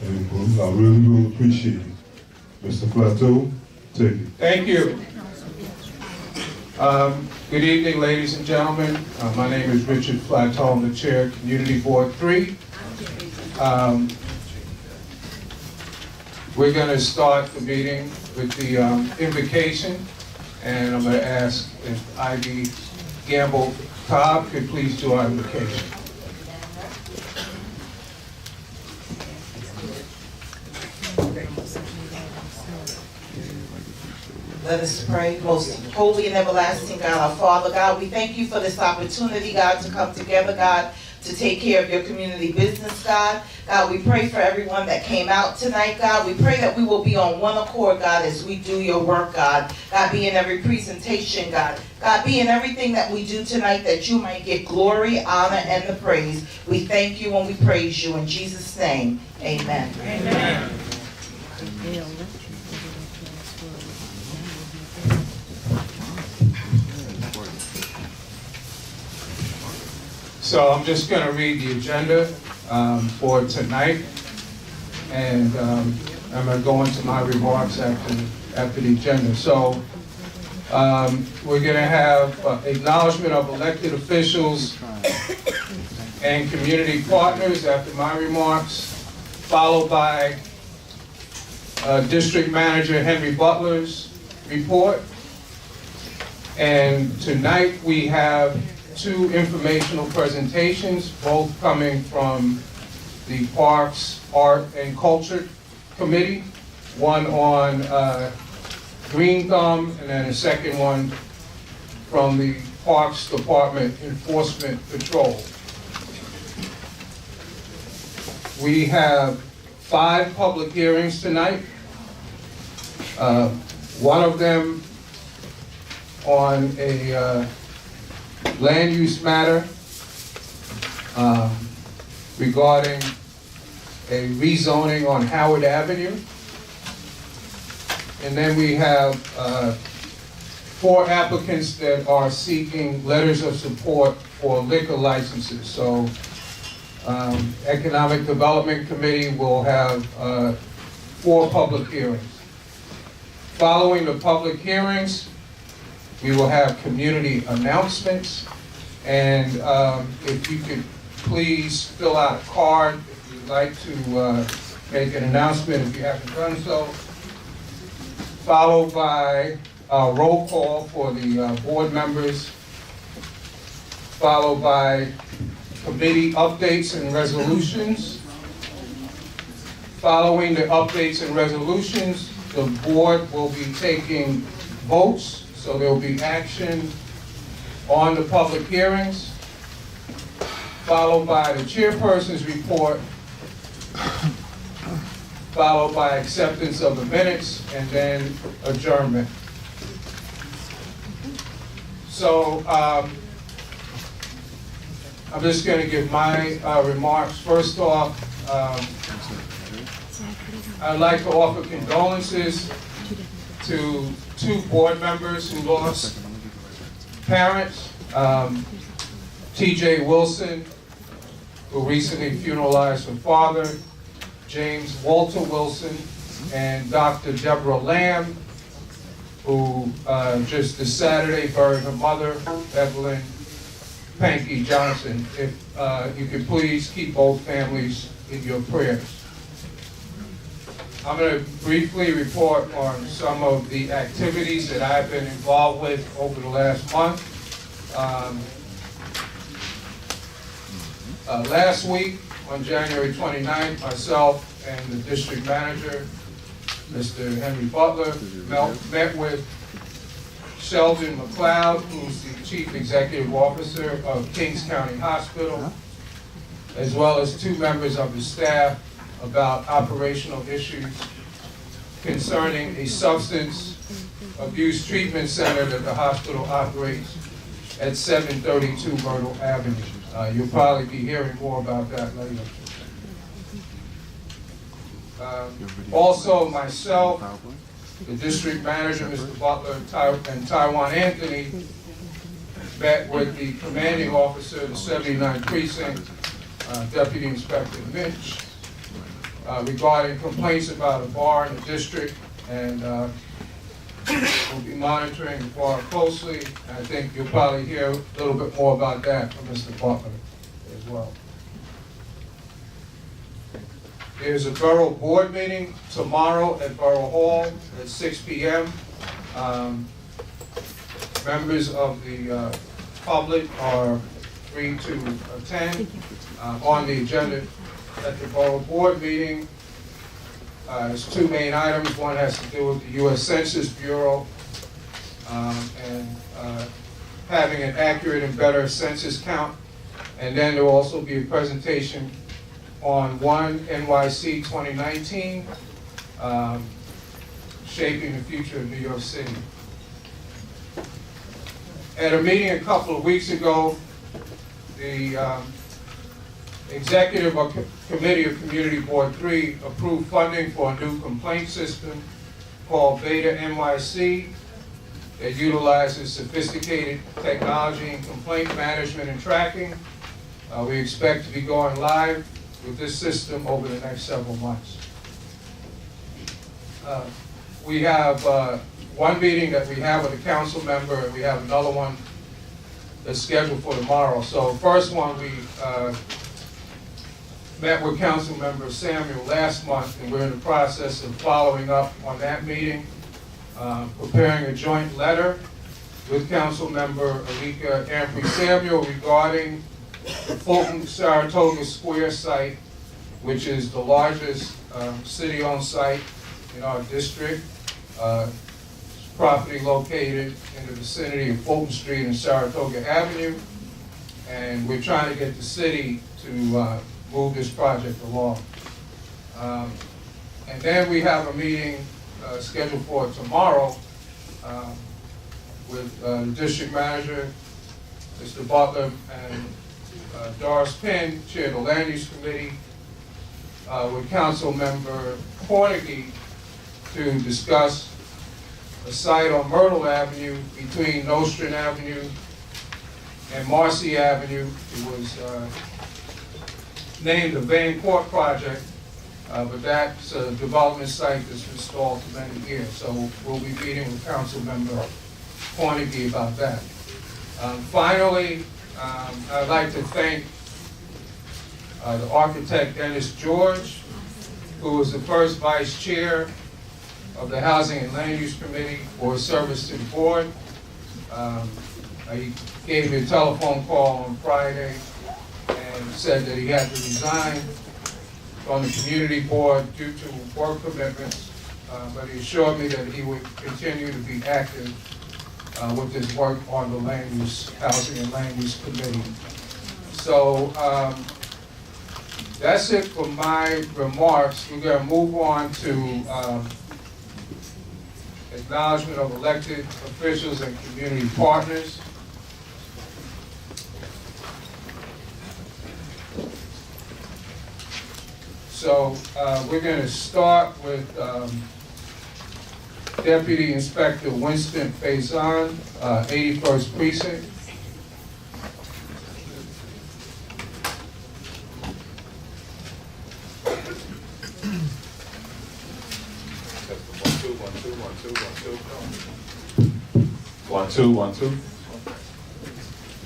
And I really will appreciate it. Mr. Plateau, take it. Thank you. Good evening, ladies and gentlemen. My name is Richard Plateau. I'm the chair of Community Board 3. We're going to start the meeting with the invocation, and I'm going to ask if Ivy Gamble Cobb could please do our invocation. Let us pray. Most holy and everlasting God, our Father, God, we thank you for this opportunity, God, to come together, God, to take care of your community business, God. God, we pray for everyone that came out tonight, God. We pray that we will be on one accord, God, as we do your work, God. God, be in every presentation, God. God, be in everything that we do tonight, that you might get glory, honor, and the praise. We thank you and we praise you. In Jesus' name, amen. Amen. So I'm just going to read the agenda for tonight, and I'm going to go into my remarks after the agenda. So we're going to have acknowledgement of elected officials and community partners after my remarks, followed by District Manager Henry Butler's report. And tonight we have two informational presentations, both coming from the Parks, Art, and Culture Committee. One on Green Thumb, and then a second one from the Parks Department Enforcement Patrol. We have 5 public hearings tonight. One of them on a land use matter regarding a rezoning on Howard Avenue. And then we have 4 applicants that are seeking letters of support for liquor licenses. So Economic Development Committee will have 4 public hearings. Following the public hearings, we will have community announcements, and if you could please fill out a card if you'd like to make an announcement if you haven't done so. Followed by a roll call for the board members, followed by committee updates and resolutions. Following the updates and resolutions, the board will be taking votes. So there will be action on the public hearings, followed by the chairperson's report, followed by acceptance of the minutes, and then adjournment. So I'm just going to give my remarks. First off, I'd like to offer condolences to 2 board members who lost parents. T.J. Wilson, who recently funeralized her father, James Walter Wilson, and Dr. Deborah Lamb, who just this Saturday buried her mother, Evelyn Pankey Johnson. If you could please keep both families in your prayers. I'm going to briefly report on some of the activities that I've been involved with over the last month. Last week, on January 29th, myself and the district manager, Mr. Henry Butler, met with Sheldon McLeod, who's the Chief Executive Officer of Kings County Hospital, as well as 2 members of the staff, about operational issues concerning a substance abuse treatment center that the hospital operates at 732 Myrtle Avenue. You'll probably be hearing more about that later. Also, myself, the district manager, Mr. Butler, and Taiwan Anthony met with the commanding officer of the 79th Precinct, Deputy Inspector Mitch, regarding complaints about a bar in the district, and we'll be monitoring the bar closely. I think you'll probably hear a little bit more about that from Mr. Butler as well. There's a Borough Board meeting tomorrow at Borough Hall at 6 p.m. Members of the public are free to attend. On the agenda at the Borough Board meeting, there's two main items. One has to do with the U.S. Census Bureau and having an accurate and better census count. And then there will also be a presentation on NYC 2019, shaping the future of New York City. At a meeting a couple of weeks ago, the Executive Committee of Community Board 3 approved funding for a new complaint system called Beta NYC that utilizes sophisticated technology in complaint management and tracking. We expect to be going live with this system over the next several months. We have one meeting that we have with a council member, and we have another one that's scheduled for tomorrow. So first one, we met with Council Member Samuel last month, and we're in the process of following up on that meeting, preparing a joint letter with Council Member Alika Ampry Samuel regarding the Fulton Saratoga Square site, which is the largest city-owned site in our district. Property located in the vicinity of Fulton Street and Saratoga Avenue, and we're trying to get the city to move this project along. And then we have a meeting scheduled for tomorrow with the district manager, Mr. Butler, and Doris Penn, chair of the Land Use Committee, with Council Member Cornegie to discuss a site on Myrtle Avenue between Nostrand Avenue and Marcy Avenue. It was named the Van Court Project, but that's a development site that's been stalled for many years. So we'll be meeting with Council Member Cornegie about that. Finally, I'd like to thank the architect Dennis George, who was the first vice chair of the Housing and Land Use Committee, for his service to the board. He gave me a telephone call on Friday and said that he had to resign from the community board due to work commitments, but he assured me that he would continue to be active with his work on the Land Use, Housing and Land Use Committee. So that's it for my remarks. We're going to move on to acknowledgement of elected officials and community partners. So we're going to start with Deputy Inspector Winston Faison, 81st Precinct. One, two.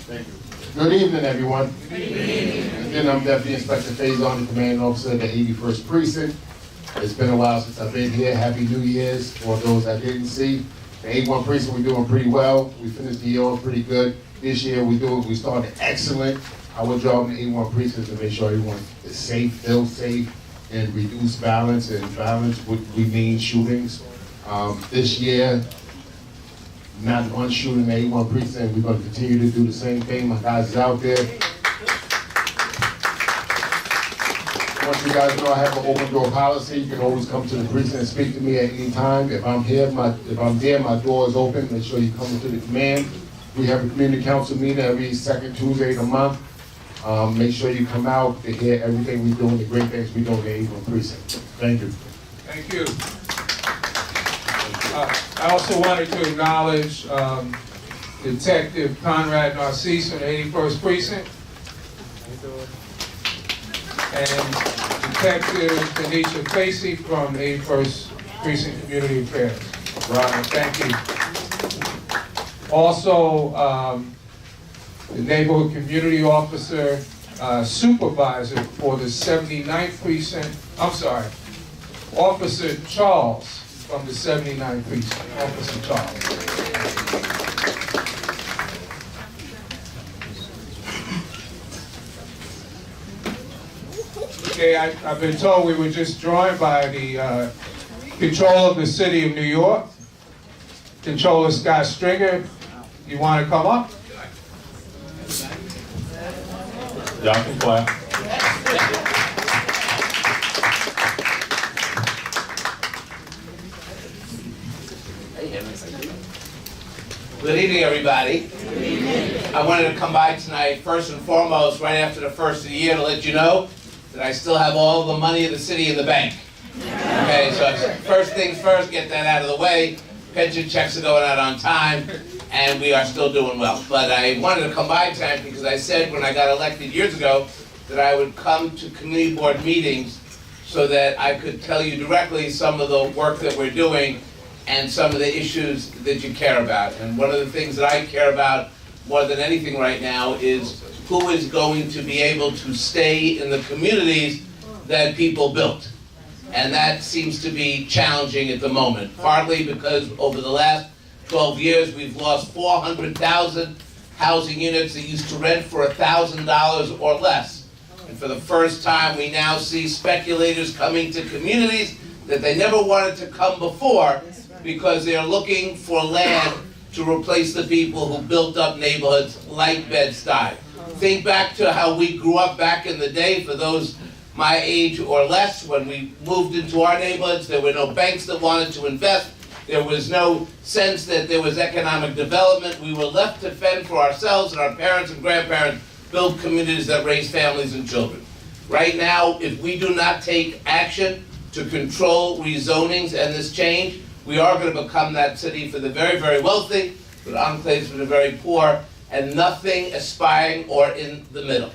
Thank you. Good evening, everyone. Good evening. Again, I'm Deputy Inspector Faison, the Commanding Officer of the 81st Precinct. It's been a while since I've been here. Happy New Year's for those I didn't see. The 81 Precinct, we're doing pretty well. We finished the year off pretty good. This year, we started excellent. Our job in the 81 Precinct is to make sure everyone is safe, feels safe, and reduce violence. And violence we mean shootings. This year, not one shooting in the 81 Precinct. We're going to continue to do the same thing. My guys is out there. Once you guys know I have an open door policy, you can always come to the precinct and speak to me at any time. If I'm here, if I'm there, my door is open. Make sure you come into the command. We have a community council meeting every second Tuesday of the month. Make sure you come out to hear everything we do and the great things we do in the 81 Precinct. Thank you. Thank you. I also wanted to acknowledge Detective Conrad Narcisse from the 81st Precinct and Detective Tanisha Facey from 81st Precinct Community Affairs. Robert, thank you. Also, the Neighborhood Community Officer Supervisor for the 79th Precinct, Officer Charles from the 79th Precinct, Officer Charles. Okay, I've been told we were just joined by the Controller of the City of New York, Controller Scott Stringer. You want to come up? Y'all can clap. Good evening, everybody. I wanted to come by tonight, first and foremost, right after the first of the year, to let you know that I still have all the money of the city in the bank. Okay, so first things first, get that out of the way. Pension checks are going out on time, and we are still doing well. But I wanted to come by tonight because I said when I got elected years ago that I would come to community board meetings so that I could tell you directly some of the work that we're doing and some of the issues that you care about. And one of the things that I care about more than anything right now is who is going to be able to stay in the communities that people built. And that seems to be challenging at the moment, partly because over the last 12 years we've lost 400,000 housing units that used to rent for $1,000 or less. And for the first time we now see speculators coming to communities that they never wanted to come before because they're looking for land to replace the people who built up neighborhoods like Bed-Stuy. Think back to how we grew up back in the day, for those my age or less. When we moved into our neighborhoods, there were no banks that wanted to invest. There was no sense that there was economic development. We were left to fend for ourselves, and our parents and grandparents built communities that raised families and children. Right now, if we do not take action to control rezonings and this change, we are going to become that city for the very, very wealthy, but enclaves for the very poor, and nothing aspiring or in the middle.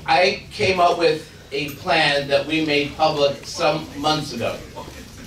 I came up with a plan that we made public some months ago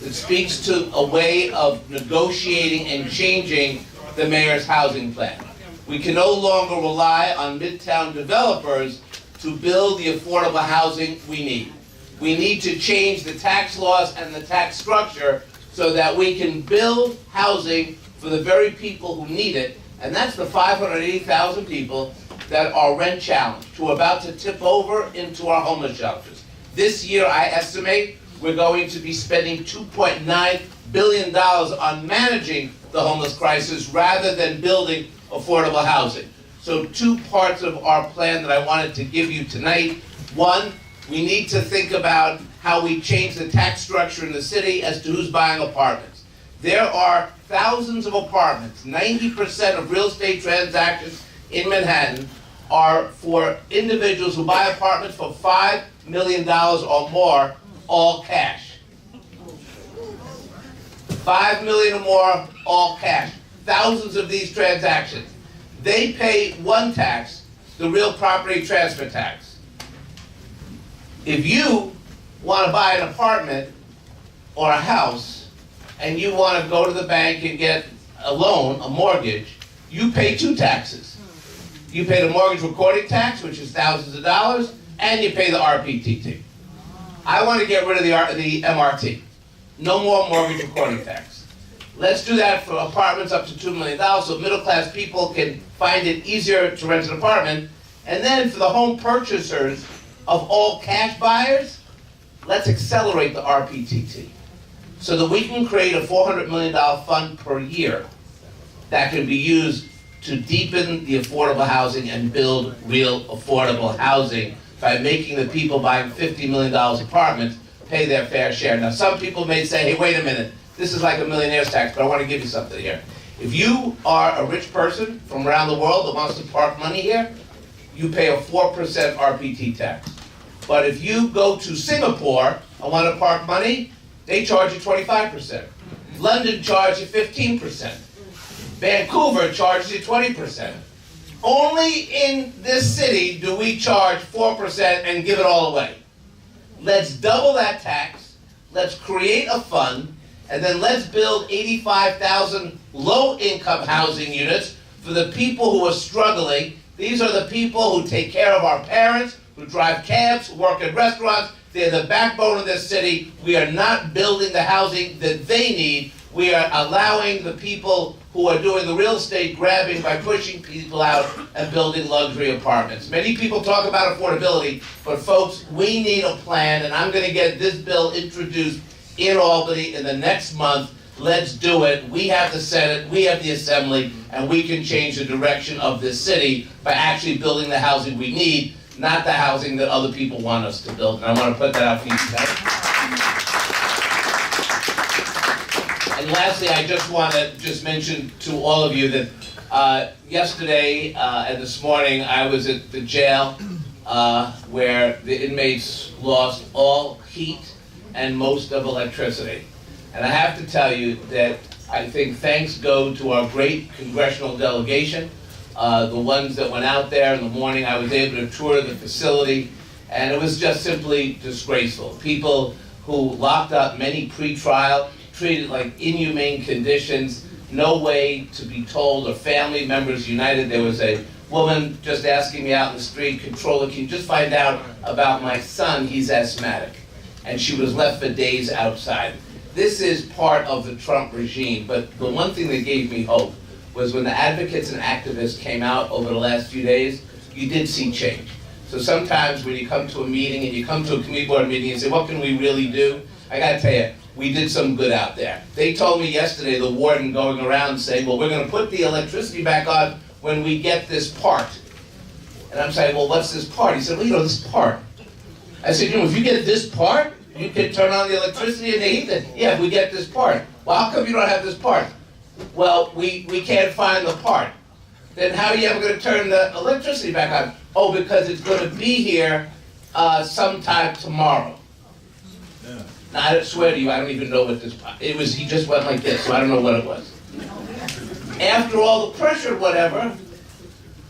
that speaks to a way of negotiating and changing the mayor's housing plan. We can no longer rely on Midtown developers to build the affordable housing we need. We need to change the tax laws and the tax structure so that we can build housing for the very people who need it, and that's the 580,000 people that are rent challenged, who are about to tip over into our homeless shelters. This year, I estimate we're going to be spending $2.9 billion on managing the homeless crisis rather than building affordable housing. So 2 parts of our plan that I wanted to give you tonight. One, we need to think about how we change the tax structure in the city as to who's buying apartments. There are thousands of apartments. 90% of real estate transactions in Manhattan are for individuals who buy apartments for $5 million or more, all cash. $5 million or more, all cash. Thousands of these transactions. They pay one tax, the real property transfer tax. If you want to buy an apartment or a house and you want to go to the bank and get a loan, a mortgage, you pay 2 taxes. You pay the mortgage recording tax, which is thousands of dollars, and you pay the RPTT. I want to get rid of the MRT. No more mortgage recording tax. Let's do that for apartments up to $2 million so middle-class people can find it easier to rent an apartment. And then for the home purchasers of all cash buyers, let's accelerate the RPTT so that we can create a $400 million fund per year that can be used to deepen the affordable housing and build real affordable housing by making the people buying $50 million apartments pay their fair share. Now, some people may say, hey, wait a minute, this is like a millionaire's tax, but I want to give you something here. If you are a rich person from around the world that wants to park money here, you pay a 4% RPT tax. But if you go to Singapore and want to park money, they charge you 25%. London charges you 15%. Vancouver charges you 20%. Only in this city do we charge 4% and give it all away. Let's double that tax, let's create a fund, and then let's build 85,000 low-income housing units for the people who are struggling. These are the people who take care of our parents, who drive cabs, who work in restaurants. They're the backbone of this city. We are not building the housing that they need. We are allowing the people who are doing the real estate grabbing by pushing people out and building luxury apartments. Many people talk about affordability, but folks, we need a plan, and I'm gonna get this bill introduced in Albany in the next month. Let's do it. We have the Senate, we have the Assembly, and we can change the direction of this city by actually building the housing we need, not the housing that other people want us to build. And I want to put that out for you today. And lastly, I just want to mention to all of you that yesterday and this morning I was at the jail where the inmates lost all heat and most of electricity. And I have to tell you that I think thanks go to our great congressional delegation, the ones that went out there in the morning. I was able to tour the facility, and it was just simply disgraceful. People who locked up many pre-trial, treated like inhumane conditions, no way to be told, or family members united. There was a woman just asking me out in the street, "Controller, can you just find out about my son? He's asthmatic." And she was left for days outside. This is part of the Trump regime, but the one thing that gave me hope was when the advocates and activists came out over the last few days, you did see change. So sometimes when you come to a meeting and you come to a committee board meeting and say, what can we really do? I gotta tell you, we did some good out there. They told me yesterday, the warden going around saying, well, we're gonna put the electricity back on when we get this part. And I'm saying, well, what's this part? He said, well, you know, this part. I said, you know, if you get this part, you can turn on the electricity and the heat. Yeah, if we get this part. Well, how come you don't have this part? Well, we can't find the part. Then how are you ever going to turn the electricity back on? Oh, because it's going to be here sometime tomorrow. Yeah. Now, I swear to you, I don't even know what this, it was, he just went like this, so I don't know what it was. After all the pressure, whatever,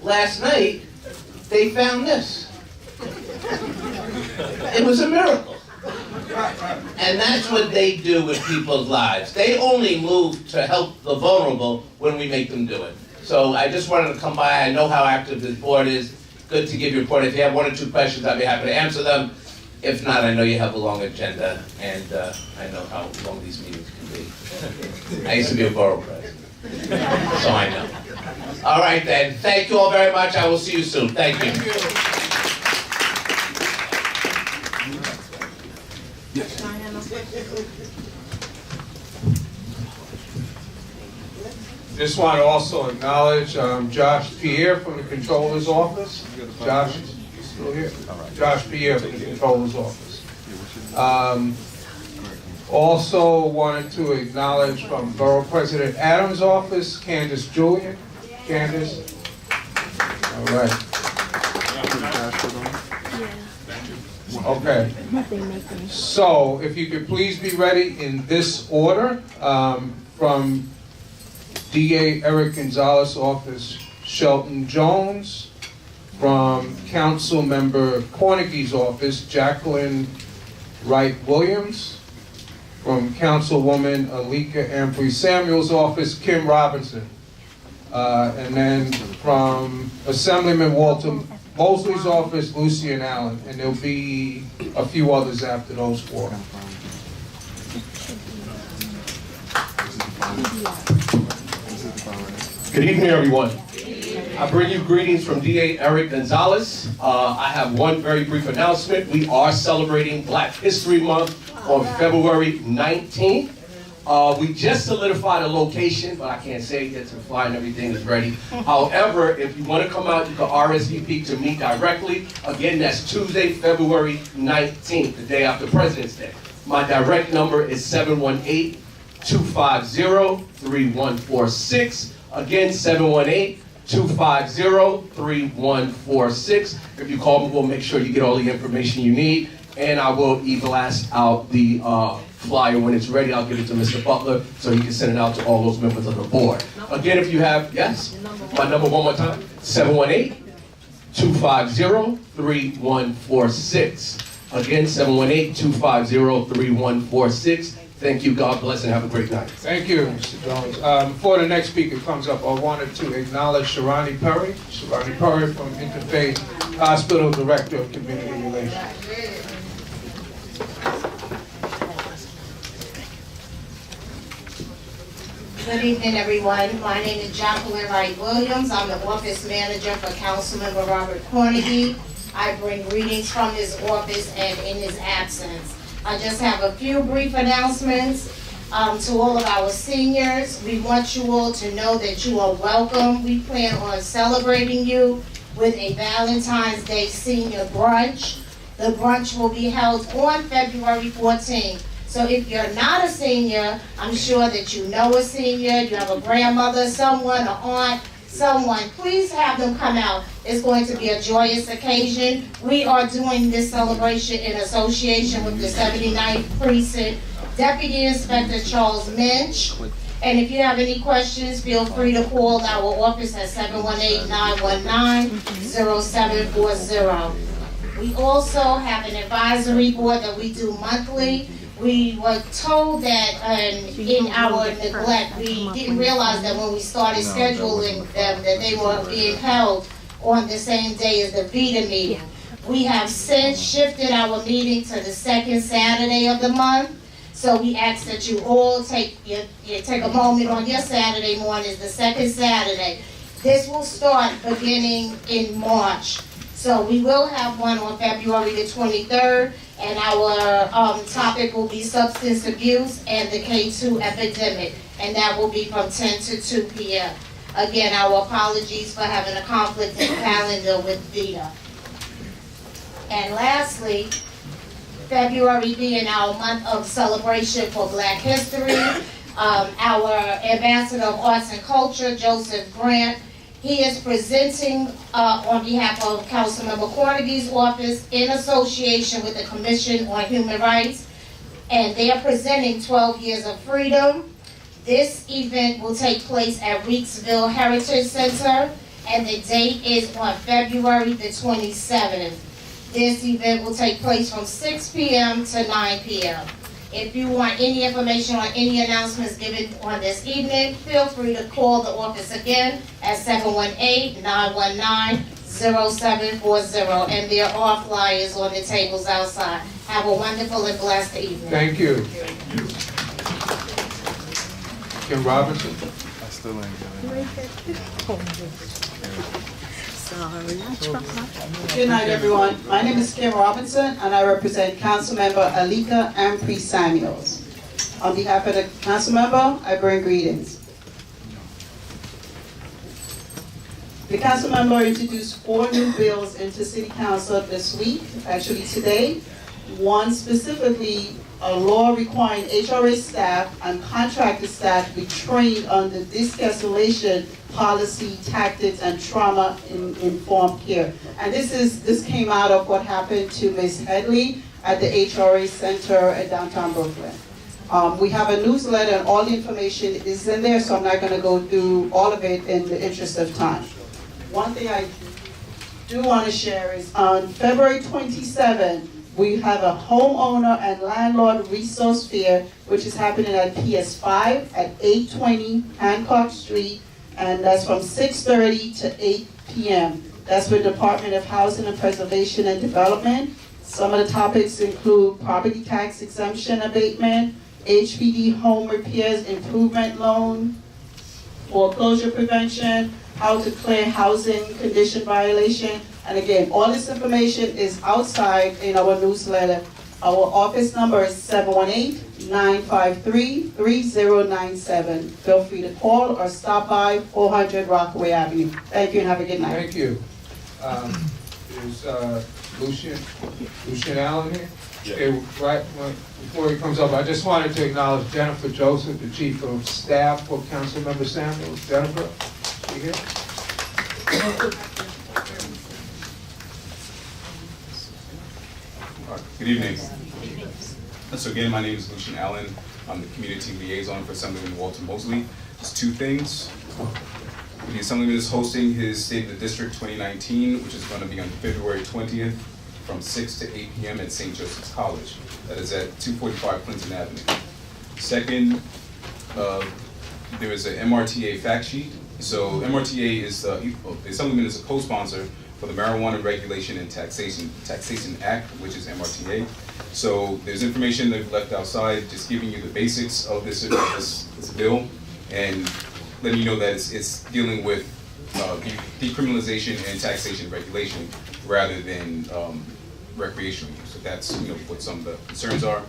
last night, they found this. It was a miracle. And that's what they do with people's lives. They only move to help the vulnerable when we make them do it. So I just wanted to come by. I know how active this board is. Good to give your report. If you have one or two questions, I'd be happy to answer them. If not, I know you have a long agenda, and I know how long these meetings can be. I used to be a borough president, so I know. All right then. Thank you all very much. I will see you soon. Thank you. Just want to also acknowledge Josh Pierre from the Controller's Office. Josh, you still here? Josh Pierre from the Controller's Office. Also wanted to acknowledge from Borough President Adams' office, Candace Julian. Candace. All right. Okay. So if you could please be ready in this order, from DA Eric Gonzalez's office, Shelton Jones. From Council Member Cornegie's office, Jacqueline Wright Williams. From Councilwoman Alika Ampry Samuel's office, Kim Robinson. And then from Assemblyman Walter Mosley's office, Lucian Allen. And there'll be a few others after those four. Good evening, everyone. I bring you greetings from DA Eric Gonzalez. I have one very brief announcement. We are celebrating Black History Month on February 19th. We just solidified a location, but I can't say it yet, so the flyer and everything is ready. However, if you want to come out, you can RSVP to me directly. Again, that's Tuesday, February 19th, the day after President's Day. My direct number is 718-250-3146. Again, 718-250-3146. If you call me, we'll make sure you get all the information you need, and I will blast out the flyer when it's ready. I'll give it to Mr. Butler so he can send it out to all those members of the board. Again, if you have, yes, my number one more time, 718-250-3146. Again, 718-250-3146. Thank you, God bless, and have a great night. Thank you, Mr. Jones. Before the next speaker comes up, I wanted to acknowledge Sharani Perry. Sharani Perry from Interfaith Hospital, Director of Community Relations. Good evening, everyone. My name is Jacqueline Wright Williams. I'm the office manager for Councilmember Robert Cornegy. I bring greetings from his office and in his absence. I just have a few brief announcements to all of our seniors. We want you all to know that you are welcome. We plan on celebrating you with a Valentine's Day senior brunch. The brunch will be held on February 14th. So if you're not a senior, I'm sure that you know a senior, you have a grandmother, someone, an aunt, someone, please have them come out. It's going to be a joyous occasion. We are doing this celebration in association with the 79th Precinct Deputy Inspector Charles Minch. And if you have any questions, feel free to call our office at 718-919-0740. We also have an advisory board that we do monthly. We were told that in our neglect, we didn't realize that when we started scheduling them, that they were being held on the same day as the VITA meeting. We have since shifted our meeting to the second Saturday of the month. So we ask that you all take a moment on your Saturday mornings, the second Saturday. This will start beginning in March. So we will have one on February the 23rd. And our topic will be substance abuse and the K2 epidemic, and that will be from 10 to 2 p.m. Again, our apologies for having a conflict in calendar with VITA. And lastly, February being our month of celebration for Black History, our Ambassador of Arts and Culture, Joseph Grant, he is presenting on behalf of Councilmember Cornegy's office in association with the Commission on Human Rights, and they are presenting 12 Years of Freedom. This event will take place at Reeksville Heritage Center, and the date is on February the 27th. This event will take place from 6 p.m. to 9 p.m. If you want any information on any announcements given on this evening, feel free to call the office again at 718-919-0740, and there are flyers on the tables outside. Have a wonderful and blessed evening. Thank you. Kim Robinson. I still ain't getting Good night, everyone. My name is Kim Robinson, and I represent Councilmember Alika Ampry Samuels. On behalf of the Councilmember, I bring greetings. The Councilmember introduced 4 new bills into City Council this week, actually today. One specifically, a law requiring HRA staff and contracted staff be trained on the de-escalation policy, tactics, and trauma-informed care. And this came out of what happened to Ms. Headley at the HRA Center in downtown Brooklyn. We have a newsletter, and all the information is in there, so I'm not going to go through all of it in the interest of time. One thing I do want to share is on February 27th, we have a homeowner and landlord resource fair, which is happening at PS5 at 820 Hancock Street, and that's from 6:30 to 8 p.m. That's with Department of Housing and Preservation and Development. Some of the topics include property tax exemption abatement, HPD home repairs improvement loan, foreclosure prevention, how to clear housing condition violation. And again, all this information is outside in our newsletter. Our office number is 718-953-3097. Feel free to call or stop by 400 Rockaway Avenue. Thank you and have a good night. Thank you. Is Lucian Allen here? Yeah. Okay, before he comes up, I just wanted to acknowledge Jennifer Joseph, the Chief of Staff for Councilmember Samuels. Jennifer, you here? Good evening. So again, my name is Lucian Allen. I'm the Community Liaison for Assemblyman Walter Mosley. Just 2 things. The Assemblyman is hosting his State of the District 2019, which is going to be on February 20th from 6 to 8 p.m. at St. Joseph's College. That is at 245 Clinton Avenue. Second, there is an MRTA fact sheet. So MRTA is, the Assemblyman is a co-sponsor for the Marijuana Regulation and Taxation Act, which is MRTA. So there's information they've left outside, just giving you the basics of this bill, and letting you know that it's dealing with decriminalization and taxation regulation rather than recreational use. So that's what some of the concerns are.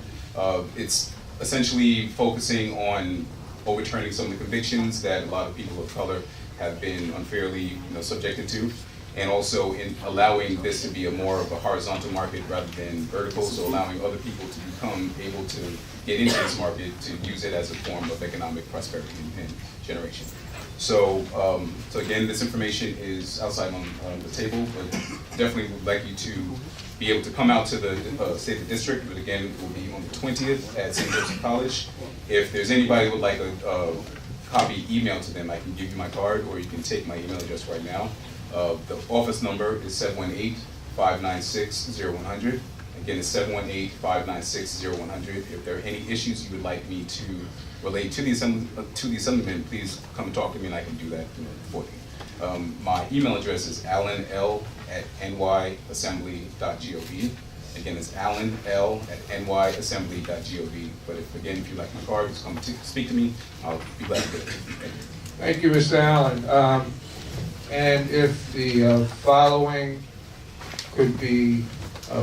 It's essentially focusing on overturning some of the convictions that a lot of people of color have been unfairly subjected to, and also in allowing this to be more of a horizontal market rather than vertical, so allowing other people to become able to get into this market to use it as a form of economic prosperity and generation. So, so again, this information is outside on the table, but definitely would like you to be able to come out to the State of District, but again, it will be on the 20th at St. Joseph College. If there's anybody who would like a copy emailed to them, I can give you my card, or you can take my email address right now. The office number is 718-596-0100. Again, it's 718-596-0100. If there are any issues you would like me to relate to the Assemblyman, please come and talk to me, and I can do that for you. My email address is allanl@nyassembly.gov. Again, it's allanl@nyassembly.gov. But if you'd like my card, just come speak to me. I'll be glad to do it. Thank you, Mr. Allen. And if the following could be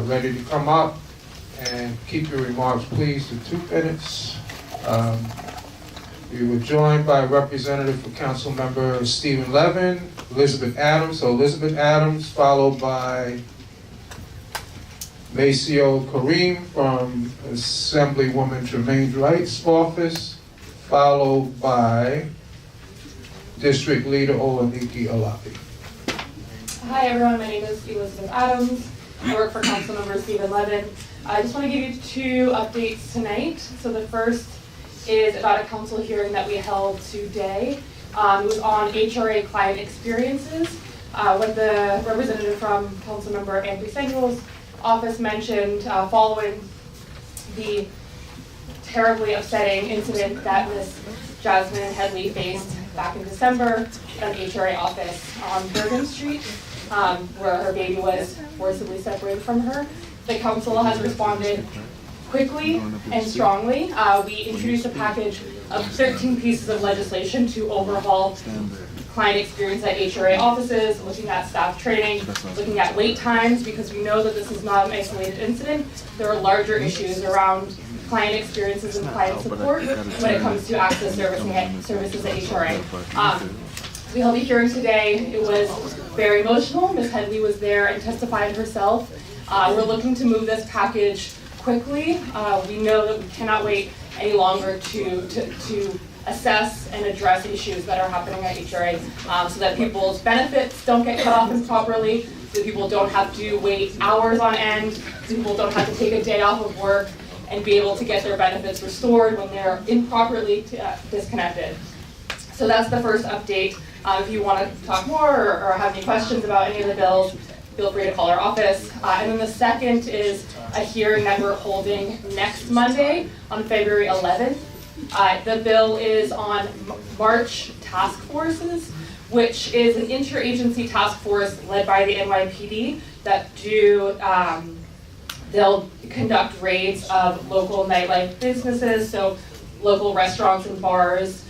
ready to come up, and keep your remarks, please, to 2 minutes. We were joined by a representative for Council Member Stephen Levin, Elizabeth Adams. So Elizabeth Adams, followed by Maceo Kareem from Assemblywoman Tremaine Wright's office, followed by District Leader Olaniki Alapi. Hi everyone, my name is Elizabeth Adams. I work for Councilmember Stephen Levin. I just want to give you 2 updates tonight. So the first is about a council hearing that we held today. It was on HRA client experiences. What the representative from Councilmember Anthony Samuel's office mentioned following the terribly upsetting incident that Ms. Jasmine Headley faced back in December at an HRA office on Bergen Street, where her baby was forcibly separated from her. The council has responded quickly and strongly. We introduced a package of 13 pieces of legislation to overhaul client experience at HRA offices, looking at staff training, looking at wait times, because we know that this is not an isolated incident. There are larger issues around client experiences and client support when it comes to access services at HRA. We held a hearing today. It was very emotional. Ms. Headley was there and testified herself. We're looking to move this package quickly. We know that we cannot wait any longer to assess and address issues that are happening at HRA, so that people's benefits don't get cut off improperly, so people don't have to wait hours on end, so people don't have to take a day off of work and be able to get their benefits restored when they're improperly disconnected. So that's the first update. If you want to talk more or have any questions about any of the bills, feel free to call our office. And then the second is a hearing that we're holding next Monday on February 11th. The bill is on March task forces, which is an interagency task force led by the NYPD that they'll conduct raids of local nightlife businesses, so local restaurants and bars,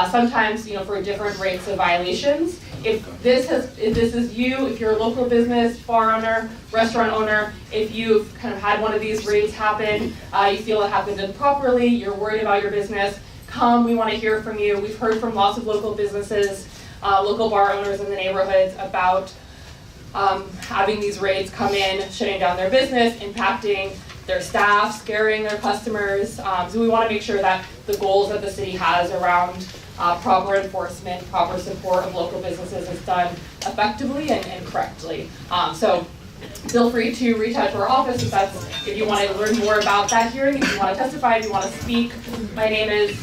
sometimes for different rates of violations. If this is you, if you're a local business, bar owner, restaurant owner, if you've kind of had one of these raids happen, you feel it happened improperly, you're worried about your business, come, we want to hear from you. We've heard from lots of local businesses, local bar owners in the neighborhoods about having these raids come in, shutting down their business, impacting their staff, scaring their customers. So we want to make sure that the goals that the city has around proper enforcement, proper support of local businesses is done effectively and correctly. So feel free to reach out to our office if you want to learn more about that hearing, if you want to testify, if you want to speak. My name is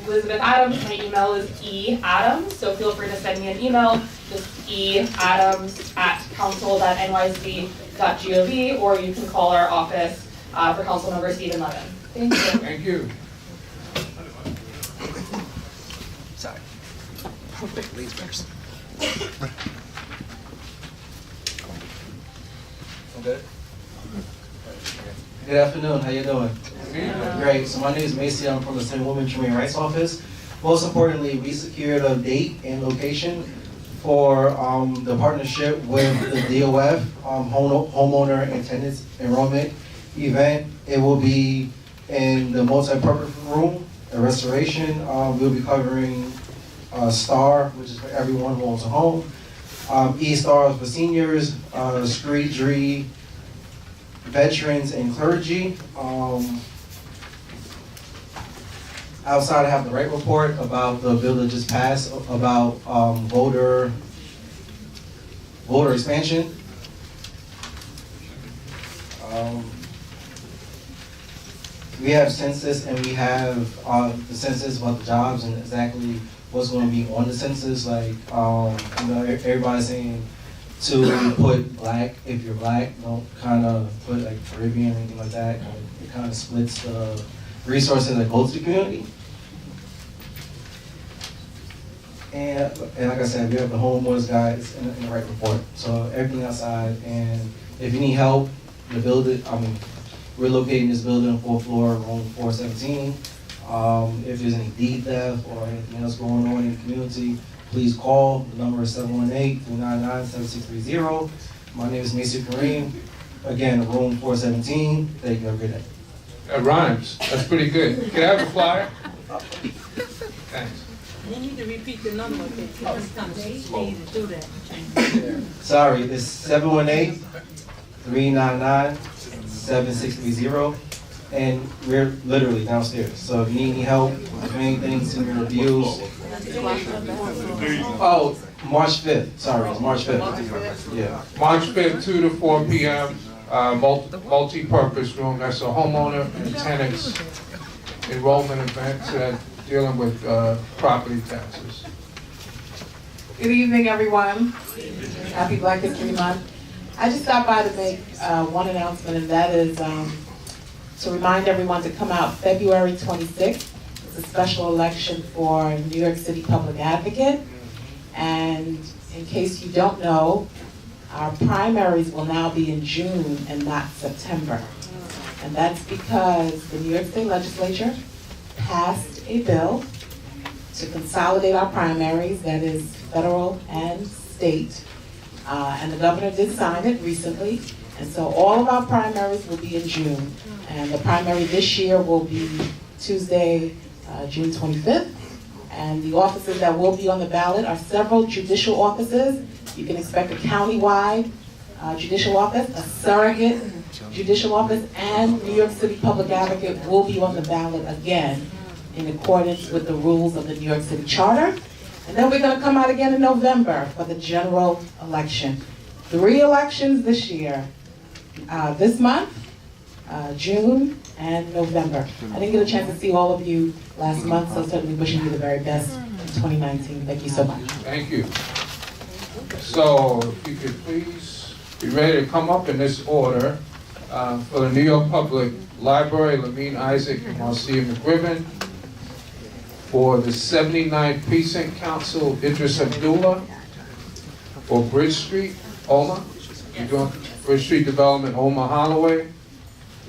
Elizabeth Adams. My email is eadams, so feel free to send me an email. Just e.adams@council.nyc.gov, or you can call our office for council member Stephen Levin. Thank you. Thank you. Sorry. Ladies first. Okay. Good afternoon, how you doing? Great, so my name is Macy, I'm from the State Women's Human Rights Office. Most importantly, we secured a date and location for the partnership with the DOF, Homeowner and Tenants Enrollment event. It will be in the multi-purpose room, a restoration. We'll be covering STAR, which is for everyone who owns a home. E-STARs for seniors, street DRE, veterans and clergy. Outside, I have the right report about the bill that just passed about voter expansion. We have census, and we have the census about the jobs and exactly what's going to be on the census. Like, you know, everybody's saying to put black if you're black. Don't kind of put like Caribbean or anything like that. It kind of splits the resources that go to the community. And like I said, we have the homeowners guides in the right report. So everything outside, and if you need help, the building, we're located in this building on 4th floor, room 417. If there's any deed theft or anything else going on in the community, please call. The number is 718-399-7630. My name is Macy Kareem. Again, room 417. Thank you. Have a good day. That rhymes. That's pretty good. Can I have a flyer? Thanks. You need to repeat the number because it's kind of easy to do that. Sorry, it's 718-399-7630. And we're literally downstairs. So if you need any help, if anything, send me reviews. Oh, March 5th. Sorry, it's March 5th. Yeah. March 5th, 2 to 4 p.m. Multi-purpose room. That's a homeowner and tenants enrollment event dealing with property taxes. Good evening, everyone. Happy Black History Month. I just stopped by to make one announcement, and that is to remind everyone to come out February 26th. It's a special election for New York City Public Advocate. And in case you don't know, our primaries will now be in June and not September. And that's because the New York State Legislature passed a bill to consolidate our primaries, that is federal and state. And the governor did sign it recently. And so all of our primaries will be in June. And the primary this year will be Tuesday, June 25th. And the offices that will be on the ballot are several judicial offices. You can expect a countywide judicial office, a surrogate judicial office, and New York City Public Advocate will be on the ballot again in accordance with the rules of the New York City Charter. And then we're going to come out again in November for the general election. 3 elections this year, this month, June, and November. I didn't get a chance to see all of you last month, so certainly wishing you the very best in 2019. Thank you so much. Thank you. So if you could please be ready to come up in this order. For the New York Public Library, Lamine Isaac and Marcia McGriven. For the 79th Precinct Council, Idris Abdullah. For Bridge Street, Oma. You're doing Bridge Street Development, Oma Holloway.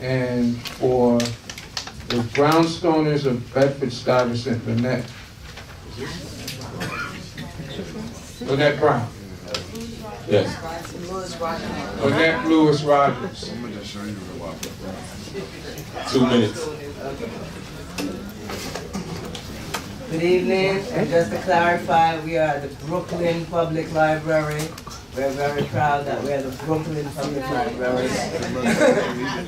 And for the Brownstoners of Bedford, Stuyvesant, Lynette Brown. Yes. Lynette Lewis Rogers. 2 minutes. Good evening, and just to clarify, we are the Brooklyn Public Library. We're very proud that we are the Brooklyn Public Library.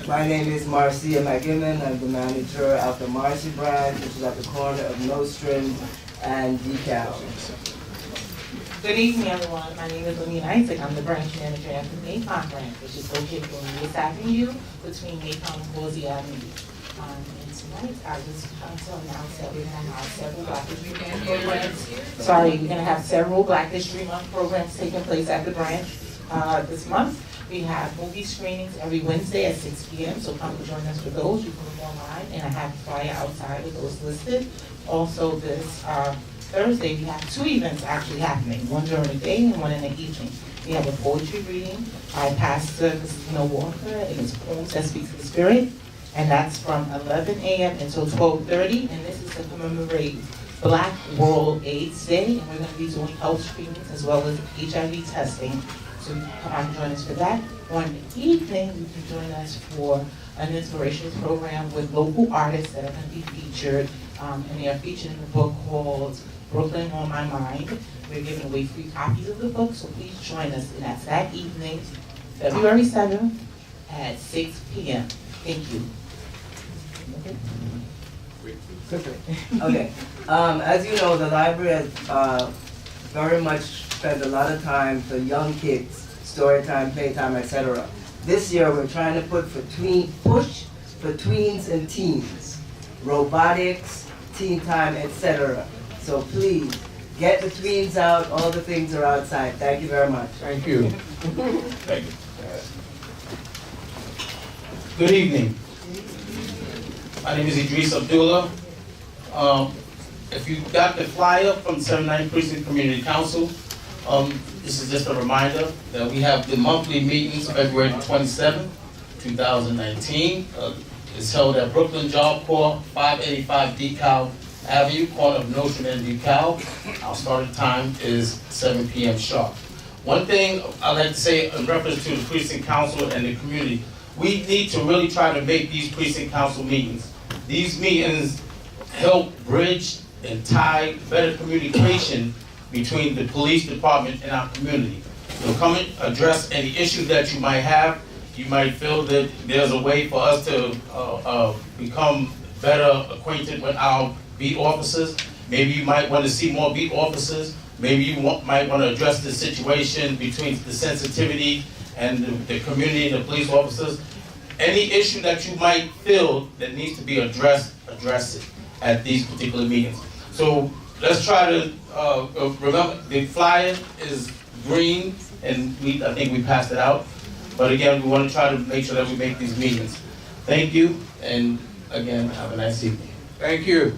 My name is Marcia McGimmon. I'm the manager of the Marcy branch, which is at the corner of Nostrum and DeKalb. Good evening, everyone. My name is Lamine Isaac. I'm the branch manager at the Napon branch, which is located on East Avenue between Napon and Boise Avenue. tonight. I just want to announce that we're gonna have several Black History Month programs. Sorry, we're gonna have several Black History Month programs taking place at the branch this month. We have movie screenings every Wednesday at 6 p.m. So come and join us for those. You can look online, and I have a flyer outside with those listed. Also, this Thursday we have two events actually happening. One during the day and one in the evening. We have a poetry reading by Pastor Christina Walker, and it's Poems That Speak to the Spirit. And that's from 11 a.m. until 12:30, and this is to commemorate Black World AIDS Day, and we're going to be doing health screenings as well as HIV testing. So you can come out and join us for that. On the evening, you can join us for an inspirational program with local artists that are going to be featured, and they are featured in a book called Brooklyn on My Mind. We're giving away free copies of the book, so please join us, and that's that evening, February 7th at 6 p.m. Thank you. Okay. As you know, the library has very much spent a lot of time for young kids, story time, playtime, etc. This year, we're trying to push for tweens and teens, robotics, teen time, etc. So please, get the tweens out. All the things are outside. Thank you very much. Thank you. Thank you. Good evening. My name is Idris Abdullah. If you got the flyer from 79th Precinct Community Council, this is just a reminder that we have the monthly meetings February 27th, 2019. It's held at Brooklyn Job Corps, 585 DeKalb Avenue, corner of Nostrand and DeKalb. Our starting time is 7 p.m. sharp. One thing I'd like to say in reference to the Precinct Council and the community, we need to really try to make these Precinct Council meetings. These meetings help bridge and tie better communication between the police department and our community. So come and address any issues that you might have. You might feel that there's a way for us to become better acquainted with our beat officers. Maybe you might want to see more beat officers. Maybe you might want to address the situation between the sensitivity and the community and the police officers. Any issue that you might feel that needs to be addressed, address it at these particular meetings. So let's try to remember the flyer is green, and I think we passed it out. But again, we want to try to make sure that we make these meetings. Thank you, and again, have a nice evening. Thank you.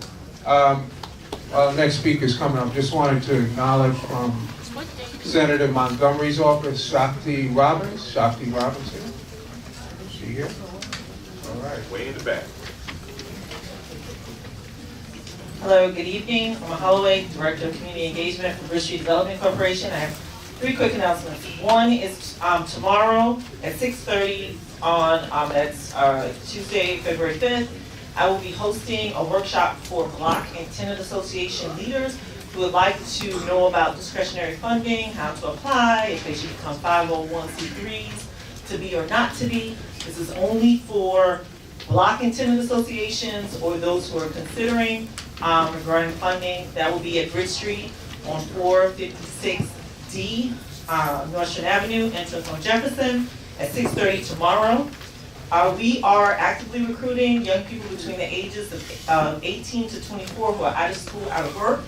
Next speaker is coming up. Just wanted to acknowledge from Senator Montgomery's office, Shakti Robbins. Shakti Robbins here. Is she here? All right. Way in the back. Hello, good evening. I'm Holloway, Director of Community Engagement for Bridge Street Development Corporation. I have three quick announcements. One is tomorrow at 6:30 on that's Tuesday, February 5th. I will be hosting a workshop for Block and Tenant Association leaders who would like to know about discretionary funding, how to apply, if they should become 501c3s, to be or not to be. This is only for Block and Tenant Associations or those who are considering regarding funding. That will be at Bridge Street on 456D Nostrand Avenue, entrance on Jefferson, at 6:30 tomorrow. We are actively recruiting young people between the ages of 18 to 24 who are out of school, out of work,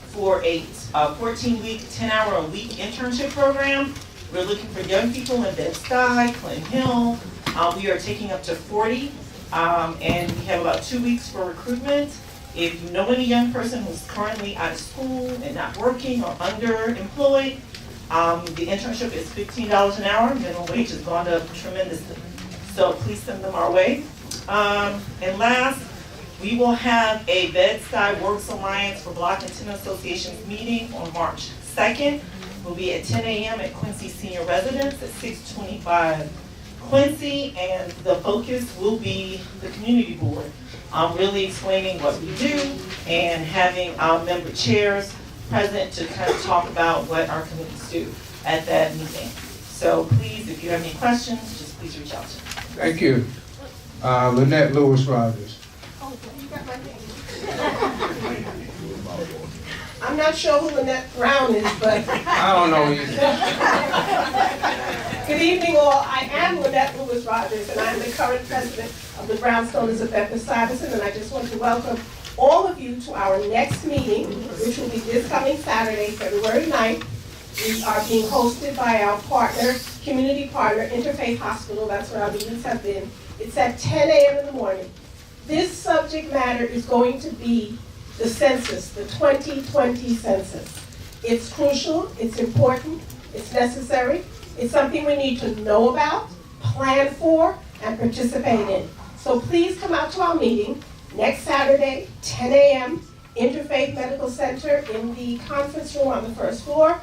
for a 14-week, 10-hour-a-week internship program. We're looking for young people in Bed-Stuy, Clinton Hill. We are taking up to 40, and we have about 2 weeks for recruitment. If you know any young person who's currently out of school and not working or underemployed, the internship is $15 an hour. Minimum wage has gone up tremendously. So please send them our way. And last, we will have a Bed-Stuy Works Alliance for Block and Tenant Associations meeting on March 2nd. We'll be at 10 a.m. at Quincy Senior Residence at 625 Quincy, and the focus will be the community board. Really explaining what we do and having our member chairs present to kind of talk about what our committees do at that meeting. So please, if you have any questions, just please reach out to me. Thank you. Lynette Lewis Rogers. I'm not sure who Lynette Brown is, but I don't know either. Good evening, all. I am Lynette Lewis Rogers, and I am the current president of the Brownstoners of Bedford Stuyvesant, and I just want to welcome all of you to our next meeting, which will be this coming Saturday, February 9th. We are being hosted by our partner, community partner, Interfaith Hospital. That's where our meetings have been. It's at 10 a.m. in the morning. This subject matter is going to be the census, the 2020 census. It's crucial, it's important, it's necessary. It's something we need to know about, plan for, and participate in. So please come out to our meeting next Saturday, 10 a.m., Interfaith Medical Center in the conference room on the first floor,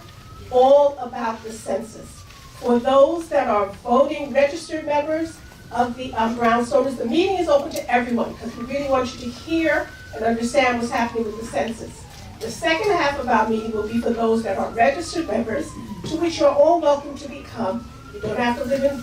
all about the census. For those that are voting registered members of the Brownstoners, the meeting is open to everyone because we really want you to hear and understand what's happening with the census. The second half of our meeting will be for those that are registered members, to which you're all welcome to become. You don't have to live in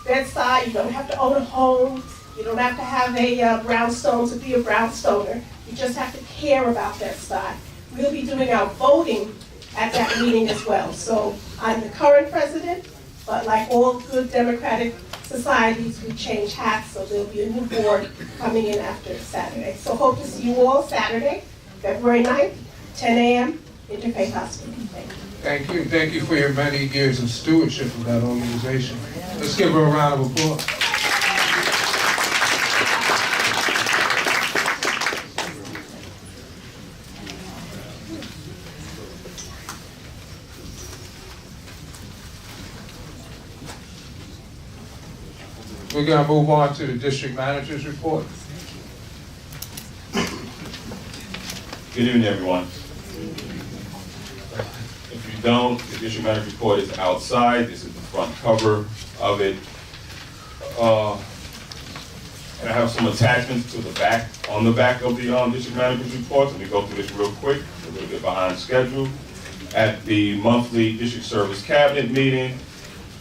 Bedside, you don't have to own a home, you don't have to have a brownstone to be a brownstoner. You just have to care about Bedside. We'll be doing our voting at that meeting as well. So I'm the current president, but like all good democratic societies, we change hats, so there'll be a new board coming in after Saturday. So hope to see you all Saturday, February 9th, 10 a.m., Interfaith Hospital. Thank you. Thank you. Thank you for your many years of stewardship of that organization. Let's give her a round of applause. We're going to move on to the district manager's report. Good evening, everyone. If you don't, the district manager's report is outside. This is the front cover of it. And I have some attachments to the back, on the back of the district manager's report. Let me go through this real quick, a little bit behind schedule. At the monthly district service cabinet meeting,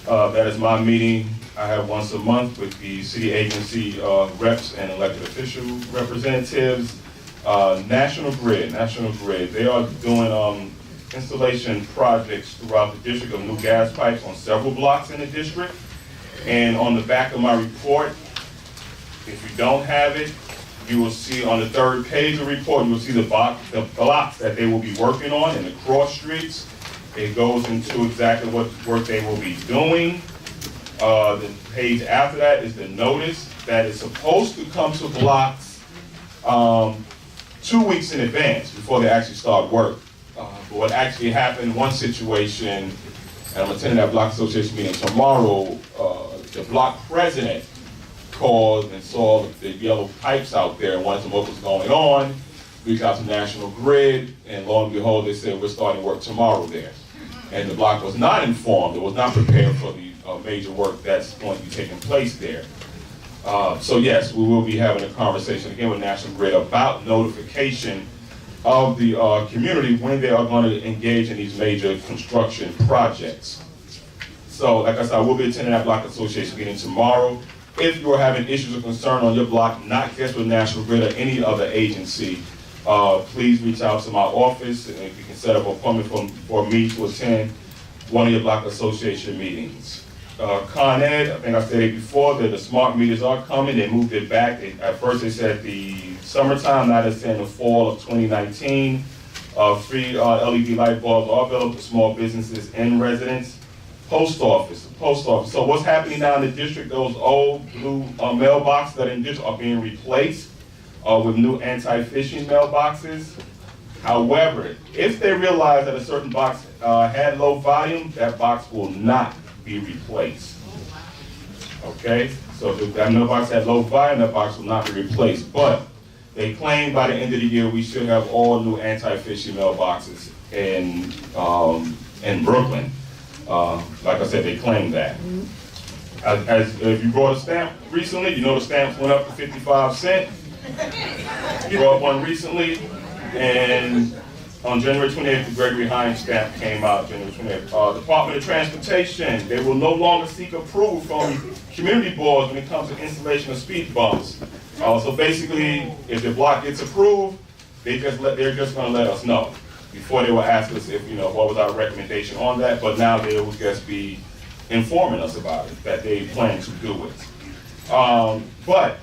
that is my meeting I have once a month with the city agency reps and elected official representatives. National Grid, they are doing installation projects throughout the district of new gas pipes on several blocks in the district. And on the back of my report, if you don't have it, you will see on the third page of the report, you will see the blocks that they will be working on in the cross streets. It goes into exactly what work they will be doing. The page after that is the notice that is supposed to come to blocks 2 weeks in advance before they actually start work. But what actually happened, one situation, and I'm attending that block association meeting tomorrow, the block president called and saw the yellow pipes out there and wanted to know what was going on, reached out to National Grid, and lo and behold, they said, we're starting work tomorrow there. And the block was not informed, it was not prepared for the major work that's going to be taking place there. So yes, we will be having a conversation again with National Grid about notification of the community when they are going to engage in these major construction projects. So like I said, I will be attending that block association meeting tomorrow. If you are having issues or concern on your block, not just with National Grid or any other agency, please reach out to my office and we can set up an appointment for me to attend one of your block association meetings. Con Ed, I think I said it before, that the smart meters are coming. They moved it back. At first they said the summertime, now they're saying the fall of 2019. Free LED light bulbs are available for small businesses and residents. Post office. So what's happening now in the district, those old blue mailboxes that are in the district are being replaced with new anti-phishing mailboxes. However, if they realize that a certain box had low volume, that box will not be replaced. Okay, so if that mailbox had low volume, that box will not be replaced. But they claim by the end of the year we should have all new anti-phishing mailboxes in Brooklyn. Like I said, they claim that. As if you bought a stamp recently, you know the stamps went up to 55 cents. You bought one recently, and on January 28th, the Gregory Hines stamp came out, January 28th. Department of Transportation, they will no longer seek approval from community boards when it comes to installation of speed bumps. So basically, if the block gets approved, they're just going to let us know. Before they will ask us if, what was our recommendation on that, but now they will just be informing us about it, that they plan to do it. But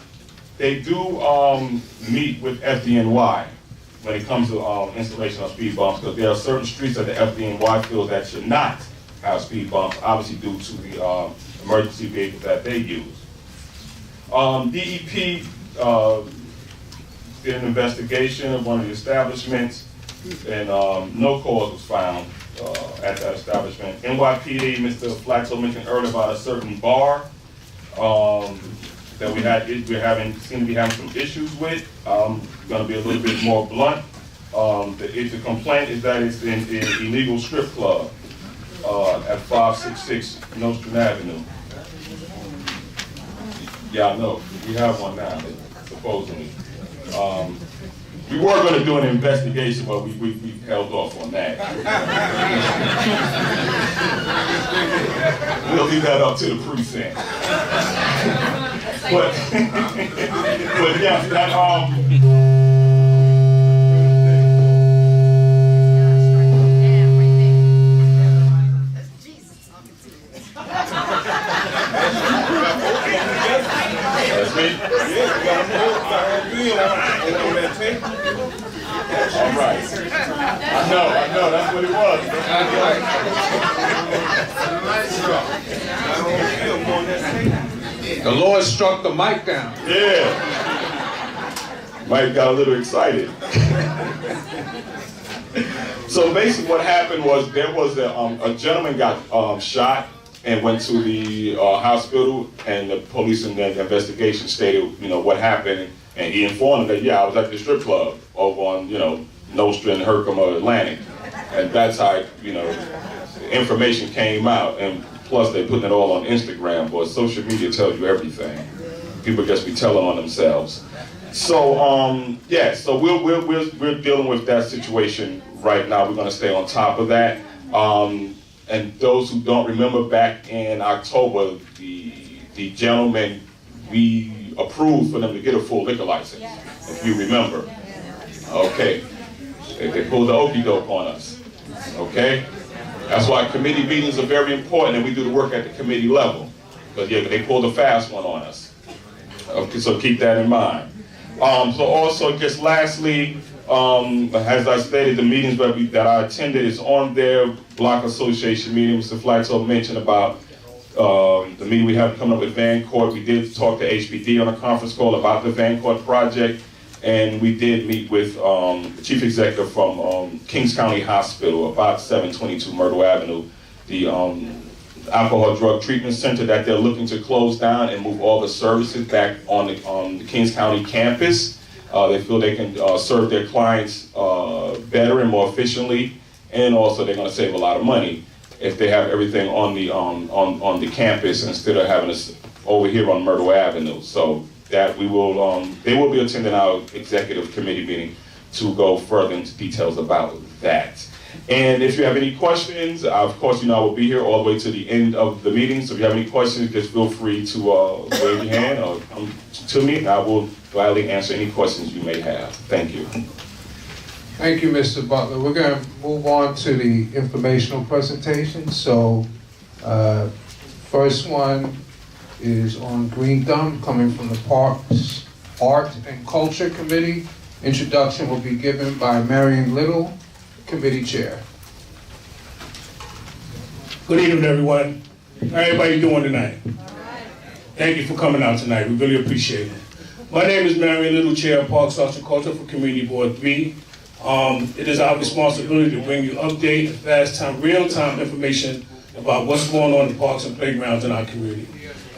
they do meet with FDNY when it comes to installation of speed bumps, because there are certain streets that the FDNY feels that should not have speed bumps, obviously due to the emergency vehicles that they use. DEP did an investigation of one of the establishments, and no cause was found at that establishment. NYPD, Mr. Flaxo mentioned earlier about a certain bar that seem to be having some issues with. I'm going to be a little bit more blunt. The complaint is that it's an illegal strip club at 566 Nostrand Avenue. Yeah, I know. We have one now, supposedly. We were going to do an investigation, but we held off on that. We'll leave that up to the precinct. But yeah, that That's me? All right. I know, that's what it was. The Lord struck the mic down. Yeah. Mike got a little excited. So basically what happened was there was a gentleman got shot and went to the hospital, and the police in the investigation stated, what happened, and he informed them that, yeah, I was at the strip club over on, Nostrand, Herkimer, Atlantic. And that's how, the information came out, and plus they're putting it all on Instagram, but social media tells you everything. People just be telling on themselves. So, yeah, so we're dealing with that situation right now. We're gonna stay on top of that. And those who don't remember, back in October, the gentleman, we approved for them to get a full liquor license, if you remember. Okay, they pulled the okie doke on us, okay? That's why committee meetings are very important, and we do the work at the committee level. But yeah, they pulled a fast one on us. Okay, so keep that in mind. So also, just lastly, as I stated, the meetings that I attended is on their block association meeting. Mr. Flaxo mentioned about the meeting we have coming up with Van Court. We did talk to HPD on a conference call about the Van Court project, and we did meet with the chief executive from Kings County Hospital, about 722 Myrtle Avenue, the alcohol drug treatment center that they're looking to close down and move all the services back on the Kings County campus. They feel they can serve their clients better and more efficiently, and also they're going to save a lot of money if they have everything on the campus instead of having us over here on Myrtle Avenue. So that we will, they will be attending our executive committee meeting to go further into details about that. And if you have any questions, of course, I will be here all the way to the end of the meeting. So if you have any questions, just feel free to wave your hand or come to me, and I will gladly answer any questions you may have. Thank you. Thank you, Mr. Butler. We're going to move on to the informational presentation. So, first one is on Green Thumb, coming from the Parks, Art and Culture Committee. Introduction will be given by Marion Little, Committee Chair. Good evening, everyone. How everybody doing tonight? Thank you for coming out tonight. We really appreciate it. My name is Marion Little, Chair of Parks, Arts and Culture for Community Board 3. It is our responsibility to bring you update, fast-time, real-time information about what's going on in parks and playgrounds in our community.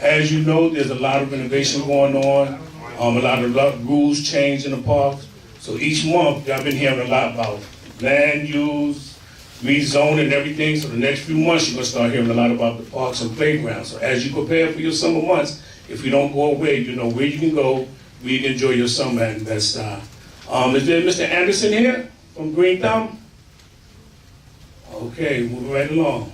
As you know, there's a lot of innovation going on, a lot of rules changed in the parks. So each month, y'all been hearing a lot about land use, rezone and everything. So the next few months, you're gonna start hearing a lot about the parks and playgrounds. So as you prepare for your summer months, if you don't go away, you know where you can go, where you can enjoy your summer at that style. Is there Mr. Anderson here from Green Thumb? Okay, moving right along.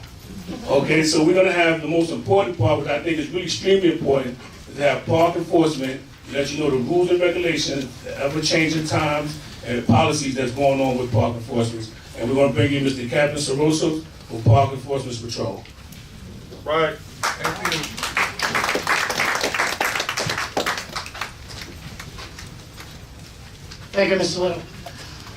Okay, so we're gonna have the most important part, which I think is really extremely important, is to have park enforcement, let you know the rules and regulations, the ever-changing times, and the policies that's going on with park enforcement. And we're gonna bring you Mr. Captain Soroso from Park Enforcement Patrol. Right. Thank you. Thank you, Mr. Little.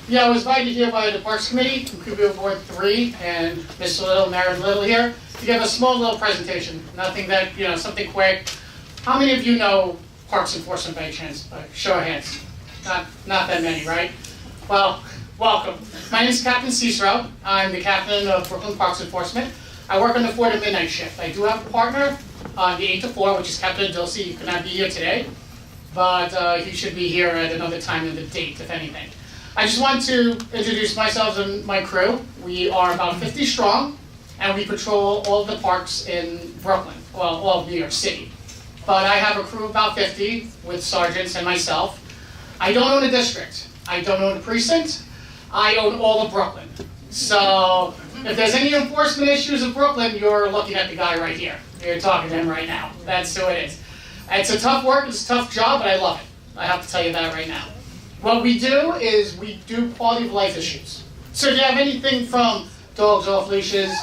Yeah, I was invited here by the Parks Committee, from Cuba Board 3, and Mr. Little, Marin Little here, to give a small little presentation. Nothing that, something quick. How many of you know Parks Enforcement by chance? Show of hands. Not that many, right? Well, welcome. My name is Captain Cicero. I'm the captain of Brooklyn Parks Enforcement. I work on the 4 to midnight shift. I do have a partner on the 8 to 4, which is Captain Dulce. He could not be here today, but he should be here at another time in the date, if anything. I just want to introduce myself and my crew. We are about 50 strong, and we patrol all of the parks in Brooklyn, well, all of New York City. But I have a crew of about 50 with sergeants and myself. I don't own a district. I don't own a precinct. I own all of Brooklyn. So if there's any enforcement issues in Brooklyn, you're looking at the guy right here. You're talking to him right now. That's who it is. It's a tough work, it's a tough job, but I love it. I have to tell you that right now. What we do is we do quality of life issues. So if you have anything from dogs off leashes,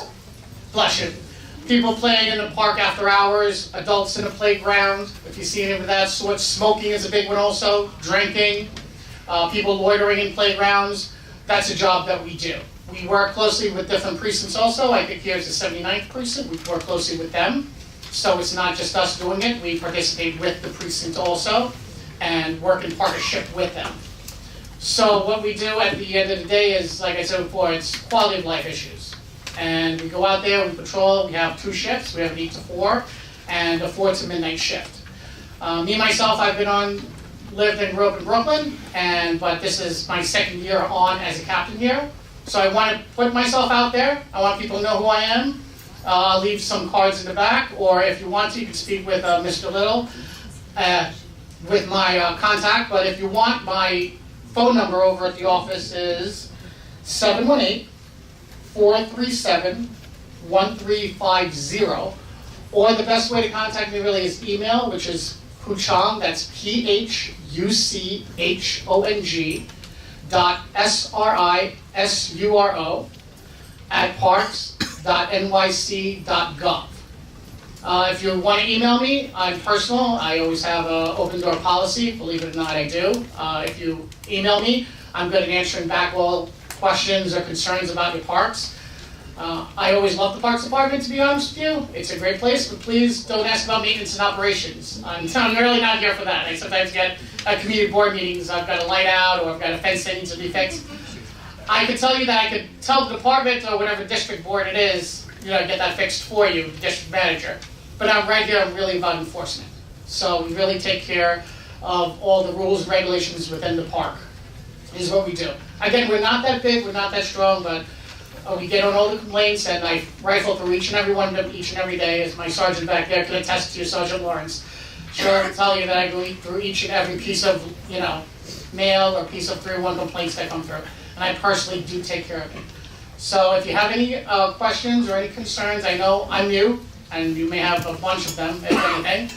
bless you, people playing in the park after hours, adults in the playground, if you see any of that sort, smoking is a big one also, drinking, people loitering in playgrounds, that's a job that we do. We work closely with different precincts also. I think here's the 79th precinct. We work closely with them. So it's not just us doing it. We participate with the precinct also and work in partnership with them. So what we do at the end of the day is, like I said before, it's quality of life issues. And we go out there, we patrol, we have 2 shifts. We have an 8 to 4 and a 4 to midnight shift. Me, myself, I've lived and grew up in Brooklyn, but this is my 2nd year on as a captain here. So I want to put myself out there. I want people to know who I am. I'll leave some cards in the back, or if you want to, you can speak with Mr. Little with my contact. But if you want, my phone number over at the office is 718-437-1350. Or the best way to contact me really is email, which is Puchong, that's PHUCHONG .SRISURO @parks.nyc.gov. If you want to email me, I'm personal. I always have an open door policy. Believe it or not, I do. If you email me, I'm good at answering back all questions or concerns about your parks. I always love the Parks Department, to be honest with you. It's a great place, but please don't ask about maintenance and operations. I'm really not here for that. I sometimes get at community board meetings, I've got a light out or I've got a fence that needs to be fixed. I could tell you that I could tell the department or whatever district board it is, get that fixed for you, district manager. But I'm right here, I'm really about enforcement. So we really take care of all the rules and regulations within the park, is what we do. Again, we're not that big, we're not that strong, but we get on all the complaints, and I rifle through each and every one of them each and every day, as my sergeant back there can attest to you, Sergeant Lawrence. Sure, I can tell you that I go through each and every piece of, mail or piece of 301 complaints that come through, and I personally do take care of it. So if you have any questions or any concerns, I know I'm new, and you may have a bunch of them, if anything.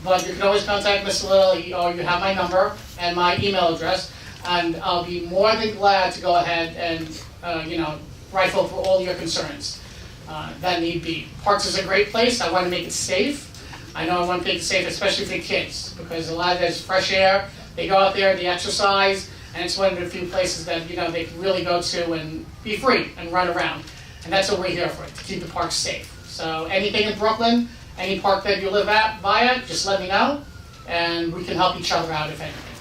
But you can always contact Mr. Little, or you have my number and my email address, and I'll be more than glad to go ahead and rifle through all your concerns that need be. Parks is a great place. I want to make it safe. I know I want to make it safe, especially for the kids, because a lot of there's fresh air. They go out there, they exercise, and it's one of the few places that they can really go to and be free and run around. And that's what we're here for, to keep the parks safe. So anything in Brooklyn, any park that you live via, just let me know, and we can help each other out if anything.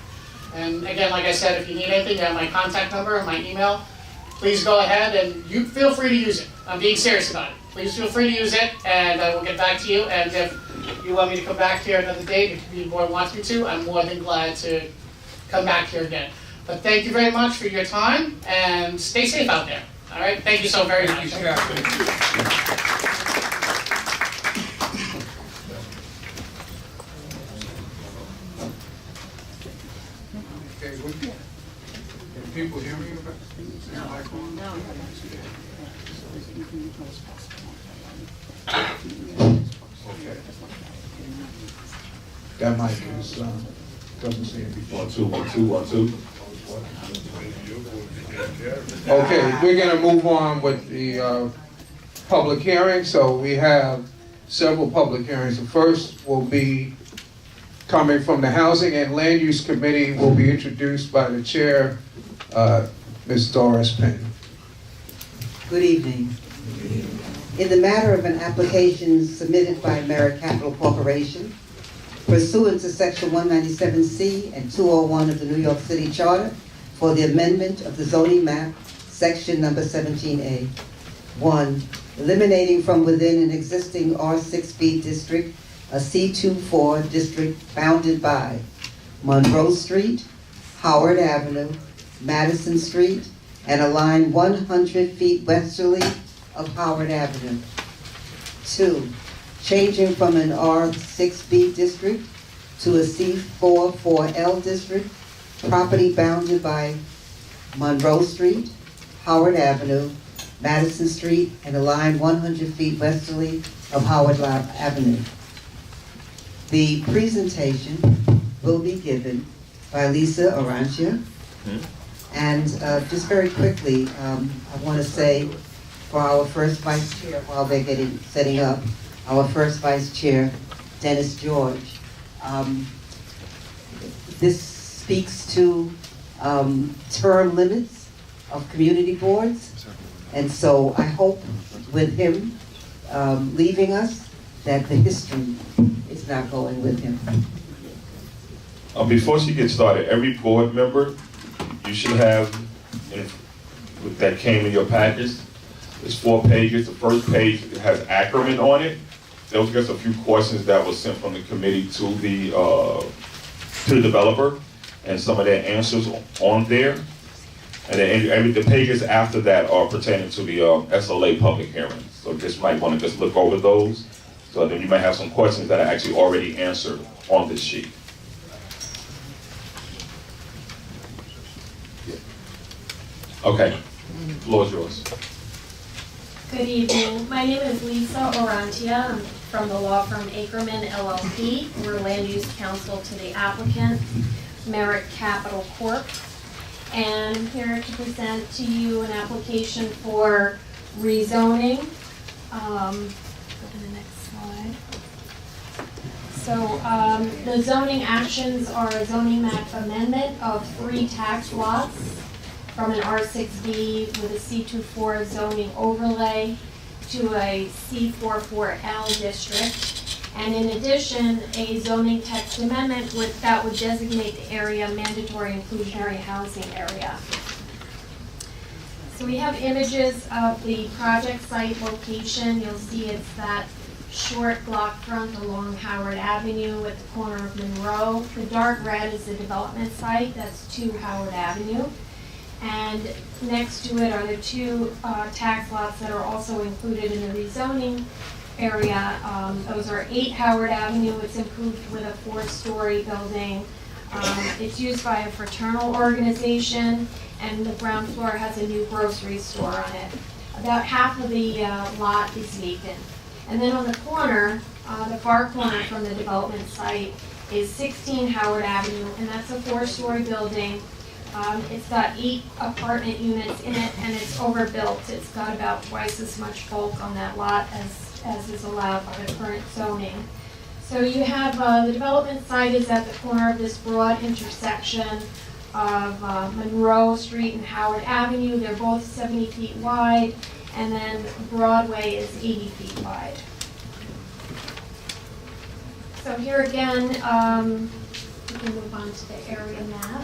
And again, like I said, if you need anything, you have my contact number and my email. Please go ahead and you feel free to use it. I'm being serious about it. Please feel free to use it, and I will get back to you. And if you want me to come back here another date, if the board wants me to, I'm more than glad to come back here again. But thank you very much for your time, and stay safe out there. All right? Thank you so very much. Okay, can people hear me? No. Okay. That mic is, doesn't seem to be. 1, 2, 1, 2, 1, 2. Okay, we're gonna move on with the public hearing, so we have several public hearings. The first will be coming from the Housing and Land Use Committee, will be introduced by the chair, Ms. Doris Penn. Good evening. In the matter of an application submitted by Merit Capital Corporation pursuant to Section 197C and 201 of the New York City Charter for the amendment of the zoning map, Section number 17A. 1. Eliminating from within an existing R6B district a C24 district bounded by Monroe Street, Howard Avenue, Madison Street, and a line 100 feet westerly of Howard Avenue. 2. Changing from an R6B district to a C44L district, property bounded by Monroe Street, Howard Avenue, Madison Street, and a line 100 feet westerly of Howard Avenue. The presentation will be given by Lisa Orantia. And just very quickly, I want to say for our first vice chair, while they're setting up, our first vice chair, Dennis George. This speaks to term limits of community boards. And so I hope with him leaving us that the history is not going with him. Before she gets started, every board member, you should have, that came in your package, it's 4 pages. The first page has acronym on it. There was just a few questions that was sent from the committee to the developer, and some of their answers on there. And then the pages after that are pertaining to the SLA public hearings. So just might want to just look over those. So then you might have some questions that are actually already answered on this sheet. Okay, floor is yours. Good evening. My name is Lisa Orantia. I'm from the law firm Ackerman LLP. We're land use counsel to the applicant, Merit Capital Corp. And I'm here to present to you an application for rezoning. Go to the next slide. So the zoning actions are a zoning map amendment of 3 tax lots from an R6B with a C24 zoning overlay to a C44L district. And in addition, a zoning text amendment that would designate the area mandatory inclusionary housing area. So we have images of the project site location. You'll see it's that short block front along Howard Avenue at the corner of Monroe. The dark red is the development site. That's 2 Howard Avenue. And next to it are the 2 tax lots that are also included in the rezoning area. Those are 8 Howard Avenue. It's improved with a 4-story building. It's used by a fraternal organization, and the ground floor has a new grocery store on it. About half of the lot is vacant. And then on the corner, the far corner from the development site, is 16 Howard Avenue, and that's a 4-story building. It's got 8 apartment units in it, and it's overbuilt. It's got about twice as much bulk on that lot as is allowed by the current zoning. So you have the development site is at the corner of this broad intersection of Monroe Street and Howard Avenue. They're both 70 feet wide, and then Broadway is 80 feet wide. So here again, we can move on to the area map.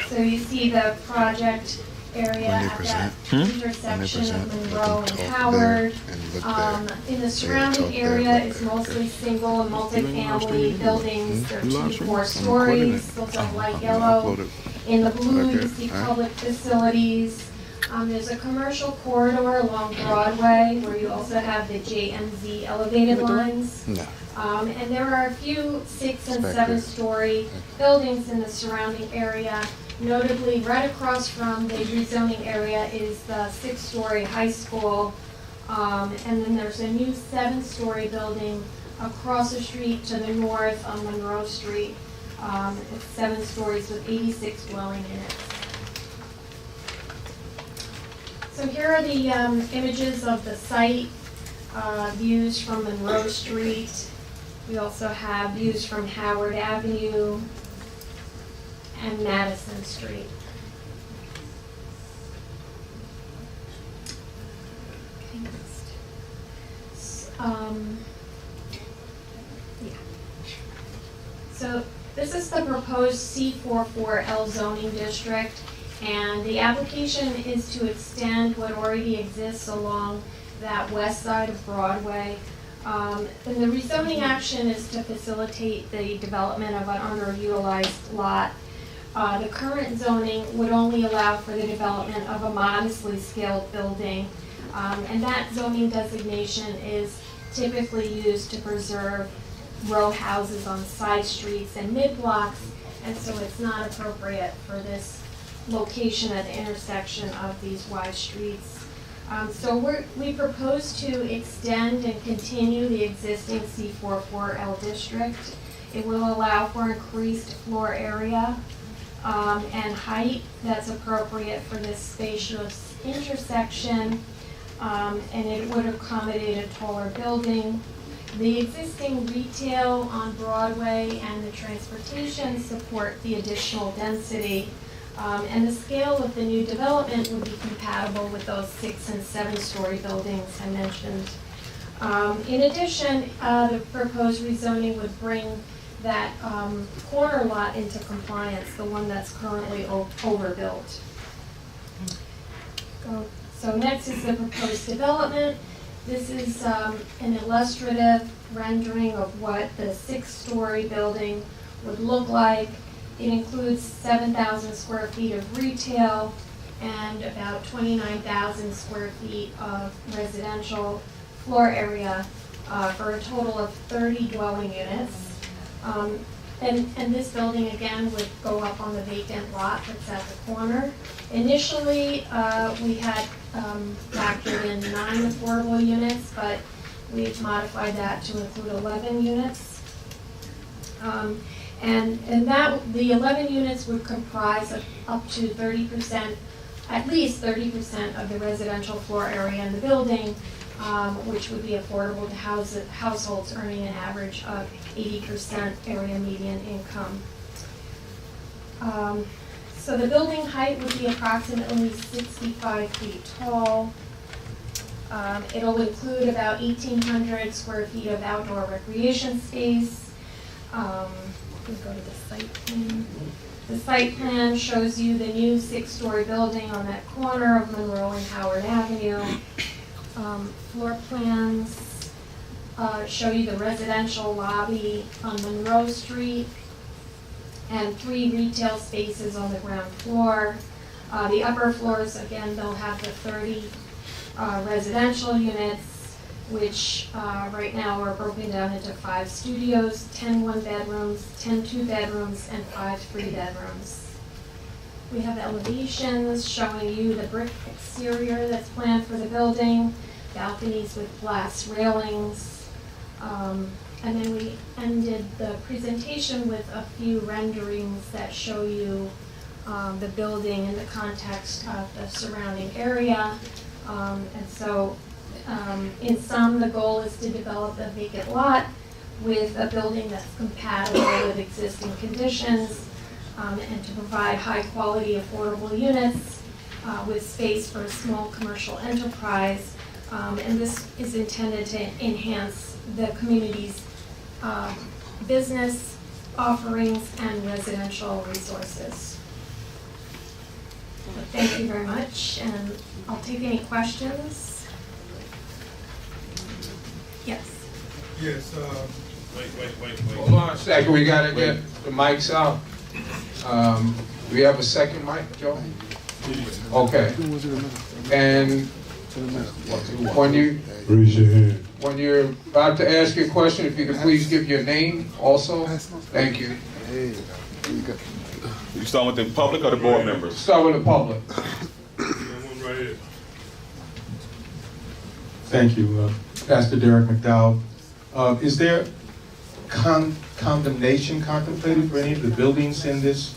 So you see the project area at that intersection of Monroe and Howard. In the surrounding area is mostly single and multifamily buildings. They're 2 to 4 stories. Those are light yellow. In the blue, you see public facilities. There's a commercial corridor along Broadway where you also have the JMZ elevated lines. And there are a few 6- and 7-story buildings in the surrounding area. Notably, right across from the rezoning area is the 6-story high school. And then there's a new 7-story building across the street to the north on Monroe Street. It's 7 stories with 86 dwelling units. So here are the images of the site, views from Monroe Street. We also have views from Howard Avenue and Madison Street. Okay, next. Yeah. So this is the proposed C44L zoning district, and the application is to extend what already exists along that west side of Broadway. And the rezoning action is to facilitate the development of an underutilized lot. The current zoning would only allow for the development of a modestly scaled building, and that zoning designation is typically used to preserve row houses on side streets and mid-blocks, and so it's not appropriate for this location at the intersection of these wide streets. So we propose to extend and continue the existing C44L district. It will allow for increased floor area and height that's appropriate for this spacious intersection, and it would accommodate a taller building. The existing retail on Broadway and the transportation support the additional density, and the scale of the new development would be compatible with those 6- and 7-story buildings I mentioned. In addition, the proposed rezoning would bring that corner lot into compliance, the one that's currently overbuilt. So next is the proposed development. This is an illustrative rendering of what the 6-story building would look like. It includes 7,000 square feet of retail and about 29,000 square feet of residential floor area for a total of 30 dwelling units. And this building again would go up on the vacant lot that's at the corner. Initially, we had factored in 9 affordable units, but we've modified that to include 11 units. And that the 11 units would comprise of up to 30%, at least 30% of the residential floor area in the building, which would be affordable to households earning an average of 80% area median income. So the building height would be approximately 65 feet tall. It'll include about 1,800 square feet of outdoor recreation space. We go to the site plan. The site plan shows you the new 6-story building on that corner of Monroe and Howard Avenue. Floor plans show you the residential lobby on Monroe Street and 3 retail spaces on the ground floor. The upper floors, again, they'll have the 30 residential units, which right now are broken down into 5 studios, 10 1-bedrooms, 10 2-bedrooms, and 5 3-bedrooms. We have elevations showing you the brick exterior that's planned for the building, balconies with glass railings, and then we ended the presentation with a few renderings that show you the building in the context of the surrounding area. And so in sum, the goal is to develop a vacant lot with a building that's compatible with existing conditions, and to provide high-quality, affordable units with space for a small commercial enterprise. And this is intended to enhance the community's business offerings and residential resources. So thank you very much, and I'll take any questions. Yes. Yes, wait. Hold on a second, we gotta get the mics out. We have a second mic, Joe? Okay. And when you Raise your hand. when you're about to ask your question, if you could please give your name also. Thank you. You start with the public or the board members? Start with the public. Thank you, Pastor Derek McDowell. Is there condemnation contemplated for any of the buildings in this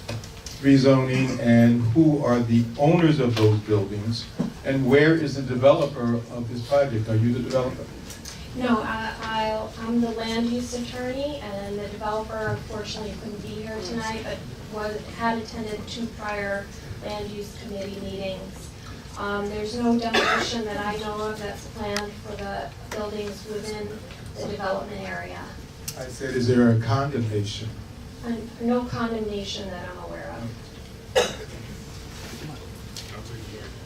rezoning, and who are the owners of those buildings? And where is the developer of this project? Are you the developer? No, I'm the land use attorney, and the developer unfortunately couldn't be here tonight, but had attended 2 prior land use committee meetings. There's no demolition that I know of that's planned for the buildings within the development area. I said, is there a condemnation? And no condemnation that I'm aware of.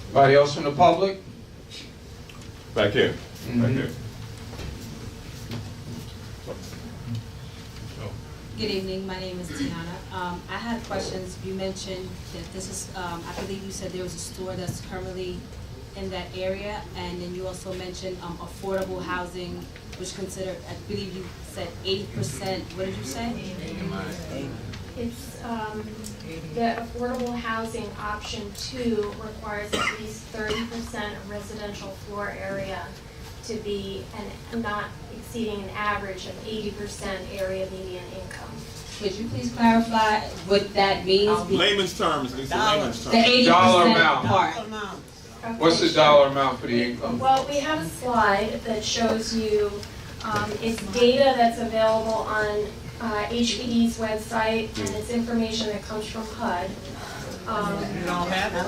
Anybody else from the public? Back here. Back here. Good evening, my name is Tiana. I had questions. You mentioned that this is, I believe you said there was a store that's currently in that area, and then you also mentioned affordable housing, which considered, I believe you said 80%, what did you say? It's, the affordable housing option 2 requires at least 30% residential floor area to be, and not exceeding an average of 80% area median income. Could you please clarify what that means? Layman's terms, Lisa, layman's terms. The 80% Dollar amount. part. Okay. What's the dollar amount for the income? Well, we have a slide that shows you, it's data that's available on HPD's website, and it's information that comes from HUD. You don't have it?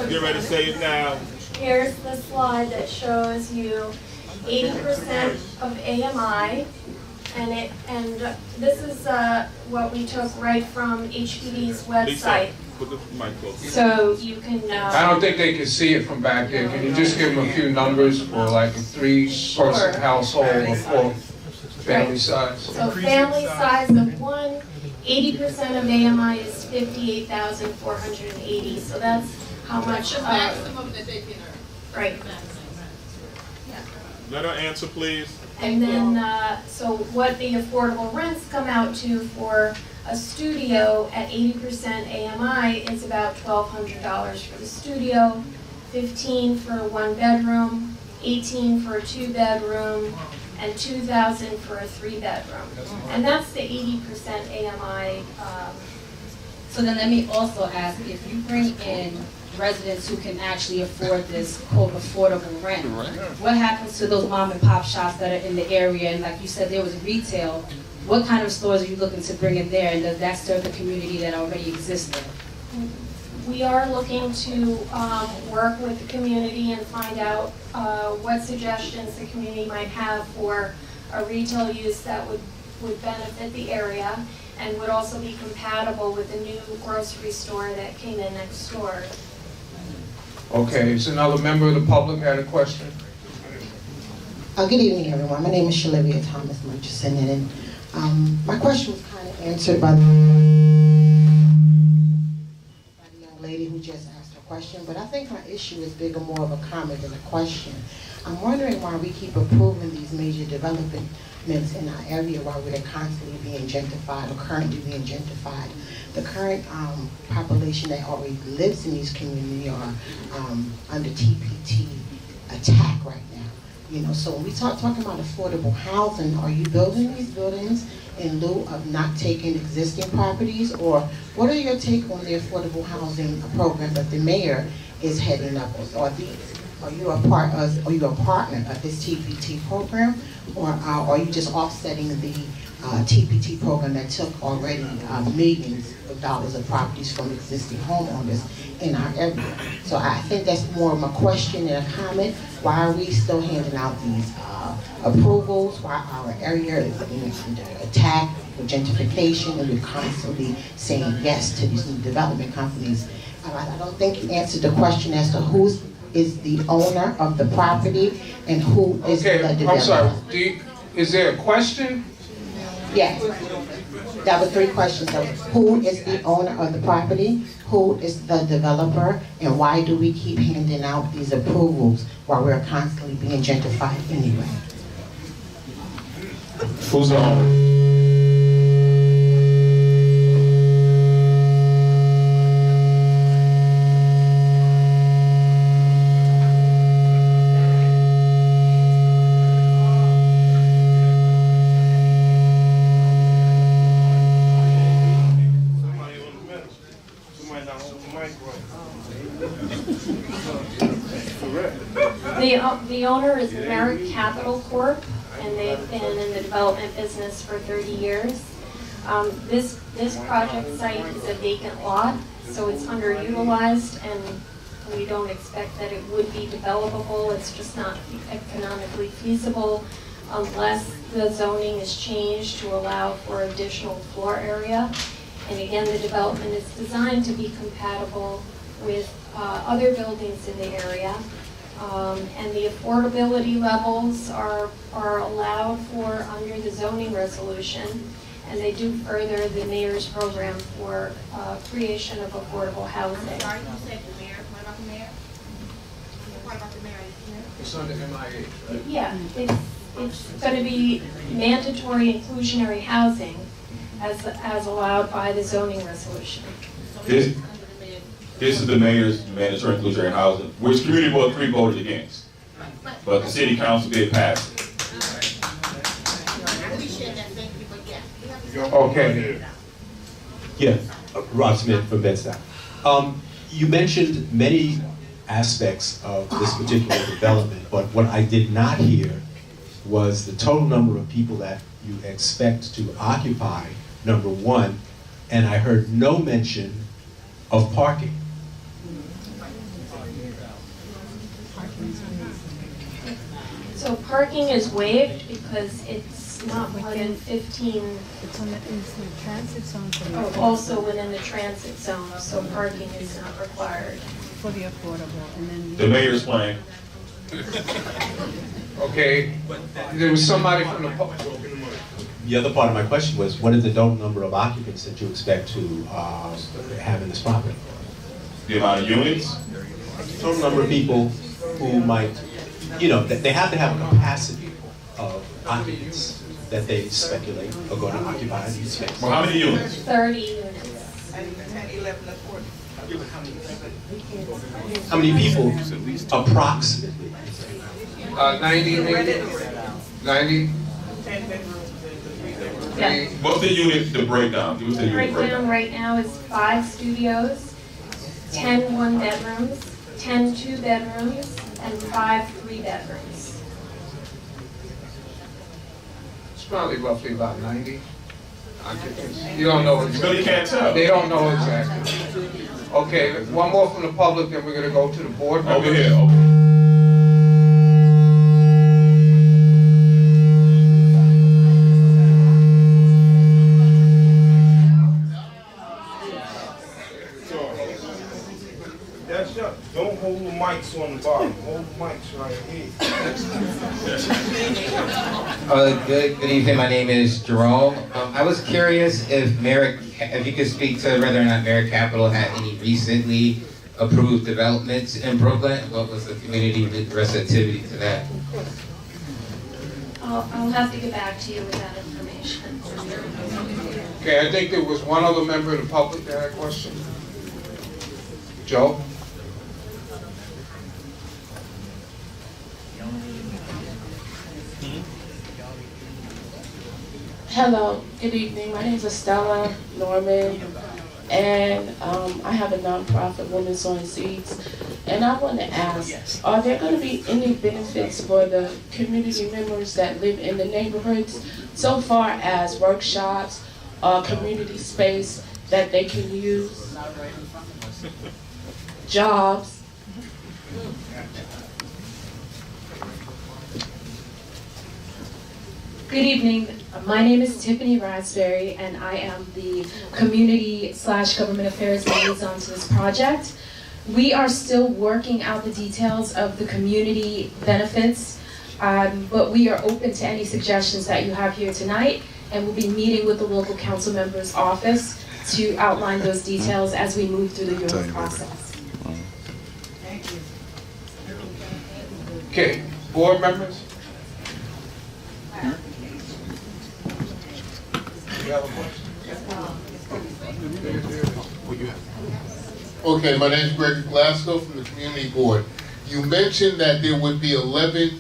Get ready to say it now. Here's the slide that shows you 80% of AMI, and this is what we took right from HPD's website. Put the mic closer. So you can. I don't think they can see it from back there. Can you just give them a few numbers for like a 3-person household or 4 family size? So family size of 1, 80% of AMI is 58,480. So that's how much. The maximum that they can earn. Right. Let her answer, please. And then, so what the affordable rents come out to for a studio at 80% AMI is about $1,200 for the studio, $1,500 for a 1-bedroom, $1,800 for a 2-bedroom, and $2,000 for a 3-bedroom. And that's the 80% AMI. So then let me also ask, if you bring in residents who can actually afford this quote affordable rent, what happens to those mom and pop shops that are in the area? And like you said, there was retail. What kind of stores are you looking to bring in there, and does that serve the community that already exists there? We are looking to work with the community and find out what suggestions the community might have for a retail use that would benefit the area and would also be compatible with the new grocery store that came in next door. Okay, is another member of the public had a question? Good evening, everyone. My name is Shalivia Thomas Murchison, and my question was kind of answered by the young lady who just asked her question, but I think my issue is bigger, more of a comment than a question. I'm wondering why we keep approving these major developments in our area while they're constantly being gentrified or currently being gentrified. The current population that already lives in these communities are under TPT attack right now. You know, so when we talking about affordable housing, are you building these buildings in lieu of not taking existing properties, or what are your take on the affordable housing program that the mayor is heading up? Are you a partner of this TPT program, or are you just offsetting the TPT program that took already millions of dollars of properties from existing homeowners in our area? So I think that's more of a question and a comment. Why are we still handing out these approvals? Why our area is under attack with gentrification, and we're constantly saying yes to these new development companies? I don't think you answered the question as to who is the owner of the property and who is the developer. I'm sorry, is there a question? Yes. That was 3 questions. So who is the owner of the property? Who is the developer? And why do we keep handing out these approvals while we're constantly being gentrified anyway? Who's the owner? Somebody not hold the mic right. The owner is Merrick Capital Corp., and they've been in the development business for 30 years. This project site is a vacant lot, so it's underutilized, and we don't expect that it would be developable. It's just not economically feasible unless the zoning is changed to allow for additional floor area. And again, the development is designed to be compatible with other buildings in the area. And the affordability levels are allowed for under the zoning resolution. And they do further the mayor's program for creation of affordable housing. Sorry, you said the mayor. What about the mayor? What about the mayor? It's under MIA, right? Yeah, it's going to be mandatory inclusionary housing as allowed by the zoning resolution. This is the mayor's mandatory inclusionary housing, which Community Board 3 voted against, but the city council did pass it. Okay. Yeah, Rob Smith from Bedford. You mentioned many aspects of this particular development, but what I did not hear was the total number of people that you expect to occupy, number one, and I heard no mention of parking. So parking is waived because it's not within 15. It's on the transit zone. Also within the transit zone, so parking is not required. For the affordable, and then. The mayor's plan. Okay, there was somebody from the public. The other part of my question was, what is the total number of occupants that you expect to have in this property? The amount of units? The total number of people who might, you know, they have to have a capacity of occupants that they speculate are going to occupy these spaces. Well, how many units? 30 units. How many people approximately? 90 maybe? 90? Yeah. What's the unit, the breakdown? Give us the The unit breakdown right now is 5 studios, 10 one-bedrooms, 10 two-bedrooms, and 5 three-bedrooms. It's probably roughly about 90. You don't know exactly. You really can't tell. They don't know exactly. Okay, one more from the public, then we're going to go to the board members. Over here. Over. That's up. Don't hold the mics on the bottom. Hold the mics right here. Good evening. My name is Jerome. I was curious if you could speak to whether or not Merrick Capital had any recently approved developments in Brooklyn. What was the community receptivity to that? I'll have to get back to you with that information. Okay, I think there was one other member of the public that had a question. Joe? Hello, good evening. My name is Estella Norman, and I have a nonprofit, Women Sowing Seeds. And I want to ask, are there going to be any benefits for the community members that live in the neighborhoods, so far as workshops or community space that they can use, jobs? Good evening. My name is Tiffany Raspberry, and I am the Community/Government Affairs Liaison to this project. We are still working out the details of the community benefits, but we are open to any suggestions that you have here tonight, and we'll be meeting with the local council member's office to outline those details as we move through the hearing process. Thank you. Okay, board members? You have a question? Okay, my name is Greg Glasgow from the Community Board. You mentioned that there would be 11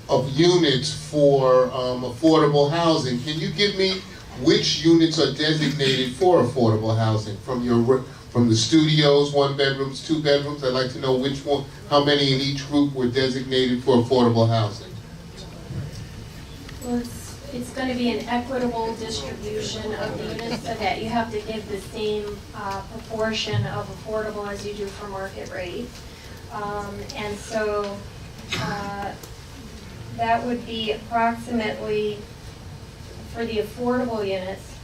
of units for affordable housing. Can you give me which units are designated for affordable housing from your from the studios, 1 bedrooms, 2 bedrooms. I'd like to know which one, how many in each group were designated for affordable housing. Well, it's going to be an equitable distribution of the units so that you have to give the same proportion of affordable as you do for market rate. And so that would be approximately, for the affordable units,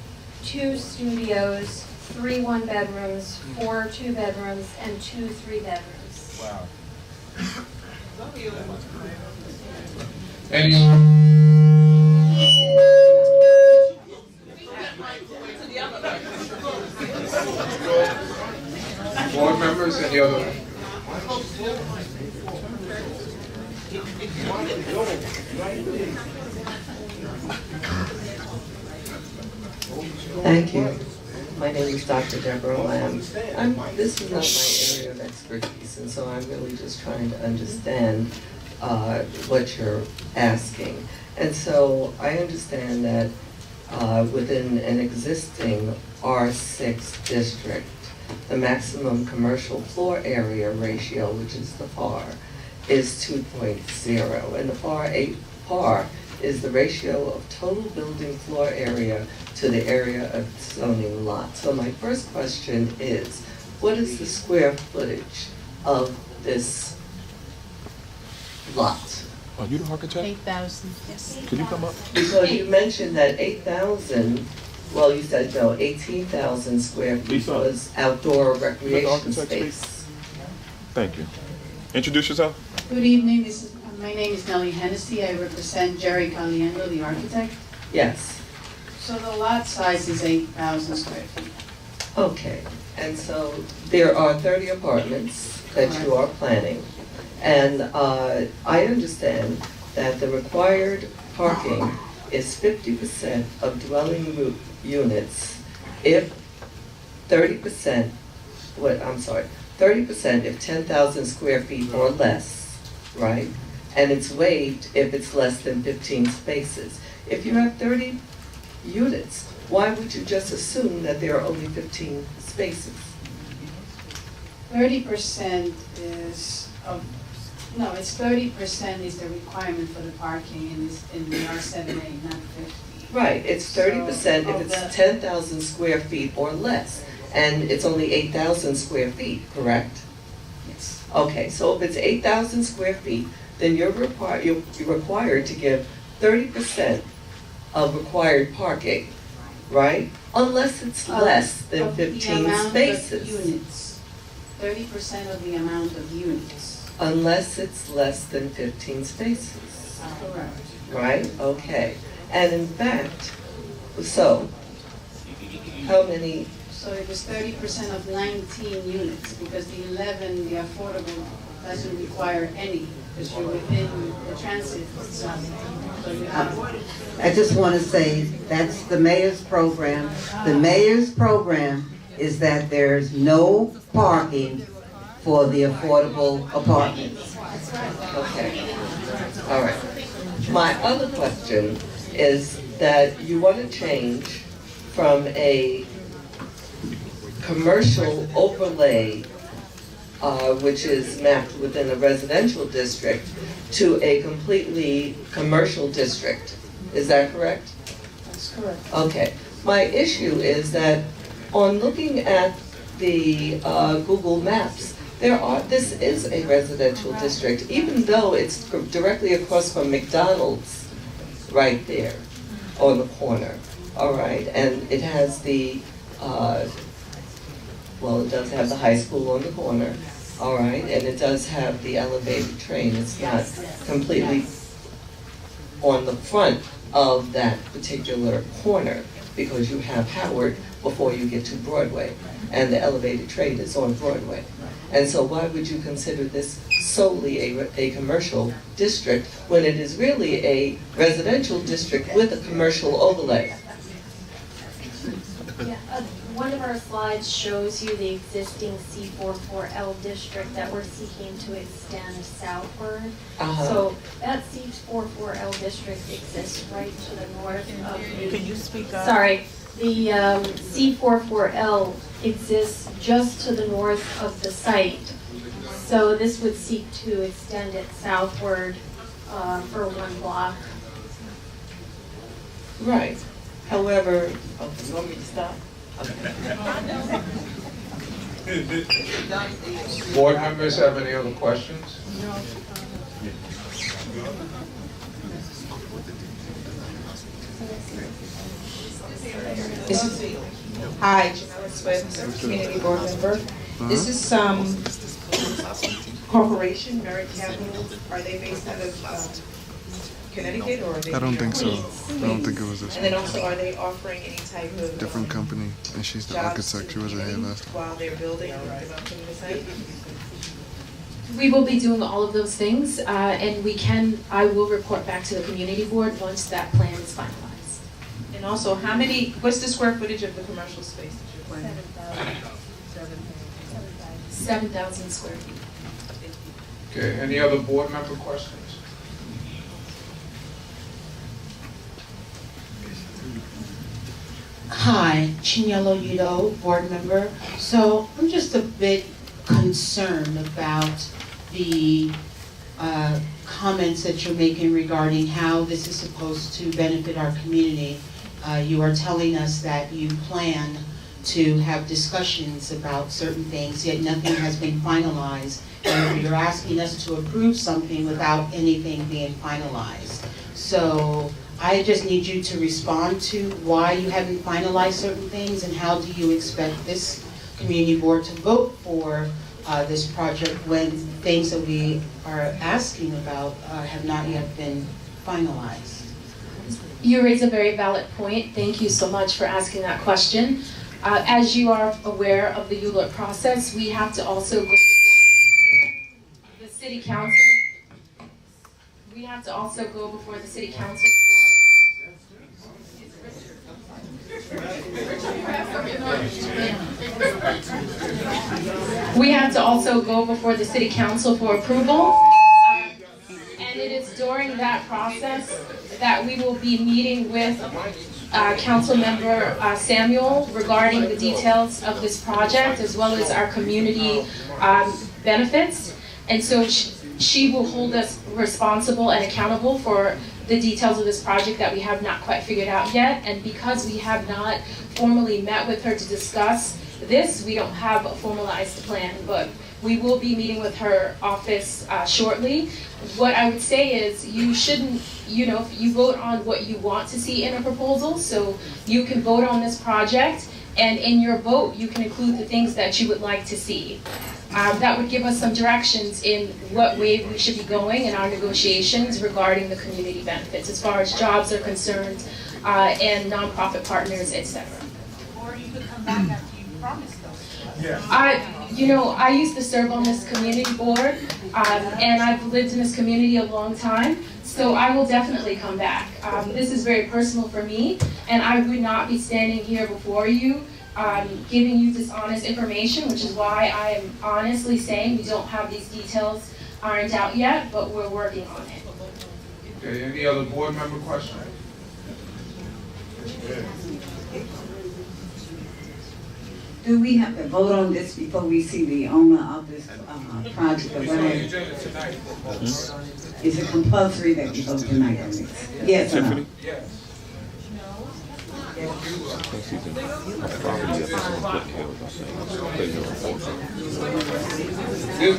2 studios, 3 1-bedrooms, 4 2-bedrooms, and 2 3-bedrooms. Wow. Board members, any other? Thank you. My name is Dr. Deborah Lamb. This is not my area of expertise, and so I'm really just trying to understand what you're asking. And so I understand that within an existing R6 district, the maximum commercial floor area ratio, which is the FAR, is 2.0, and the FAR is the ratio of total building floor area to the area of zoning lot. So my first question is, what is the square footage of this lot? Are you the architect? 8,000, yes. Could you come up? Because you mentioned that 8,000, well, you said no, 18,000 square feet was outdoor recreation space. Thank you. Introduce yourself. Good evening. My name is Nellie Hennessy. I represent Jerry Caliendo, the architect. Yes. So the lot size is 8,000 square feet. Okay, and so there are 30 apartments that you are planning. And I understand that the required parking is 50% of dwelling units if 30%, 30% if 10,000 square feet or less, right? And it's waived if it's less than 15 spaces. If you have 30 units, why would you just assume that there are only 15 spaces? 30% is no, it's 30% is the requirement for the parking in the R7A, not 50. Right, it's 30% if it's 10,000 square feet or less, and it's only 8,000 square feet, correct? Yes. Okay, so if it's 8,000 square feet, then you're required to give 30% of required parking, right? Unless it's less than 15 spaces. Units. 30% of the amount of units. Unless it's less than 15 spaces. Correct. Right? Okay. And in fact, so how many? So it was 30% of 19 units because the 11, the affordable, doesn't require any because you're within the transit zone. So you have. I just want to say that's the mayor's program. The mayor's program is that there's no parking for the affordable apartments. Okay. All right. My other question is that you want to change from a commercial overlay, which is mapped within a residential district, to a completely commercial district. Is that correct? That's correct. Okay. My issue is that on looking at the Google Maps, this is a residential district, even though it's directly across from McDonald's right there on the corner, all right? And it has the, it does have the high school on the corner, all right? And it does have the elevated train. It's not completely on the front of that particular corner because you have Howard before you get to Broadway, and the elevated train is on Broadway. And so why would you consider this solely a commercial district when it is really a residential district with a commercial overlay? Yeah, one of our slides shows you the existing C44L district that we're seeking to extend southward. So that C44L district exists right to the north of the... Can you speak up? Sorry. The C44L exists just to the north of the site. So this would seek to extend it southward for 1 block. Right. However, oh, you want me to stop? Board members have any other questions? Hi, Janelle Swift, Community Board Member. This is some corporation, Merit Capital. Are they based out of Connecticut or are they? I don't think so. I don't think it was this And then one. also, are they offering any type of Different company, and she's the jobs architect. She wasn't here last time. while they're building or developing the site? We will be doing all of those things, and I will report back to the community board once that plan is finalized. And also, what's the square footage of the commercial space that you're planning? 7,000 square feet. Okay, any other board member questions? Hi, Chinyelo Udo, board member. So I'm just a bit concerned about the comments that you're making regarding how this is supposed to benefit our community. You are telling us that you plan to have discussions about certain things, yet nothing has been finalized. And you're asking us to approve something without anything being finalized. So I just need you to respond to why you haven't finalized certain things and how do you expect this community board to vote for this project when things that we are asking about have not yet been finalized. You raise a very valid point. Thank you so much for asking that question. As you are aware of the ULURP process, we have to also go before the city council. We have to also go before the city council We have to also go before the city council for approval. And it is during that process that we will be meeting with Council Member Samuel regarding the details of this project as well as our community benefits. And so she will hold us responsible and accountable for the details of this project that we have not quite figured out yet. And because we have not formally met with her to discuss this, we don't have a formalized plan, but we will be meeting with her office shortly. What I would say is you shouldn't, you vote on what you want to see in a proposal, so you can vote on this project, and in your vote, you can include the things that you would like to see. That would give us some directions in what way we should be going in our negotiations regarding the community benefits as far as jobs are concerned and nonprofit partners, etc. Or you could come back after you promised those. Yeah. I used to serve on this community board, and I've lived in this community a long time, so I will definitely come back. This is very personal for me, and I would not be standing here before you giving you dishonest information, which is why I am honestly saying we don't have these details ironed out yet, but we're working on it. Okay, any other board member questions? Do we have to vote on this before we see the owner of this project or whatever? Is it compulsory that we vote tonight on this? Yes or no? Yes.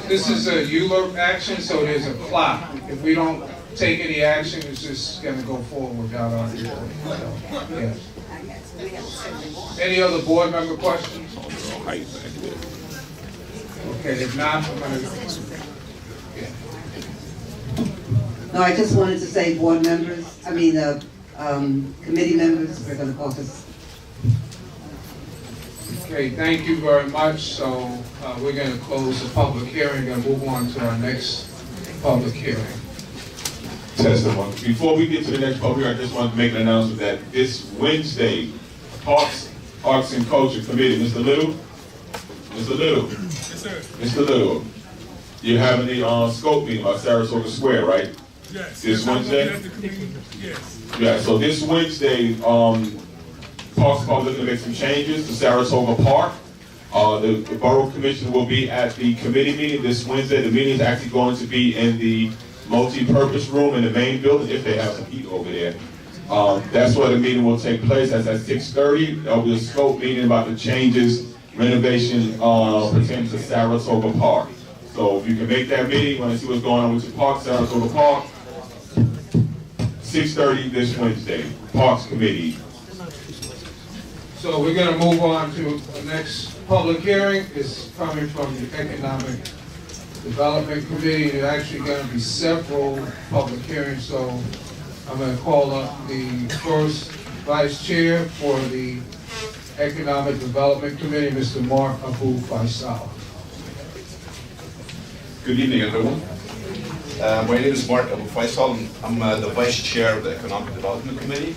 This is a ULURP action, so there's a clock. If we don't take any action, it's just going to go forward without our report. Yes. Any other board member questions? Okay, if not, I'm going to... No, I just wanted to say board members, committee members, we're going to caucus. Okay, thank you very much. So we're going to close the public hearing and move on to our next public hearing. Testimony. Before we get to the next public hearing, I just want to make an announcement that this Wednesday, Arts and Culture Committee, Mr. Little? Mr. Little? Yes, sir. Mr. Little, you're having the scope meeting by Sarasota Square, right? Yes. This Wednesday? Yes. Yeah, so this Wednesday, Parks Department looking to make some changes to Saratoga Park. The Borough Commission will be at the committee meeting this Wednesday. The meeting is actually going to be in the multi-purpose room in the main building, if they have some heat over there. That's where the meeting will take place. That's at 6:30. There'll be a scope meeting about the changes, renovation pertaining to Saratoga Park. So if you can make that meeting, you want to see what's going on with your park, Saratoga Park, 6:30 this Wednesday, Parks Committee. So we're gonna move on to the next public hearing. It's coming from the Economic Development Committee. There's actually gonna be several public hearings, so I'm gonna call up the first vice chair for the Economic Development Committee, Mr. Mark Abu Faisal. Good evening, everyone. My name is Mark Abu Faisal. I'm the Vice Chair of the Economic Development Committee.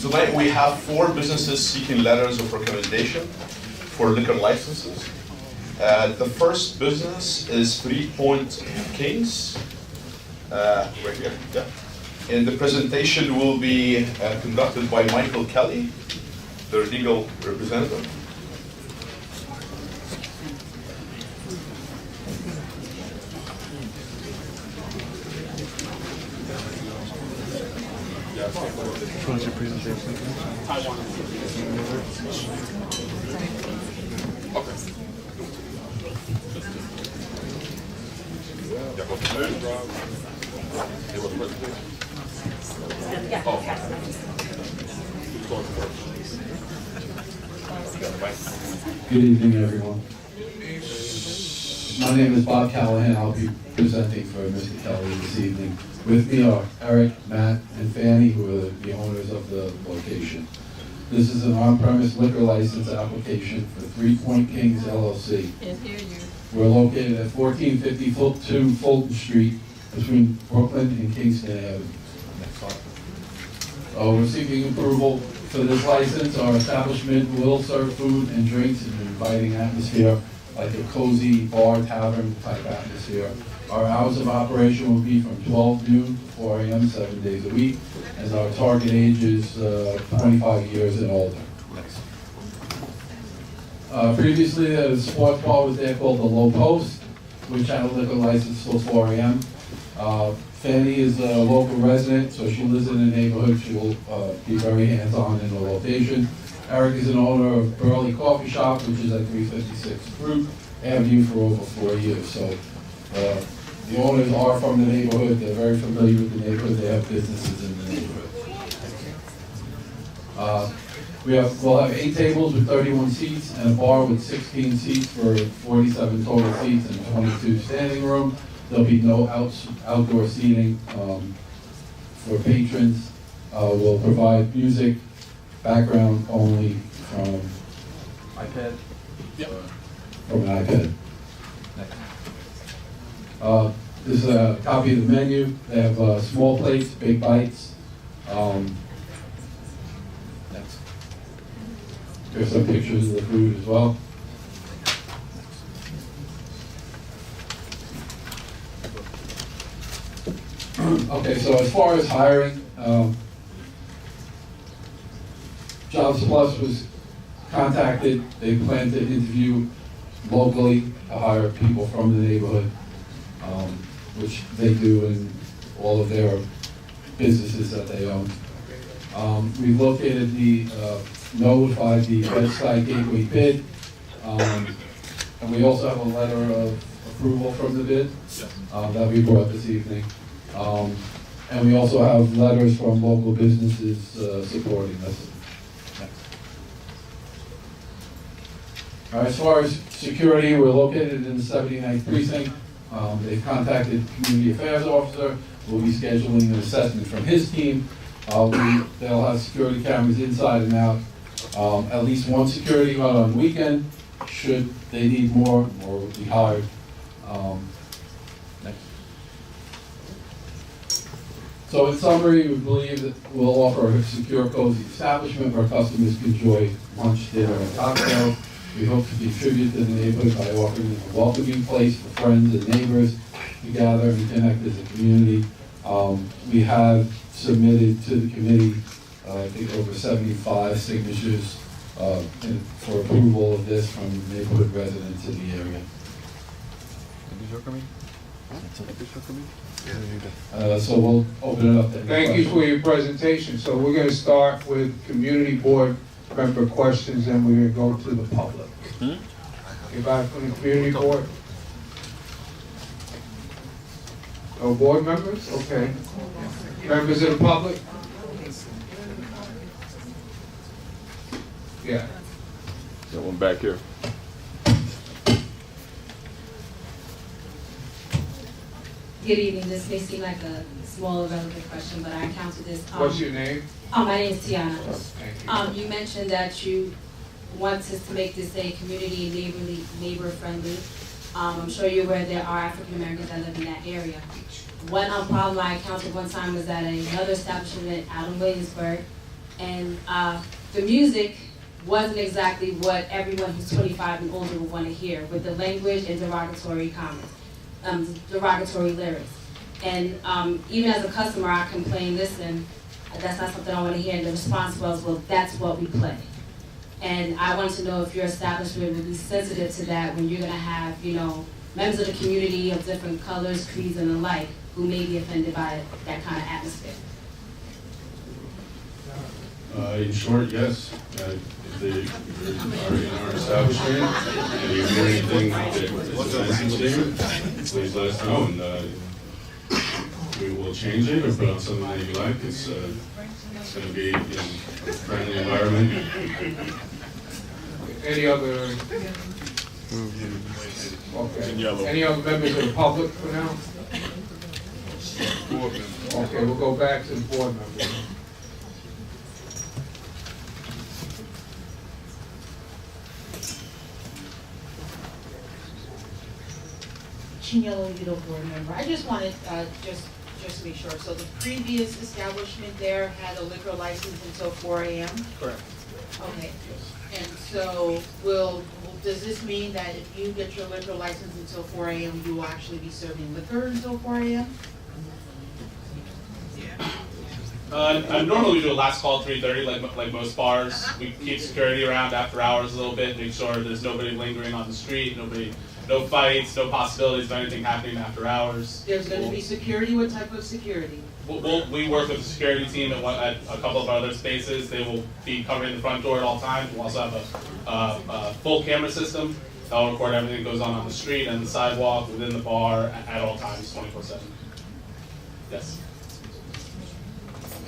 Tonight we have 4 businesses seeking letters of recommendation for liquor licenses. The first business is 3 Point Kings, right here. Yeah. And the presentation will be conducted by Michael Kelly, their legal representative. What's your presentation? Good evening, everyone. My name is Bob Callahan. I'll be presenting for Mr. Kelly this evening. With me are Eric, Matt, and Fanny, who are the owners of the location. This is an on-premise liquor license application for 3 Point Kings LLC. We're located at 1452 Fulton Street between Brooklyn and Kingston Avenue. We're seeking approval for this license. Our establishment will serve food and drinks in an inviting atmosphere, like a cozy bar tavern type atmosphere. Our hours of operation will be from 12 noon to 4 a.m. 7 days a week, and our target age is 25 years and older. Previously, a sports bar was there called the Low Post, which had a liquor license till 4 a.m. Fanny is a local resident, so she lives in the neighborhood. She will be very hands-on in the location. Eric is an owner of Burley Coffee Shop, which is at 356 Fruit Avenue for over 4 years. So the owners are from the neighborhood. They're very familiar with the neighborhood. They have businesses in the neighborhood. We'll have 8 tables with 31 seats and a bar with 16 seats for 47 total seats and 22 standing room. There'll be no outdoor seating for patrons. We'll provide music, background only from iPad. Yep. From an iPad. This is a copy of the menu. They have small plates, big bites. There's some pictures of the food as well. Okay, so as far as hiring, Jobs Plus was contacted. They plan to interview locally to hire people from the neighborhood, which they do in all of their businesses that they own. We've located notified the Bedford Gateway bid, and we also have a letter of approval from the bid that we brought this evening. And we also have letters from local businesses supporting us. As far as security, we're located in the 79th precinct. They've contacted the community affairs officer. We'll be scheduling an assessment from his team. They'll have security cameras inside and out. At least one security guard on the weekend. Should they need more will be hired. Next. So in summary, we believe that we'll offer a secure, cozy establishment where customers can enjoy lunch, dinner, and cocktails. We hope to contribute to the neighborhood by offering them a welcoming place for friends and neighbors to gather and connect as a community. We have submitted to the committee I think over 75 signatures for approval of this from neighborhood residents in the area. So we'll open it up to any Thank you questions. for your presentation. So we're going to start with community board member questions, and we're going to go to the public. Anybody from the community board? No board members? Okay. Members of the public? Yeah. Got one back here. Good evening. This may seem like a small irrelevant question, but I encountered this. What's your name? My name is Tiana. Thank you. You mentioned that you want us to make this a community neighbor friendly. I'm sure you're aware there are African Americans that live in that area. One problem I encountered one time was at another establishment out in Williamsburg, and the music wasn't exactly what everyone who's 25 and older would want to hear, with the language and derogatory comments. Derogatory lyrics. And even as a customer, I complained, listen, that's not something I want to hear. And the response was, well, that's what we play. And I wanted to know if your establishment would be sensitive to that when you're going to have, you know, members of the community of different colors, creeds, and the like, who may be offended by that kind of atmosphere. In short, yes. If they are in our establishment and you hear anything that is offensive to you, please let us know, and we will change it or put on something that you like. It's going to be in a friendly environment. Any other? Okay. Any other members of the public for now? Okay, we'll go back to the board members. Chinyelo Udo board member. I just wanted just to be sure. So the previous establishment there had a liquor license until 4 a.m.? Correct. Okay. And so does this mean that if you get your liquor license until 4 a.m., you will actually be serving liquor until 4 a.m.? Normally we do a last call 3:30, like most bars. We keep security around after hours a little bit, make sure there's nobody lingering on the street, no fights, no possibilities of anything happening after hours. There's going to be security. What type of security? We work with the security team at a couple of our other spaces. They will be covering the front door at all times. We'll also have a full camera system that will record everything that goes on the street and the sidewalk, within the bar, at all times, 24/7. Yes.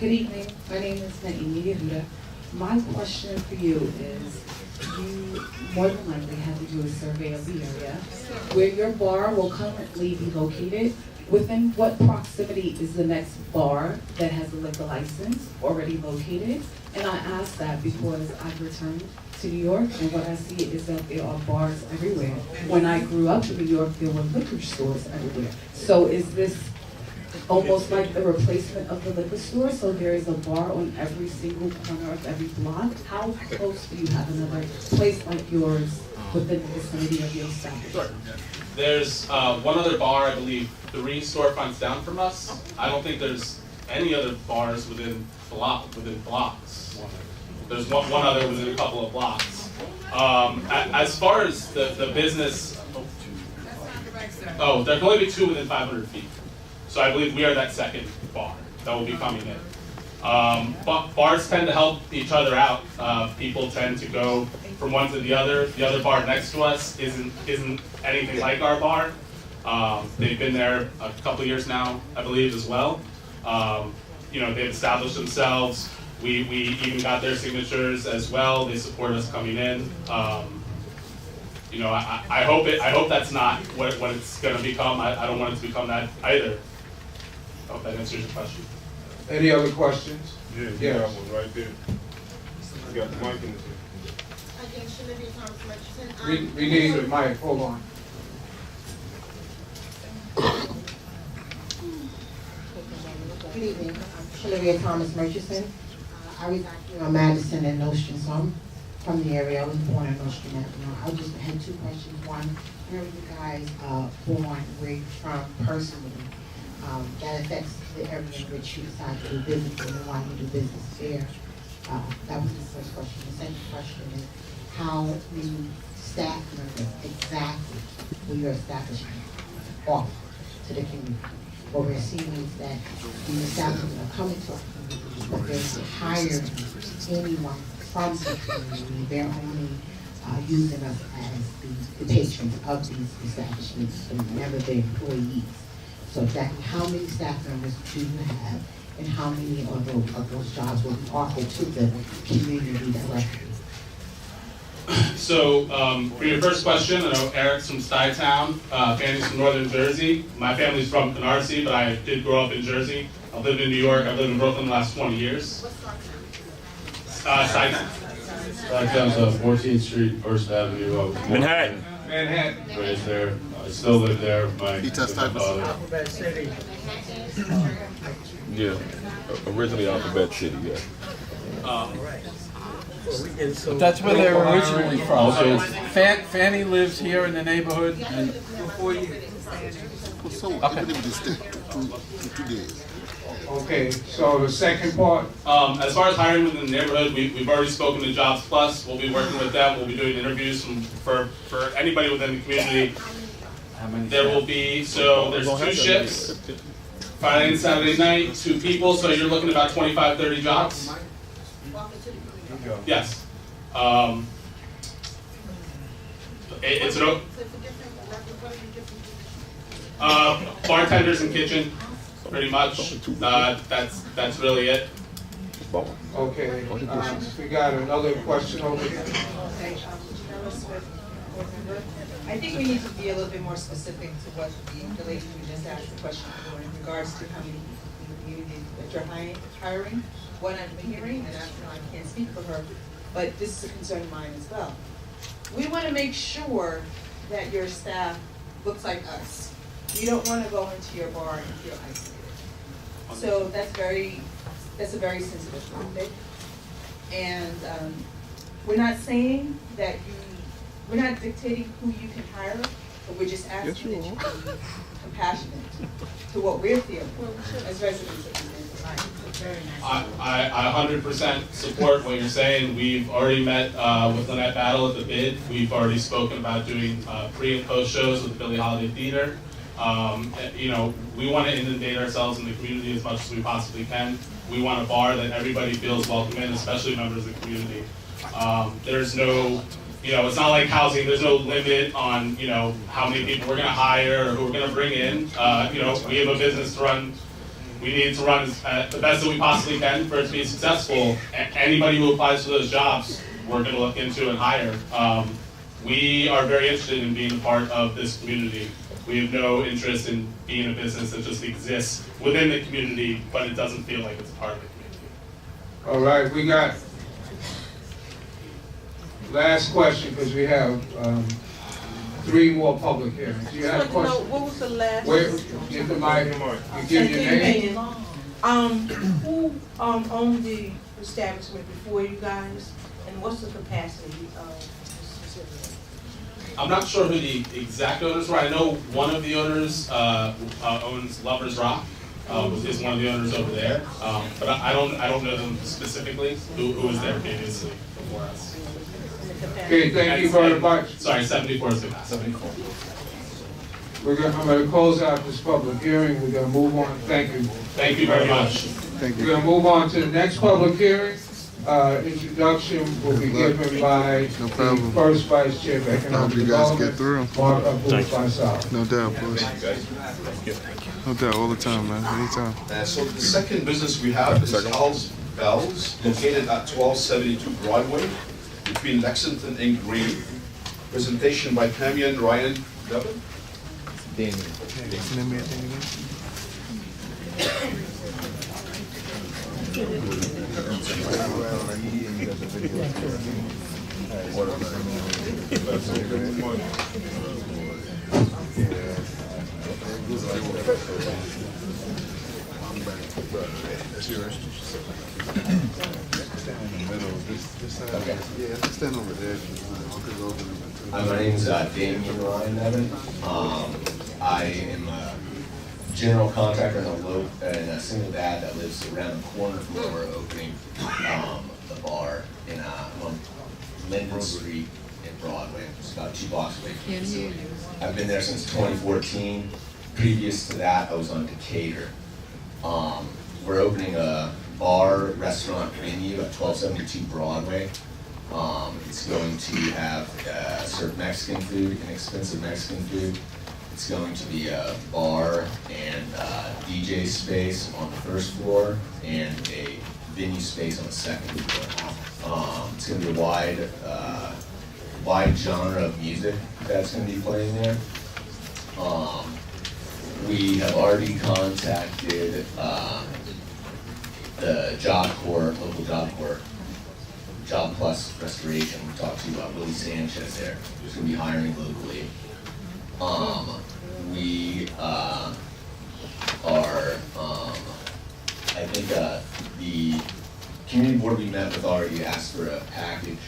Good evening. My name is Naimi Yehuda. My question for you is, you more than likely have to do a survey of the area where your bar will currently be located. Within what proximity is the next bar that has a liquor license already located? And I ask that because I've returned to New York, and what I see is that there are bars everywhere. When I grew up in New York, there were liquor stores everywhere. So is this almost like the replacement of the liquor store? So there is a bar on every single corner of every block? How close do you have another place like yours within the vicinity of your establishment? There's one other bar, I believe, 3 storefronts down from us. I don't think there's any other bars within blocks. There's one other within a couple of blocks. As far as the business, there can only be 2 within 500 feet. So I believe we are that second bar that will be coming in. But bars tend to help each other out. People tend to go from one to the other. The other bar next to us isn't anything like our bar. They've been there a couple years now, I believe, as well. They've established themselves. We even got their signatures as well. They support us coming in. I hope that's not what it's going to become. I don't want it to become that either. I hope that answers your question. Any other questions? Yeah, Yes. got one right there. I got the mic in the We need the mic, hold on. Good evening. I'm Shalivia Thomas Murchison. I reside here on Madison and Nostrand, so I'm from the area. I was born in Nostrand Avenue. I just had 2 questions. One, where were you guys born, where you're from personally? That affects the area in which you decide to do business and why you do business there. That was the first question. The second question is, how many staff members exactly will your establishment offer to the community? What we're seeing is that these establishments are coming to our community, but they're hiring anyone from the community. They're only using us as the patrons of these establishments, and never the employees. So exactly how many staff members do you have, and how many of those jobs will be offered to the community directly? So, for your first question, I know Eric's from Stuyvesant, Fanny's from Northern Jersey. My family's from Canarsie, but I did grow up in Jersey. I've lived in New York, I've lived in Brooklyn the last 20 years. Stuyvesant. Stuyvesant's 14th Street, 1st Avenue. Manhattan. Manhattan. Right there. I still live there. My father. Yeah, originally Alphabet City, yeah. But that's where they're originally from. So Fanny lives here in the neighborhood. And Okay, so the second part? As far as hiring within the neighborhood, we've already spoken to Jobs Plus. We'll be working with them. We'll be doing interviews for anybody within the community. There will be, so there's 2 shifts, Friday and Saturday night, 2 people, so you're looking at about 25, 30 jobs. Yes. It's an bartenders and kitchen, pretty much. That's really it. Okay, we got another question over here. I think we need to be a little bit more specific to what the lady who just asked the question for in regards to how many people in the community that you're hiring. One I've been hearing, and I can't speak for her, but this is a concern of mine as well. We want to make sure that your staff looks like us. You don't want to go into your bar and feel isolated. So that's a very sensitive topic. And we're not saying that we're not dictating who you can hire, but we're just asking that you be compassionate to what we're feeling as residents of the I 100% support what you're saying. We've already met with Lynette Battle at the bid. We've already spoken about doing pre and post shows with the Billie Holiday Theater. You know, we want to inundate ourselves in the community as much as we possibly can. We want a bar that everybody feels welcome in, especially members of the community. There's no, you know, it's not like housing. There's no limit on, you know, how many people we're going to hire or who we're going to bring in. You know, we have a business to run. We need to run the best that we possibly can for it to be successful. Anybody who applies for those jobs, we're going to look into and hire. We are very interested in being a part of this community. We have no interest in being a business that just exists within the community, but it doesn't feel like it's a part of the community. All right, we got last question because we have 3 more public hearings. You have a question? What was the last? Wait, give the mic. You give your name. Who owned the establishment before you guys, and what's the capacity of this facility? I'm not sure who the exact owners were. I know one of the owners owns Lover's Rock, is one of the owners over there. But I don't know them specifically. Who was there previously before us? Okay, thank you very much. Sorry, 74 is the capacity. I'm going to close out this public hearing. We're going to move on. Thank you. Thank you very much. We're going to move on to the next public hearing. Introduction will be given by the first Vice Chair of Economic Development, Mark Abdul-Faisal. No doubt, boys. No doubt, all the time, man. Anytime. So the second business we have is Al's Bells, located at 1272 Broadway, between Lexington and Green. Presentation by Pammy and Ryan Devin. Stand over there. My name is Damian Ryan Nevin. I am a general contractor and a single dad that lives around the corner from where we're opening a bar in on Linden Street in Broadway. It's about 2 blocks away from the facility. I've been there since 2014. Previous to that, I was on Decatur. We're opening a bar, restaurant, venue at 1272 Broadway. It's going to have serve Mexican food, inexpensive Mexican food. It's going to be a bar and DJ space on the first floor and a venue space on the second floor. It's going to be a wide genre of music that's going to be playing there. We have already contacted the Job Corps, local Job Corps, Job Plus Restoration. We talked to Willie Sanchez there, who's going to be hiring locally. We are, I think the community board we met with already asked for a package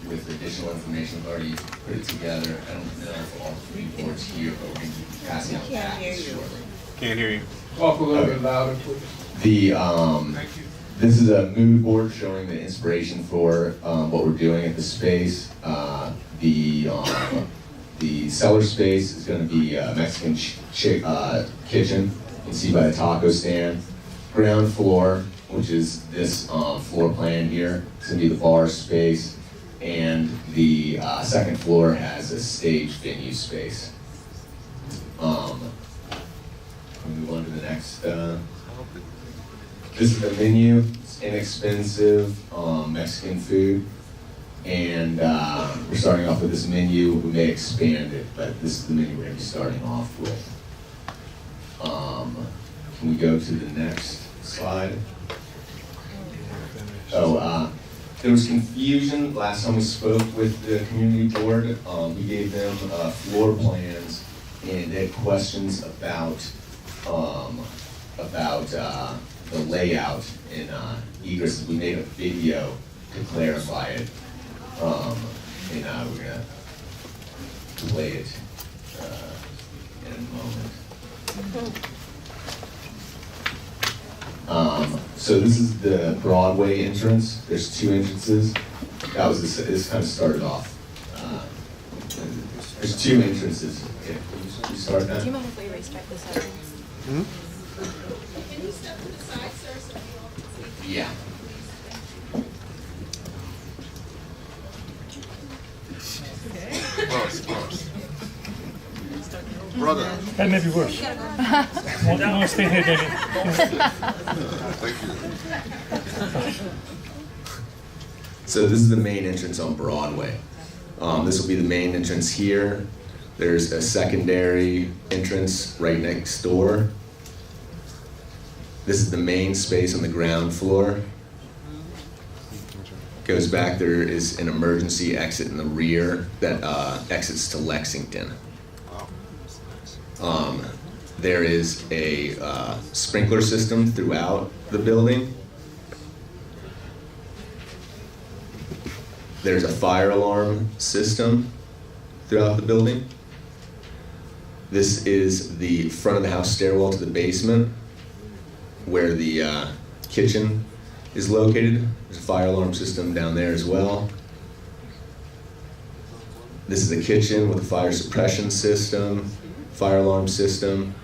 with additional information. We've already put it together. I don't know if all the community boards here, but we're going to be passing out packets shortly. Can't hear you. Talk a little bit louder, please. This is a mood board showing the inspiration for what we're doing at the space. The cellar space is going to be a Mexican kitchen. You can see by the taco stand. Ground floor, which is this floor plan here, it's going to be the bar space. And the second floor has a stage venue space. We'll move on to the next. This is the menu. It's inexpensive Mexican food. And we're starting off with this menu. We may expand it, but this is the menu we're going to be starting off with. Can we go to the next slide? There was confusion last time we spoke with the community board. We gave them floor plans, and they had questions about the layout in egress. We made a video to clarify it, and we're gonna play it in a moment. So this is the Broadway entrance. There's 2 entrances. That was this kind of started off. There's 2 entrances. Okay, can you start that? Do you mind if we respect the settings? Can you step to the side, sir, so we all can see? Yeah. Close. Brother. That may be worse. You want to stay here, Danny. Thank you. So this is the main entrance on Broadway. This will be the main entrance here. There's a secondary entrance right next door. This is the main space on the ground floor. Goes back, there is an emergency exit in the rear that exits to Lexington. There is a sprinkler system throughout the building. There's a fire alarm system throughout the building. This is the front of the house stairwell to the basement where the kitchen is located. There's a fire alarm system down there as well. This is the kitchen with a fire suppression system, fire alarm system.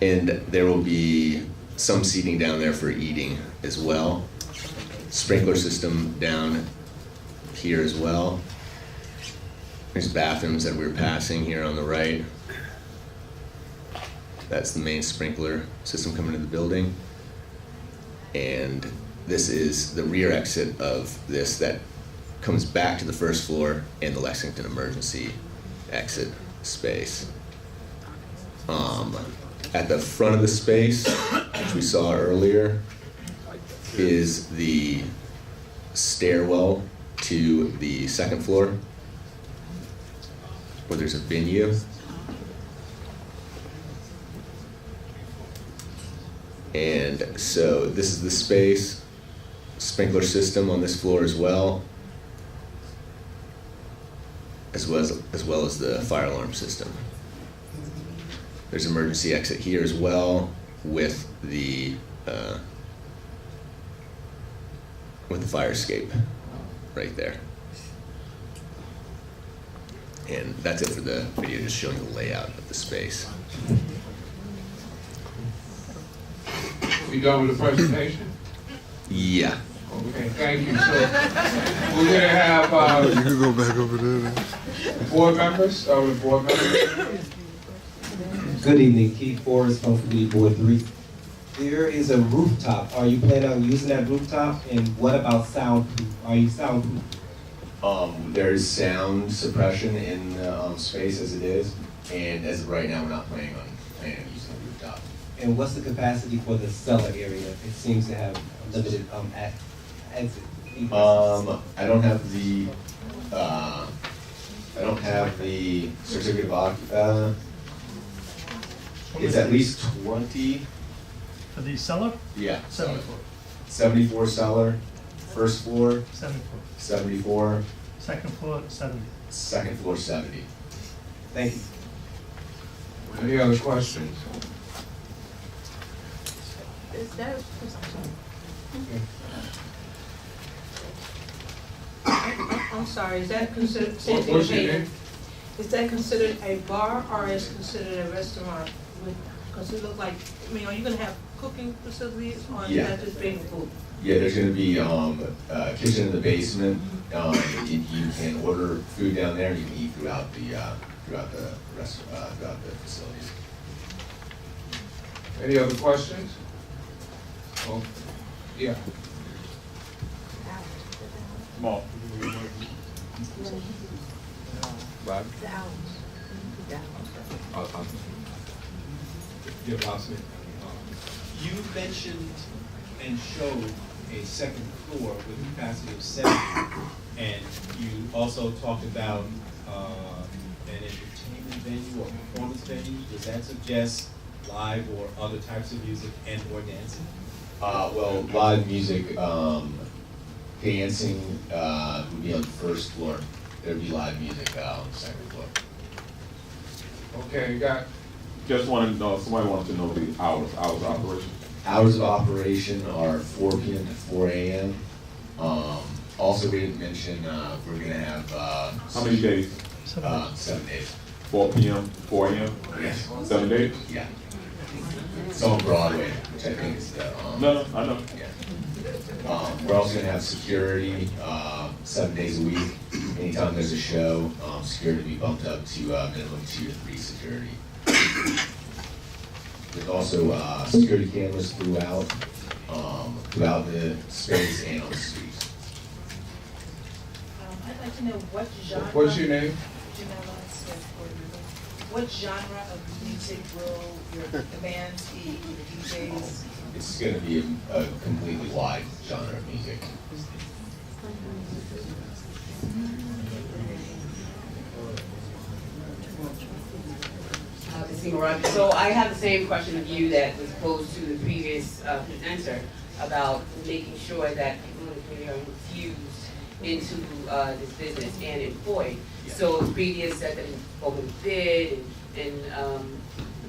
And there will be some seating down there for eating as well. Sprinkler system down here as well. There's bathrooms that we're passing here on the right. That's the main sprinkler system coming into the building. And this is the rear exit of this that comes back to the first floor and the Lexington emergency exit space. At the front of the space, which we saw earlier, is the stairwell to the second floor, where there's a venue. And so this is the space, sprinkler system on this floor as well as the fire alarm system. There's emergency exit here as well with the with the fire escape right there. And that's it for the video, just showing the layout of the space. We done with the presentation? Yeah. Okay, thank you. So we're gonna have You can go back over there then. board members, start with board members. Good evening, Keith Forrest, Home Committee Board 3. There is a rooftop. Are you planning on using that rooftop? And what about soundproof? Are you soundproof? There is sound suppression in the space as it is, and as of right now, we're not planning on using the rooftop. And what's the capacity for the cellar area? It seems to have limited exit. I don't have the certificate of occupancy. It's at least 20. For the cellar? Yeah. 74. 74 cellar, first floor. 74. 74. Second floor, 70. Second floor, 70. Thank you. Any other questions? Is that, I'm sorry, is that considered, What's your name? is that considered a bar or is considered a restaurant? Because it looks like, I mean, are you gonna have cooking facilities or is Yeah. that just big food? Yeah, there's gonna be a kitchen in the basement. You can order food down there. You can eat throughout the facilities. Any other questions? Oh, yeah. Small. Bob? Yeah, possibly. You mentioned and showed a second floor with a capacity of 70, and you also talked about an entertainment venue or performance venue. Does that suggest live or other types of music and or dancing? Well, live music, dancing would be on the first floor. There'd be live music on the second floor. Okay, you got. Just wanted to know, somebody wanted to know the hours of operation. Hours of operation are 4 p.m. to 4 a.m. Also, we didn't mention we're gonna have How many days? 7 days. 4 p.m. to 4 a.m. Yes. 7 days. Yeah. It's on Broadway, which I think is the. No, I know. Yeah. We're also gonna have security 7 days a week. Anytime there's a show, security will be bumped up to minimum 2 to 3 security. There's also security cameras throughout the space and on the streets. I'd like to know what genre. What's your name? Janella Smith, board member. What genre of music will the bands be, the DJs? It's going to be a completely wide genre of music. So I have the same question of you that was posed to the previous presenter about making sure that people in the community are infused into this business and employed. Yeah. So the previous said that it open bid and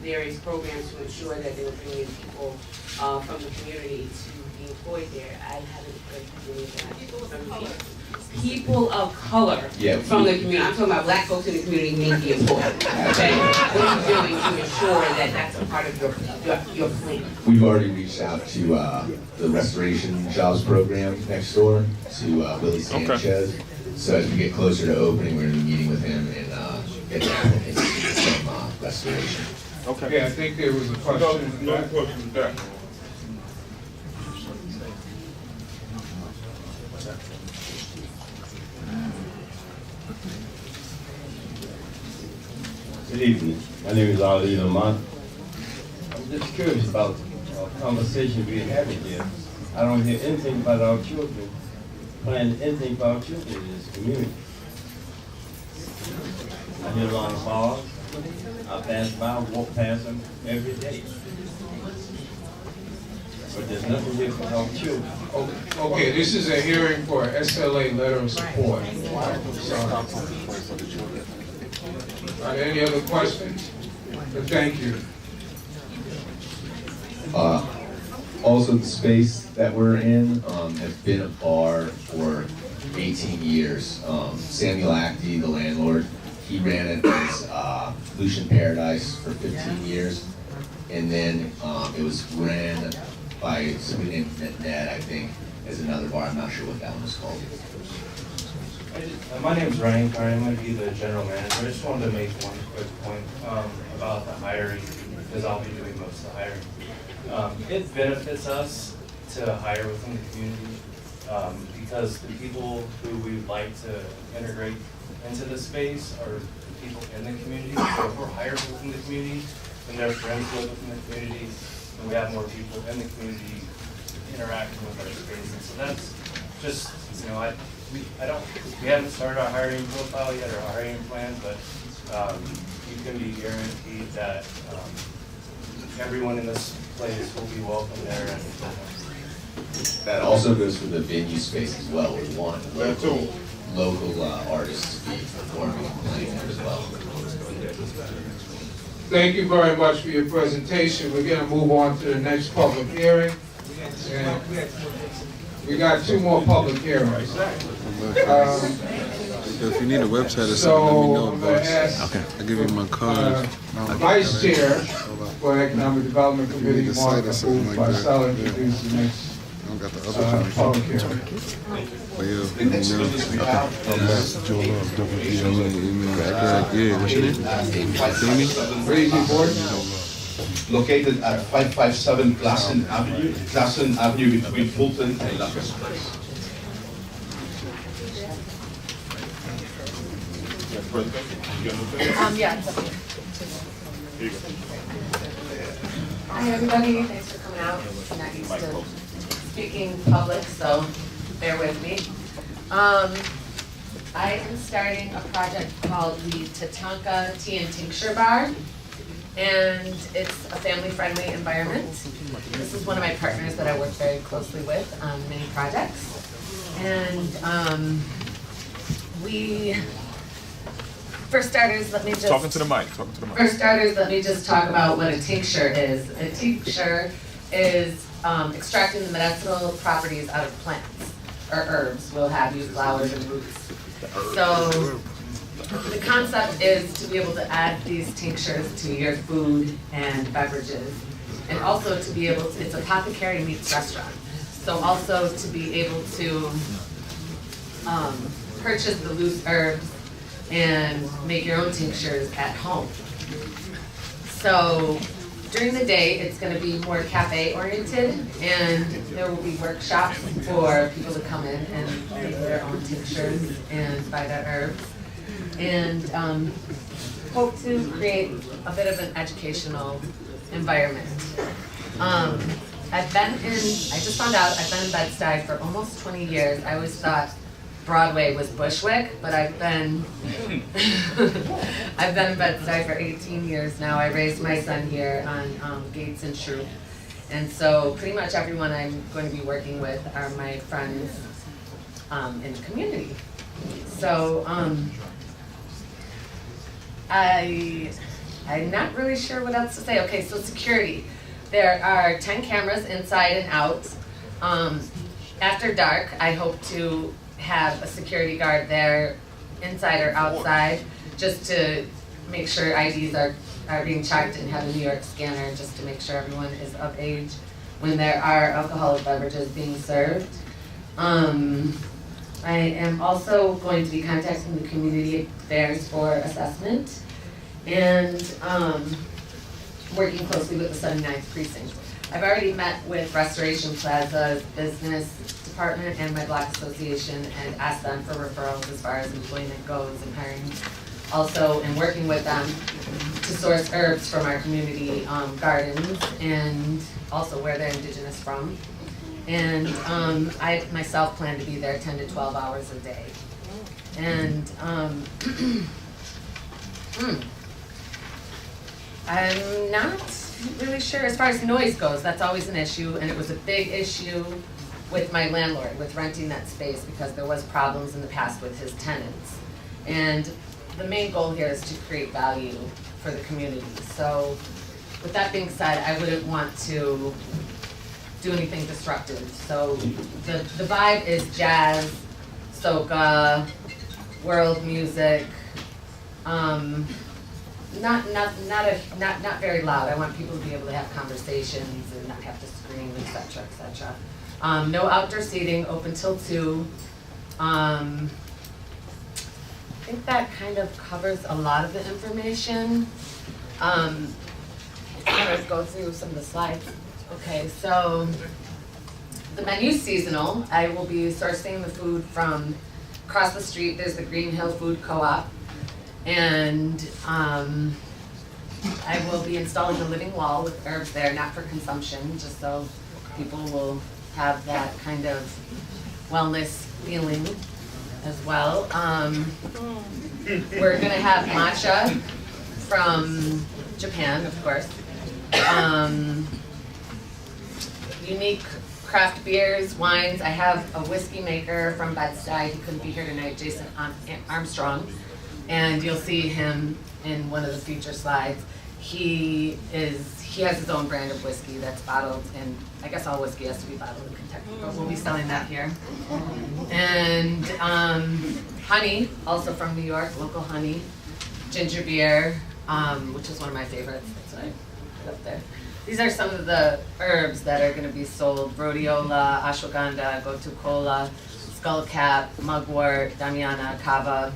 various programs to ensure that they were bringing in people from the community to be employed there. I haven't heard any of that. People of color Yeah, from the community. I'm talking about black folks in the community need to be employed. Okay? What are you doing to ensure that that's a part of your plan? We've already reached out to the Restoration Jobs Program next door, to Willie Sanchez. So as we get closer to opening, we're going to be meeting with him and get the applicants to do some restoration. Okay. Yeah, I think there was a question. No question with that. Good evening. My name is Ali Lamont. I'm just curious about a conversation we're having here. I don't hear anything about our children, planning anything for our children in this community. I hear a lot of bars. I pass by, walk past them every day. But there's nothing here for our children. Okay, this is a hearing for SLA letter of support. Are there any other questions? Thank you. Also, the space that we're in has been a bar for 18 years. Samuel Actie, the landlord, he ran it as Lucian Paradise for 15 years. And then it was ran by somebody named Ned, I think, as another bar. I'm not sure what that one was called. My name is Ryan Carr. I'm going to be the general manager. I just wanted to make one quick point about the hiring, because I'll be doing most of the hiring. It benefits us to hire within the community because the people who we would like to integrate into the space are the people in the community. So if we're hired within the community, then their friends live within the community, and we have more people in the community interacting with our spaces. So that's just, you know, we haven't started our hiring profile yet or our hiring plan, but you can be guaranteed that everyone in this place will be welcome there. And That also goes for the venue space as well. We want local artists to be performing and playing there as well. Thank you very much for your presentation. We're going to move on to the next public hearing. And we got 2 more public hearings. If you need a website or So, something, let me know, I'm gonna boss. ask, I'll give you my card. Vice Chair for Economic Development If you need Committee, a site or Mark something like that. Marcella, Yeah. introduce the next I don't got the other public hearing. But yeah, The next business we have is yeah, what's your name? located at 557 Glasson Avenue between Fulton and Lucas Place. Yeah. Hi, everybody. Thanks for coming out. I'm not used to speaking public, so bear with me. I am starting a project called the Tatanka Tea and Tincture Bar, and it's a family-friendly environment. This is one of my partners that I work very closely with on many projects. And for starters, let me just... Talking to the mic. For starters, let me just talk about what a tincture is. A tincture is extracting the medicinal properties out of plants or herbs. We'll have you flowers and roots. So the concept is to be able to add these tinctures to your food and beverages. And also to be able to, it's apothecary meets restaurant. So also to be able to purchase the loose herbs and make your own tinctures at home. So during the day, it's going to be more cafe oriented, and there will be workshops for people to come in and make their own tinctures and buy their herbs. And hope to create a bit of an educational environment. I just found out I've been in Bed-Stuy for almost 20 years. I always thought Broadway was Bushwick, but I've been in Bed-Stuy for 18 years now. I raised my son here on Gates and Shrew. And so pretty much everyone I'm going to be working with are my friends in the community. So I'm not really sure what else to say. Okay, so security. There are 10 cameras inside and out. After dark, I hope to have a security guard there, inside or outside, just to make sure IDs are being checked and have a New York scanner, just to make sure everyone is of age when there are alcoholic beverages being served. I am also going to be contacting the community affairs for assessment and working closely with the 79th precinct. I've already met with Restoration Plaza's business department and my block association and asked them for referrals as far as employment goes and hiring. Also, in working with them to source herbs from our community gardens and also where they're indigenous from. And I myself plan to be there 10 to 12 hours a day. And I'm not really sure as far as noise goes. That's always an issue, and it was a big issue with my landlord with renting that space because there was problems in the past with his tenants. And the main goal here is to create value for the community. So with that being said, I wouldn't want to do anything disruptive. So the vibe is jazz, soca, world music. Not very loud. I want people to be able to have conversations and not have to scream, etc., etc. No outdoor seating, open till 2. I think that kind of covers a lot of the information. I'm gonna go through some of the slides. Okay, so the menu's seasonal. I will be sourcing the food from across the street. There's the Green Hill Food Co-op. And I will be installing a living wall with herbs there, not for consumption, just so people will have that kind of wellness feeling as well. We're gonna have matcha from Japan, of course. Unique craft beers, wines. I have a whiskey maker from Bedford. He couldn't be here tonight, Jason Armstrong. And you'll see him in one of the future slides. He has his own brand of whiskey that's bottled, and I guess all whiskey has to be bottled in Kentucky, but we'll be selling that here. And honey, also from New York, local honey. Ginger beer, which is one of my favorites, that's why I put up there. These are some of the herbs that are gonna be sold: rhodiola, ashwagandha, gotu-kola, skullcap, mugwort, damiana, kava.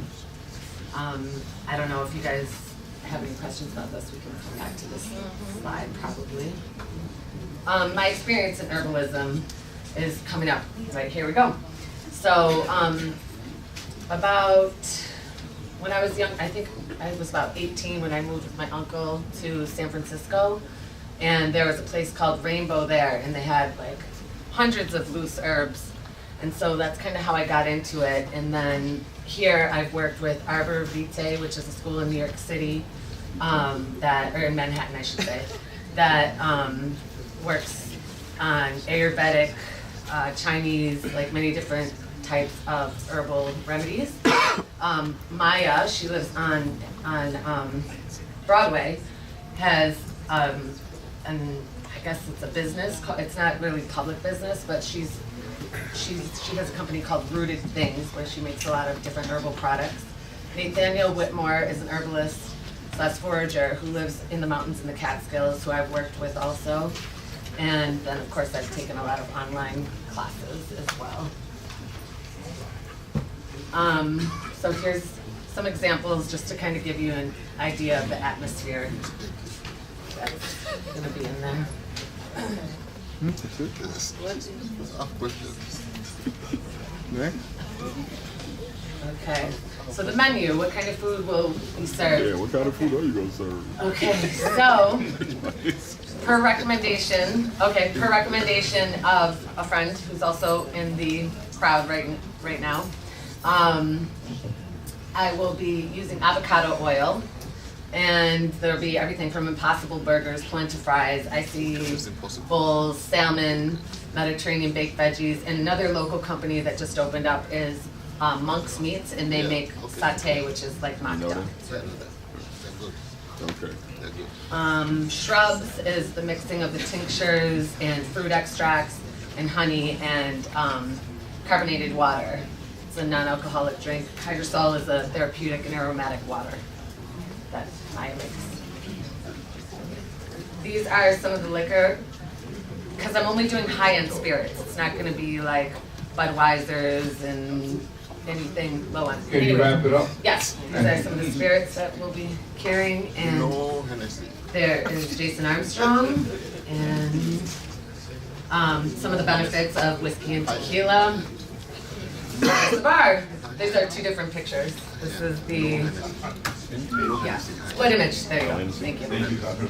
I don't know if you guys have any questions about this. We can come back to this slide probably. My experience in herbalism is coming up. Right, here we go. So about when I was young, I think I was about 18 when I moved with my uncle to San Francisco. And there was a place called Rainbow there, and they had like hundreds of loose herbs. And so that's kind of how I got into it. And then here I've worked with Arbor Vitae, which is a school in New York City, or in Manhattan I should say, that works on Ayurvedic, Chinese, like many different types of herbal remedies. Maya, she lives on Broadway, has, and I guess it's a business, it's not really public business, but she has a company called Rooted Things, where she makes a lot of different herbal products. Nathaniel Whitmore is an herbalist / forager who lives in the mountains in the Catskills, who I've worked with also. And then of course I've taken a lot of online classes as well. So here's some examples just to kind of give you an idea of the atmosphere that's gonna be in there. Okay, so the menu, what kind of food will be served? Yeah, what kind of food are you gonna serve? Okay, so per recommendation of a friend who's also in the crowd right now, I will be using avocado oil. And there'll be everything from Impossible Burgers, Polenta Fries, icy bowls, salmon, Mediterranean baked veggies, and another local company that just opened up is Monk's Meats, and they make satay, which is like matcha. Okay. Shrubs is the mixing of the tinctures and fruit extracts and honey and carbonated water. It's a non-alcoholic drink. Hydrosol is a therapeutic and aromatic water. That's my mix. These are some of the liquor, because I'm only doing high-end spirits. It's not going to be like Budweiser's and anything low end. Can you wrap it up? Yes, these are some of the spirits that we'll be carrying. And there is Jason Armstrong and some of the benefits of whiskey and tequila. There's the bar. These are two different pictures. This is the, yeah, split image. There you go. Thank you. Thank you, Doctor.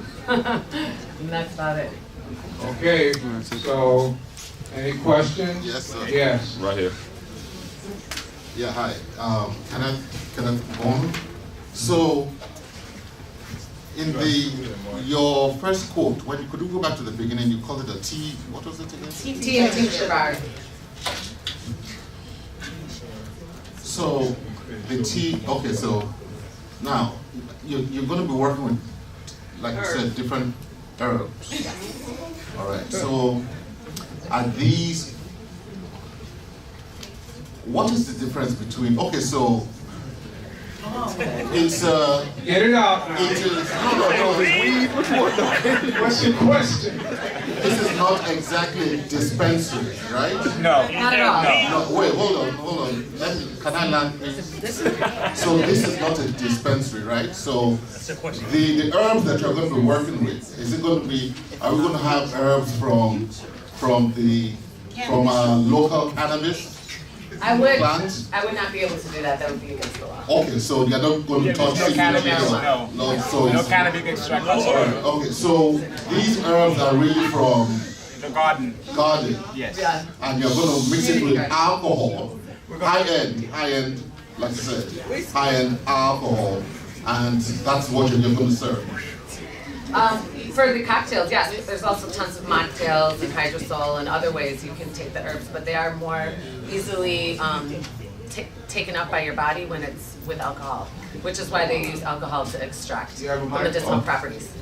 And that's about it. Okay, so any questions? Yes, sir. Yes. Right here. Yeah, hi. Can I go on? So, in your first quote, could you go back to the beginning? You called it a tea. What was it again? Tea and tincture bar. So the tea. Okay, so now you're going to be working with, like you said, different herbs. All right. So are these, what is the difference between, okay, so it's Get it out. it is, What's your question? this is not exactly a dispensary, right? No. Not at all. No, wait, hold on. Can I land, please? So this is not a dispensary, right? So the herbs that you're going to be working with, is it going to be, are we going to have herbs from local cannabis I would plants? not be able to do that. That would be against the law. Okay, so you're not going to touch it? No cannabis extract whatsoever. Okay, so these herbs are really from The garden. Yes. Yeah. And you're going to mix it with alcohol, high-end, like I said, high-end alcohol, and that's what you're going to serve. For the cocktails, yes, but there's also tons of mocktails and hydrosol and other ways you can take the herbs, but they are more easily taken up by your body when it's with alcohol, which is why they use alcohol to extract the medicinal properties.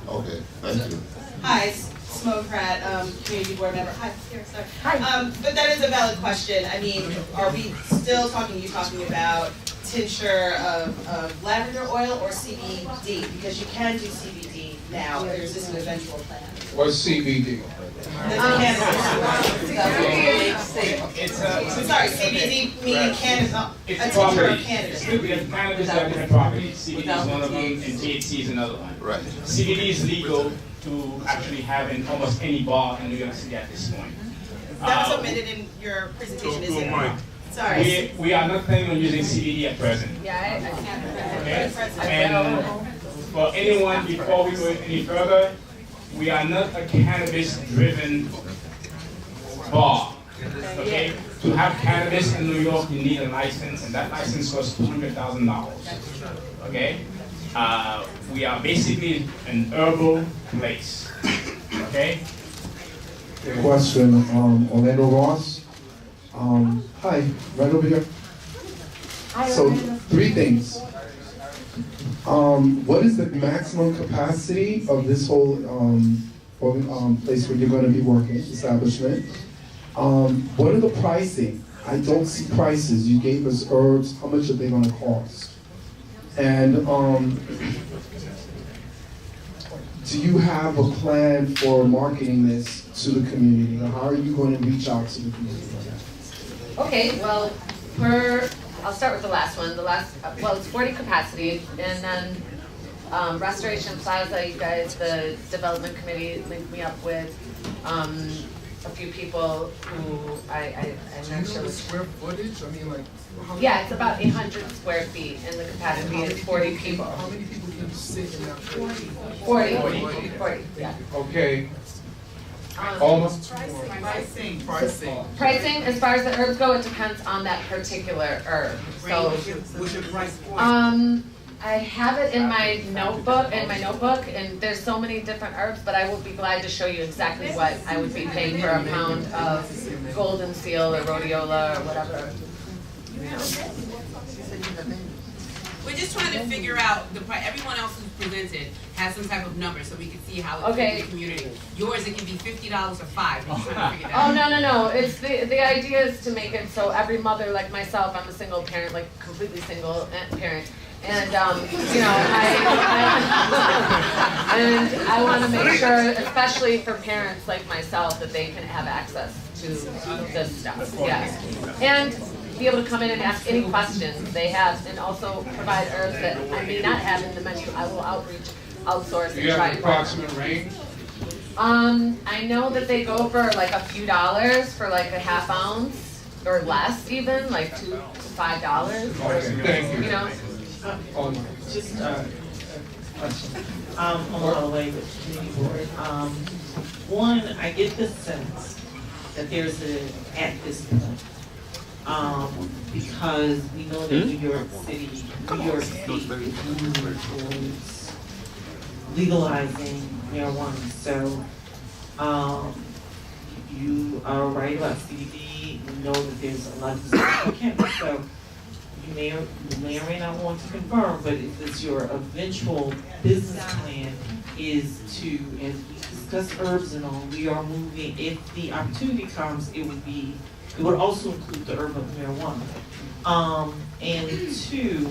Okay, thank you. Hi, Smo Pratt, community board member. Hi, here, sorry. Hi. But that is a valid question. I mean, are we still talking about tincture of lavender oil or CBD? Because you can do CBD now. There's this eventual plan. What's CBD? Sorry, CBD meaning cannabis, a It's tincture of properties. cannabis. Cannabis have different properties. CBD is one of them, and THC is another one. Right. CBD is legal to actually have in almost any bar in New York City at this point. That was omitted in your presentation, is it? Sorry. We are not planning on using CBD at present. Yeah, I can't. Okay? And for anyone, before we go any further, we are not a cannabis-driven bar. Okay? To have cannabis in New York, you need a license, and that license costs $200,000. Okay? We are basically an herbal place. Okay? Question, Orlando Ross. Hi, right over here. So, 3 things. What is the maximum capacity of this whole place where you're going to be working, establishment? What are the pricing? I don't see prices. You gave us herbs. How much are they going to cost? And do you have a plan for marketing this to the community? Or how are you going to reach out to the community? Okay, well, I'll start with the last one. Well, it's 40 capacity, and then Restoration Plaza, you guys, the development committee linked me up with a few people who I'm not sure. The square footage? I mean, like. Yeah, it's about 800 square feet, and the capacity is 40 people. How many people can sit in that? 40, yeah. Okay. Almost. Pricing. Pricing, as far as the herbs go, it depends on that particular herb. So, what's your price point? I have it in my notebook, and there's so many different herbs, but I will be glad to show you exactly what I would be paying for a pound of golden seal or rhodiola or whatever. We're just trying to figure out the price. Everyone else who's presented has some type of number so we can see how it fits the community. Yours, it can be $50 or $5. We're trying to figure that out. No. It's the idea is to make it so every mother like myself, I'm a single parent, like completely single parent. And I want to make sure, especially for parents like myself, that they can have access to this stuff. Yes, and be able to come in and ask any questions they have, and also provide herbs that I may not have in the menu. I will outsource. Do you have an approximate range? I know that they go for like a few dollars for like a half ounce or less, even like $2 to $5. Thank you. You know. Just a question. I'm on the way with the community board. One, I get the sense that there's at this point, because we know that New York State is moving towards legalizing marijuana. So, you are right about CBD. We know that there's a lot of cannabis. So, you may or may not want to confirm, but if it's your eventual business plan is to, and discuss herbs and all, we are moving, if the opportunity comes, it would also include the herb of marijuana. And two,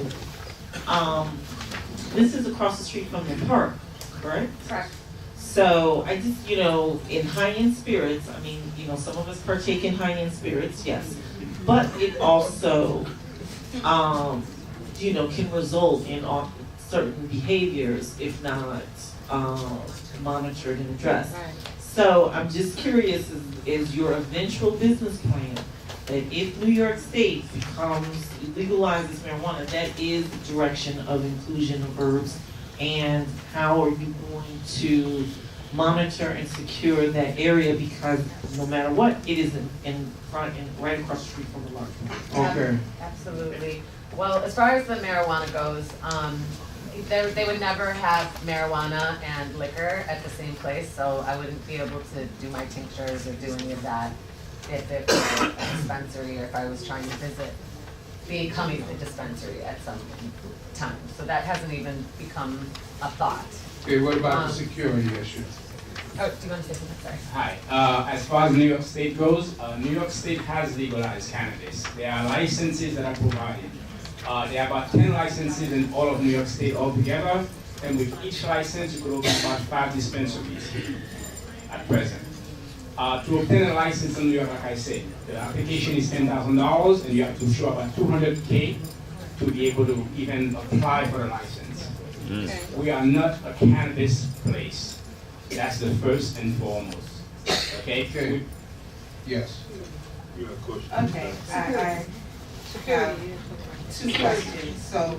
this is across the street from the park, correct? Correct. So I just, in high-end spirits, I mean, some of us partake in high-end spirits, yes. But it also, can result in certain behaviors if not monitored and addressed. So I'm just curious, is your eventual business plan that if New York State legalizes marijuana, that is the direction of inclusion of herbs, and how are you going to monitor and secure that area, because no matter what, it is in front and right across the street from the large one. Okay. Absolutely. Well, as far as the marijuana goes, they would never have marijuana and liquor at the same place, so I wouldn't be able to do my tinctures or do any of that if it were a dispensary, or if I was trying to visit becoming a dispensary at some time. So that hasn't even become a thought. Okay, what about the security issue? Oh, do you want to say something? Sorry. Hi. As far as New York State goes, New York State has legalized cannabis. There are licenses that are provided. There are about 10 licenses in all of New York State altogether, and with each license, you could open about 5 dispensaries at present. To obtain a license in New York, like I said, the application is $10,000, and you have to show about $200K to be able to even apply for a license. Okay. We are not a cannabis place. That's the first and foremost. Okay? Yes. Okay, I have 2 questions. So,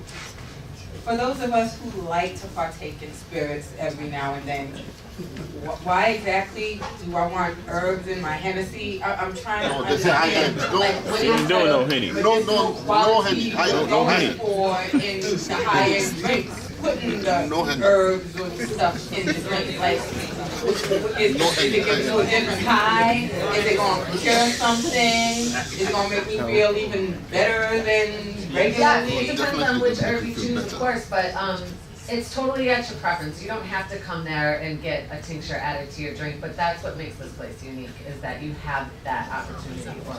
for those of us who like to partake in spirits every now and then, why exactly do I want herbs in my Hennessy? I'm trying to understand. No Henny. No Henny. No Henny. For in the high-end drinks, putting the herbs or stuff in the drink, like, is it giving you a different high? Is it going to cure something? Is it going to make me feel even better than regularly? Yeah, it depends on which herb you choose, of course, but it's totally at your preference. You don't have to come there and get a tincture added to your drink, but that's what makes this place unique, is that you have that opportunity or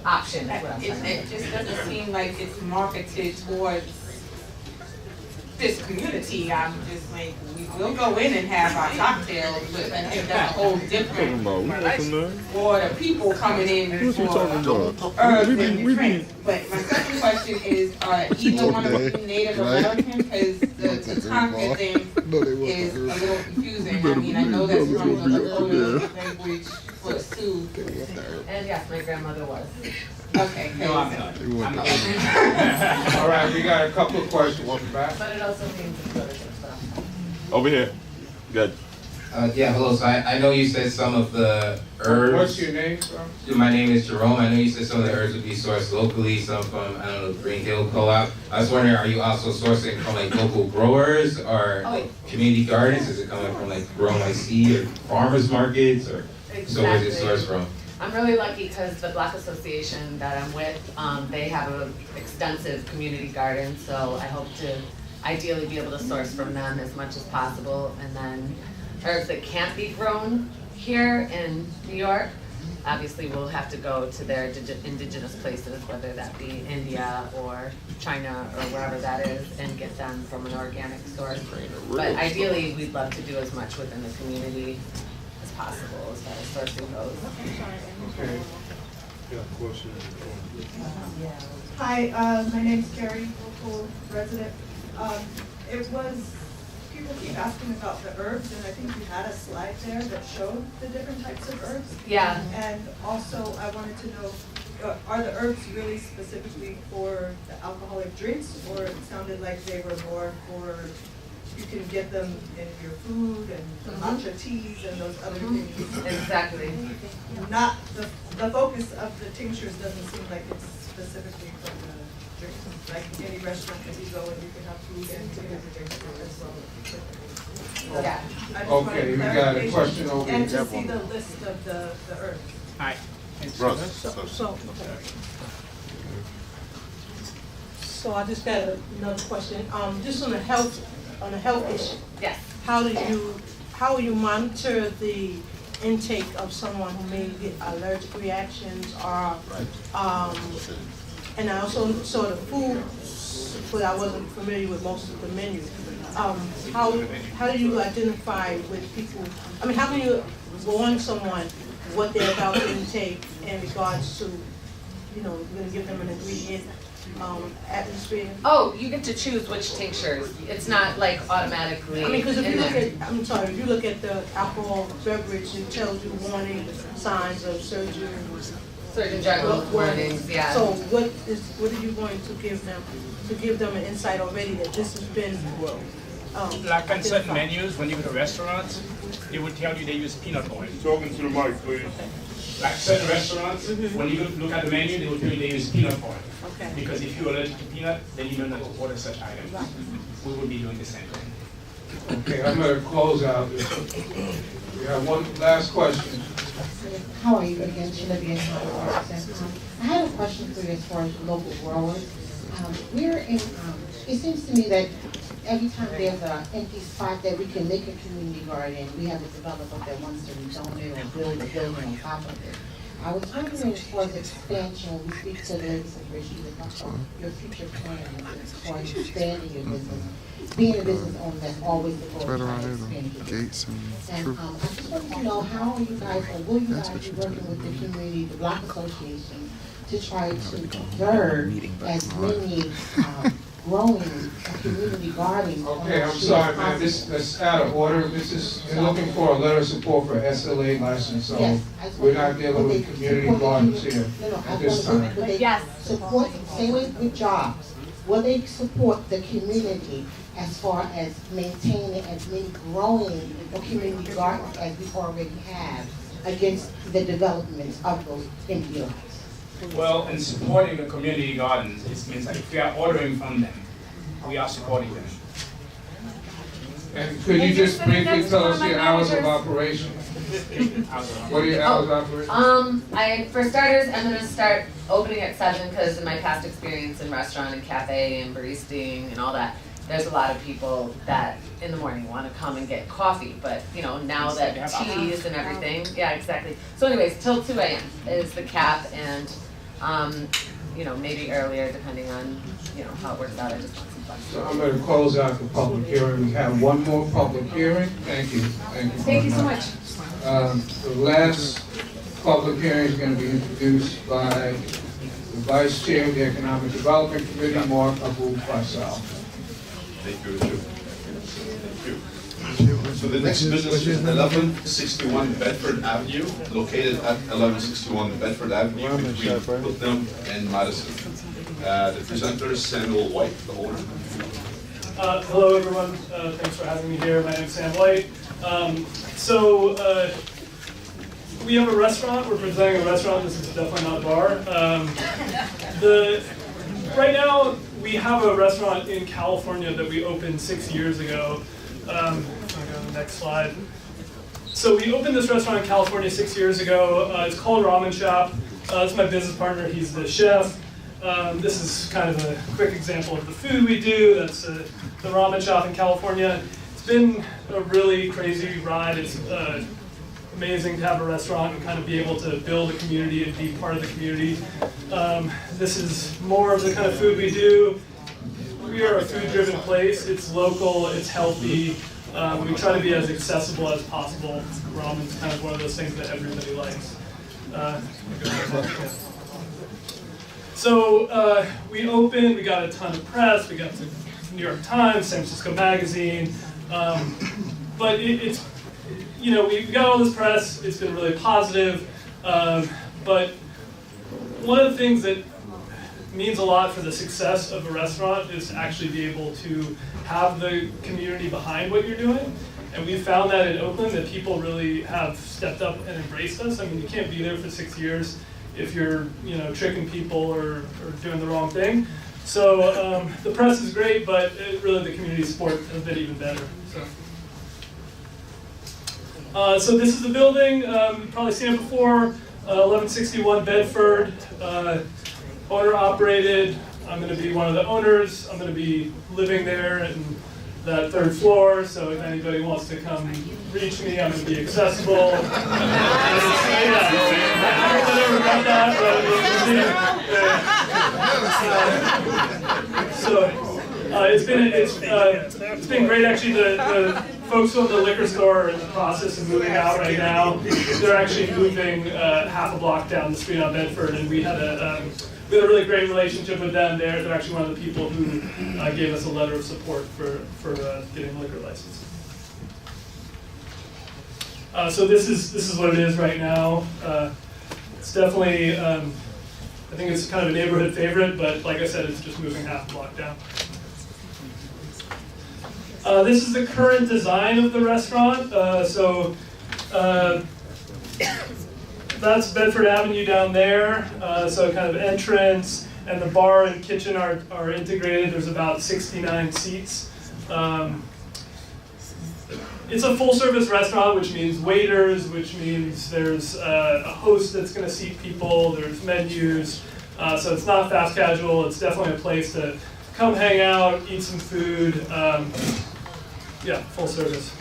option. Is what I'm saying. It just doesn't seem like it's marketed towards this community. I'm just like, we'll go in and have our cocktails, but I think that's a whole different for the people coming in for herbs and drinks. But my second question is, either one of them Native American? Because the Tonka thing is a little confusing. I mean, I know that's from the colonial language for Sioux. And yes, my grandmother was. Okay. No, I'm not. I'm not. All right, we got a couple of questions. Back. But it also means Over here. Good. Yeah, hello. So I know you said some of the herbs. What's your name, sir? My name is Jerome. I know you said some of the herbs would be sourced locally, some from, I don't know, Green Hill Co-op. I was wondering, are you also sourcing from like local growers or community gardens? Is it coming from like Grown by Seed or farmers markets, or so where's it sourced from? I'm really lucky because the Black Association that I'm with, they have an extensive community garden, so I hope to ideally be able to source from them as much as possible. And then herbs that can't be grown here in New York, obviously we'll have to go to their indigenous places, whether that be India or China or wherever that is, and get them from an organic source. But ideally, we'd love to do as much within the community as possible as far as sourcing goes. Okay. Yeah, question. Hi, my name's Carrie, local resident. It was, people keep asking about the herbs, and I think you had a slide there that showed the different types of herbs. Yeah. And also, I wanted to know, are the herbs really specifically for the alcoholic drinks, or it sounded like they were more for, you can get them in your food and the matcha teas and those other things. Exactly. Not, the focus of the tinctures doesn't seem like it's specifically for the drinks. Like any restaurant that you go and you can have food and drinks as well. Yeah. Okay, we got a question over here. And to see the list of the herbs. Hi. So I just got another question. Just on the health issue. Yes. How do you how will you monitor the intake of someone who may get allergic reactions or, and I also saw the food, but I wasn't familiar with most of the menu. How do you identify with people? I mean, how can you warn someone what they're about to intake in regards to, you know, you're gonna give them an ingredient atmosphere? Oh, you get to choose which tinctures. It's not like automatically. I mean, because if in you look there. at, I'm sorry, if you look at the alcohol beverage, it tells you warning signs of surgery. Surgeon General warnings, yeah. So what are you going to give them an insight already that this has been like on certain menus, when you go to restaurants, they would tell you they use peanut oil. Talking to the mic, please. Like certain restaurants, when you look at the menu, they will tell you they use peanut oil. Okay. Because if you're allergic to peanut, then you don't have to order such items. We will be doing the same thing. Okay, I'm gonna close out this. We have one last question. How are you again, Olivia? I have a question for you as far as local growers. We're in, it seems to me that every time there's an empty spot that we can make a community garden, we have a developer that wants to rezone it or build a building on top of it. I was wondering as far as expansion, when we speak to the ladies of Richie about your future plans as far as expanding your business. Being a business owner, that's always the goal. Right around there, the gates and I just want to know, how are you guys, or will you guys be working with the community, the block association, to try to conserve as many growing community gardens? Okay, I'm sorry, man, that's out of order. This is, you're looking for a letter of support for SLA license, so Yes, we're not dealing with community gardens here at this time. Yes. Support, same way with jobs, will they support the community as far as maintaining as many growing or community gardens as we already have against the development of those empty lots? Well, in supporting the community gardens, it means that if we are ordering from them, we are supporting them. And could you just briefly tell us your hours of operation? What are your hours of operation? For starters, I'm gonna start opening at 7 because in my past experience in restaurant and cafe and baristaing and all that, there's a lot of people that in the morning want to come and get coffee, but you know, now that teas and everything, yeah, exactly. So anyways, till 2 a.m. is the cap, and you know, maybe earlier depending on, you know, how it works out. I just want some flexibility. So I'm going to close out the public hearing. We have one more public hearing. Thank you. Thank you. Thank you so much. The last public hearing is going to be introduced by the Vice Chair of the Economic Development Committee, Mark Abu Faisal. Thank you, Richard. Thank you. So the next business is 1161 Bedford Avenue, located at 1161 Bedford Avenue between Putnam and Madison. The presenter is Samuel White, the owner. Hello, everyone. Thanks for having me here. My name is Sam White. We have a restaurant. We're presenting a restaurant. This is definitely not a bar. Right now, we have a restaurant in California that we opened 6 years ago. I'm going to go to the next slide. So we opened this restaurant in California 6 years ago. It's called Ramen Shop. This is my business partner. He's the chef. This is kind of a quick example of the food we do. That's the Ramen Shop in California. It's been a really crazy ride. It's amazing to have a restaurant and kind of be able to build a community and be part of the community. This is more of the kind of food we do. We are a food-driven place. It's local, it's healthy. We try to be as accessible as possible. Ramen's kind of one of those things that everybody likes. So we opened, we got a ton of press, we got the New York Times, San Francisco Magazine, but it's, you know, we got all this press, it's been really positive, but one of the things that means a lot for the success of a restaurant is to actually be able to have the community behind what you're doing. And we found that in Oakland, that people really have stepped up and embraced us. I mean, you can't be there for 6 years if you're, you know, tricking people or doing the wrong thing. So the press is great, but really the community support has been even better. So this is the building. You've probably seen it before. 1161 Bedford. Owner operated. I'm going to be one of the owners. I'm going to be living there and that third floor, so if anybody wants to come reach me, I'm going to be accessible. I haven't ever done that, but it's been great. Actually, the folks who own the liquor store are in the process of moving out right now. They're actually moving half a block down the street on Bedford, and we had a really great relationship with them. They're actually one of the people who gave us a letter of support for getting a liquor license. So this is what it is right now. It's definitely, I think it's kind of a neighborhood favorite, but like I said, it's just moving half a block down. This is the current design of the restaurant. That's Bedford Avenue down there. So kind of entrance and the bar and kitchen are integrated. There's about 69 seats. It's a full service restaurant, which means waiters, which means there's a host that's going to seat people, there's menus. So it's not fast casual. It's definitely a place to come hang out, eat some food. Yeah, full service.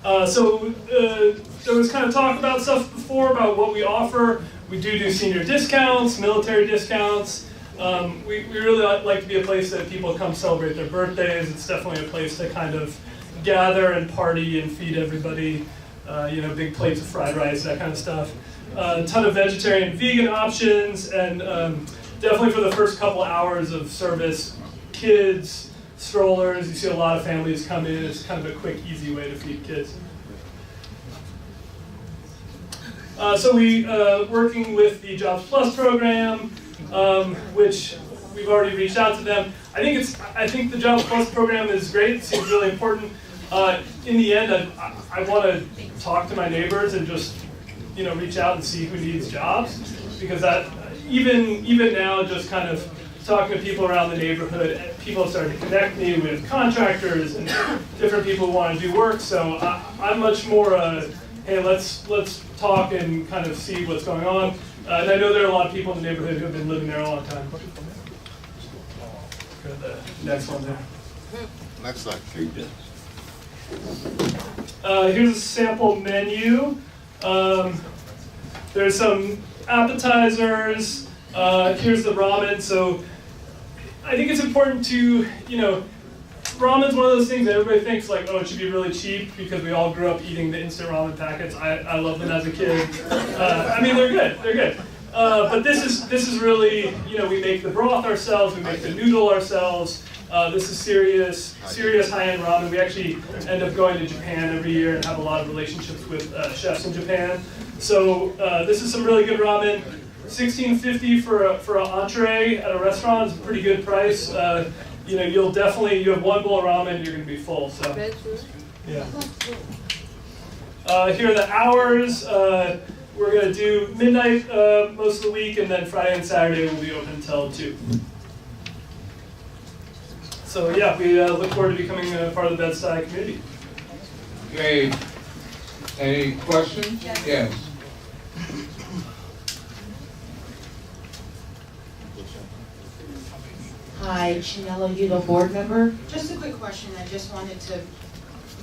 There was kind of talk about stuff before about what we offer. We do senior discounts, military discounts. We really like to be a place that people come celebrate their birthdays. It's definitely a place to kind of gather and party and feed everybody. Big plates of fried rice, that kind of stuff. A ton of vegetarian, vegan options, and definitely for the first couple hours of service, kids, strollers. You see a lot of families come in. It's kind of a quick, easy way to feed kids. Working with the Jobs Plus program, which we've already reached out to them. I think the Jobs Plus program is great. It seems really important. In the end, I want to talk to my neighbors and just reach out and see who needs jobs, because that even now, just kind of talking to people around the neighborhood, people have started to connect me with contractors and different people who want to do work. So I'm much more hey, let's talk and kind of see what's going on. And I know there are a lot of people in the neighborhood who have been living there a long time. Go to the next one there. Next slide. Here's a sample menu. There's some appetizers. Here's the ramen. So I think it's important to, ramen's one of those things that everybody thinks like, oh, it should be really cheap because we all grew up eating the instant ramen packets. I love them as a kid. They're good. But this is really, we make the broth ourselves, we make the noodle ourselves. This is serious high-end ramen. We actually end up going to Japan every year and have a lot of relationships with chefs in Japan. So this is some really good ramen. $16.50 for an entree at a restaurant is a pretty good price. You have one bowl of ramen, you're going to be full. So, yeah. Here are the hours. We're going to do midnight most of the week, and then Friday and Saturday will be open until 2. So yeah, we look forward to becoming a part of the Bed-Stuy community. Okay. Any questions? Yes. Hi, Chinelo Udo, board member. Just a quick question. I just wanted to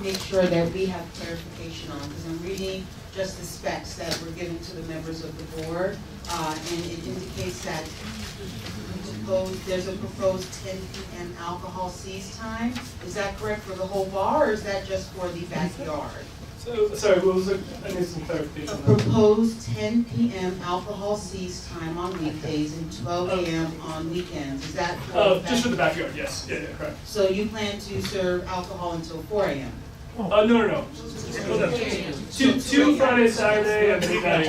make sure that we have clarification on, because I'm reading just the specs that were given to the members of the board, and it indicates that there's a proposed 10 p.m. alcohol cease time. Is that correct for the whole bar, or is that just for the backyard? So, sorry, what was it? I need some clarification. A proposed 10 p.m. alcohol cease time on weekdays and 12 a.m. on weekends. Is that for just for the backyard? Yes. Yeah, correct. So you plan to serve alcohol until 4 a.m.? No. 2 Friday, Saturday, and midnight.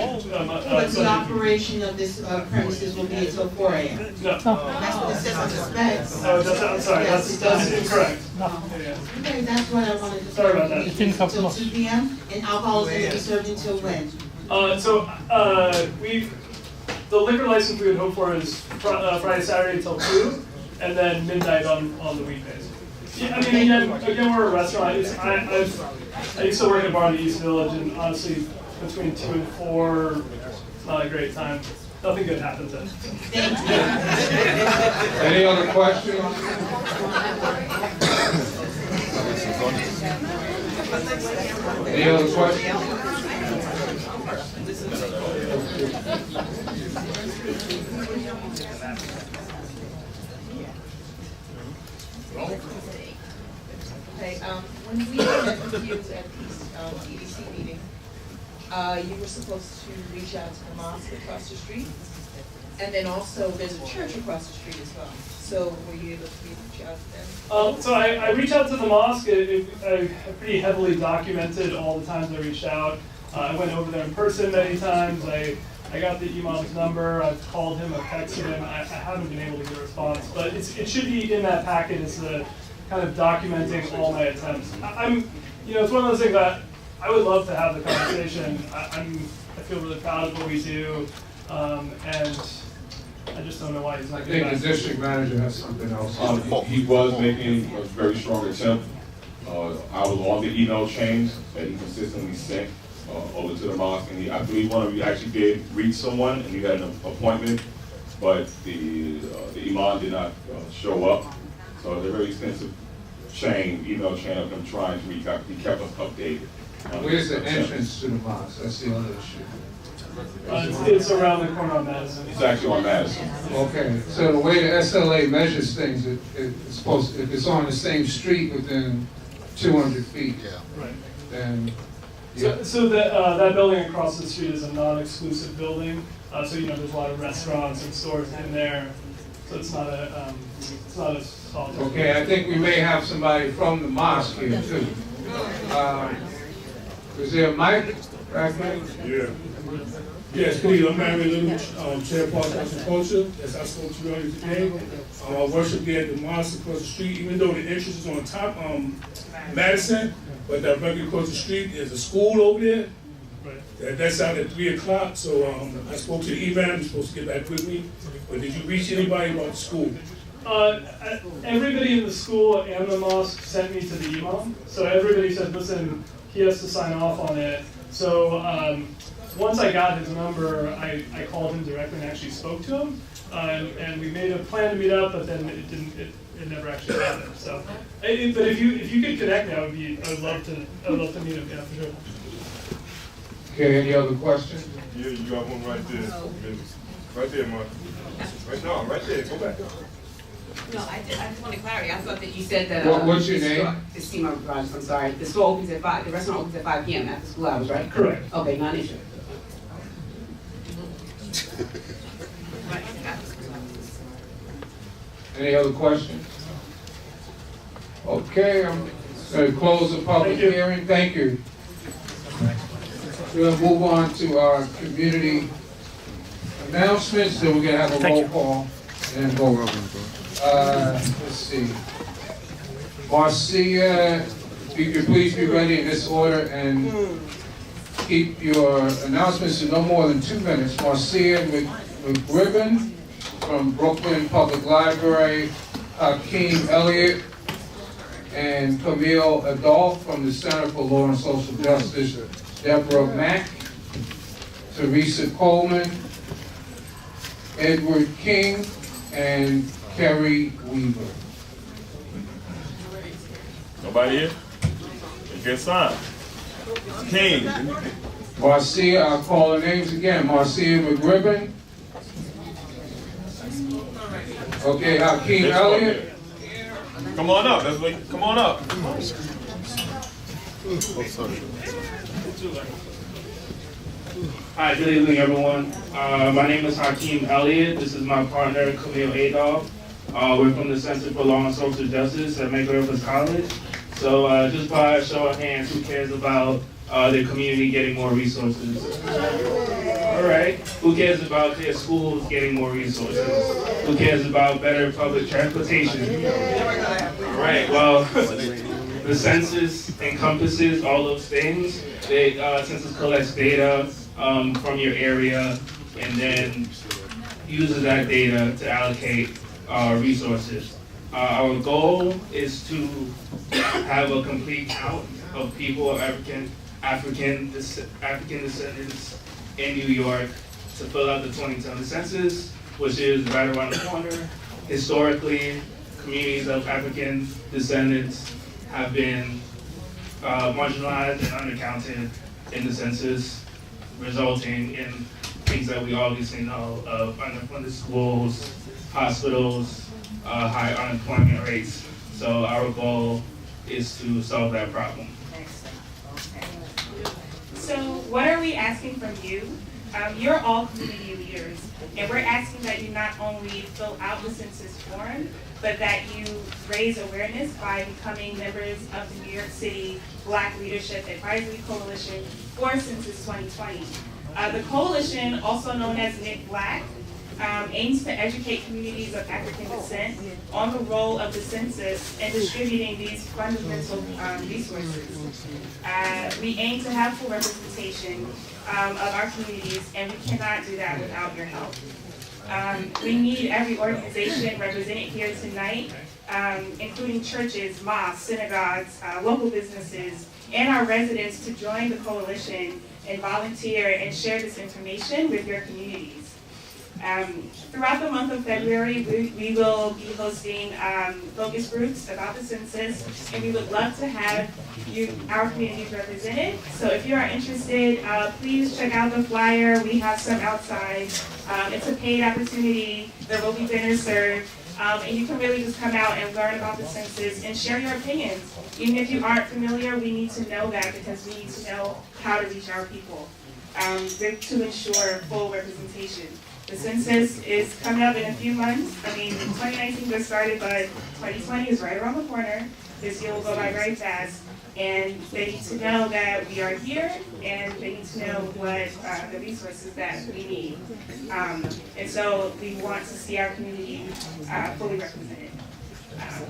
But the operation of this premises will be until 4 a.m.? No. That's what it says on the specs. Oh, I'm sorry, Yes, that's incorrect. Okay, that's what I wanted to. Sorry about that. Until 2 p.m. and alcohol is going to be served until when? The liquor license we would hope for is Friday, Saturday until 2, and then midnight on the weekdays. Yeah, again, we're a restaurant. I used to work at a bar in the East Village, and honestly, between 2 and 4, it's not a great time. nothing good happens then. Any other questions? Any other questions? Okay, when we met with you at the EDC meeting, you were supposed to reach out to the mosque across the street, and then also there's a church across the street as well. So were you able to reach out to them? So I reached out to the mosque. I pretty heavily documented all the times I reached out. I went over there in person many times. I got the imam's number. I've called him, I've texted him. I haven't been able to get a response, but it should be in that packet. It's the kind of documenting all my attempts. It's one of those things that I would love to have the conversation. I feel really proud of what we do, and I just don't know why he's not I getting think back. the district manager has something else. He was making a very strong attempt. I was on the email chains that he consistently sent over to the mosque, and I believe one of you actually did reach someone, and you had an appointment, but the imam did not show up. So it's a very extensive email chain of him trying to reach out. He kept us updated. Where's the entrance to the mosque? That's the other issue. It's around the corner on Madison. It's actually on Madison. Okay, so the way the SLA measures things, it's supposed, if it's on the same street within 200 feet, Right. then, So that building across the street is a non-exclusive building. So there's a lot of restaurants and stores in there. So it's not a solitary. okay, I think we may have somebody from the mosque here too. Is there a mic back there? Yeah. Yes, please. I'm Mary Little, Chair of Parks, Arts, and Culture. As I spoke to you earlier today, I worship here at the mosque across the street. Even though the entrance is on top, Madison, but directly across the street there's a school over there. Right. That's out at 3 o'clock. So I spoke to the EVAM. He's supposed to get back with me. But did you reach anybody about the school? Everybody in the school and the mosque sent me to the imam. So everybody said, listen, he has to sign off on it. So once I got his number, I called him directly and actually spoke to him. And we made a plan to meet up, but then it never actually happened. So, but if you could connect me, I would love to meet him. Yeah, for sure. Okay, any other questions? Yeah, you got one right there. Right there, Mark. Right there. Go back. No, I just want to clarify. I thought that you said that. What's your name? It's Steve Rogers. I'm sorry. The store opens at 5. The restaurant opens at 5 p.m. after school hours, right? Correct. Okay, non-issue. Any other questions? Okay, I'm going to close the public hearing. Thank you. We'll move on to our community announcements, then we're going to have a roll call and vote. Let's see. Marcia, if you could please be ready in this order and keep your announcements to no more than 2 minutes. Marcia McGribbon from Brooklyn Public Library, Hakeem Elliott, and Camille Adolph from the Center for Law and Social Justice, Deborah Mack, Teresa Coleman, Edward King, and Kerry Weaver. Nobody here? Good sign. King. Marcia, I'll call the names again. Marcia McGribbon. Okay, Hakeem Elliott. Come on up. Come on up. Hi, good evening, everyone. My name is Hakeem Elliott. This is my partner, Camille Adolph. We're from the Center for Law and Social Justice at Medgar Evers College. So just by a show of hands, who cares about their community getting more resources? All right. Who cares about their schools getting more resources? Who cares about better public transportation? All right. Well, the census encompasses all those things. The census collects data from your area and then uses that data to allocate resources. Our goal is to have a complete count of people of African descendants in New York to fill out the 2010 census, which is right around the corner. Historically, communities of African descendants have been marginalized and undercounted in the census, resulting in things that we obviously know of: underfunded schools, hospitals, high unemployment rates. So our goal is to solve that problem. So what are we asking from you? You're all community leaders, and we're asking that you not only fill out the census form, but that you raise awareness by becoming members of the New York City Black Leadership Advisory Coalition for Census 2020. The coalition, also known as Knit Black, aims to educate communities of African descent on the role of the census in distributing these fundamental resources. We aim to have full representation of our communities, and we cannot do that without your help. We need every organization represented here tonight, including churches, mosques, synagogues, local businesses, and our residents to join the coalition and volunteer and share this information with your communities. Throughout the month of February, we will be hosting focus groups about the census, and we would love to have our communities represented. So if you are interested, please check out the flyer. We have some outside. It's a paid opportunity. There will be dinner served. And you can really just come out and learn about the census and share your opinions. Even if you aren't familiar, we need to know that because we need to know how to reach our people to ensure full representation. The census is coming up in a few months. I mean, 2019 just started, but 2020 is right around the corner. This year will go by very fast. And they need to know that we are here, and they need to know what the resources that we need. And so we want to see our community fully represented.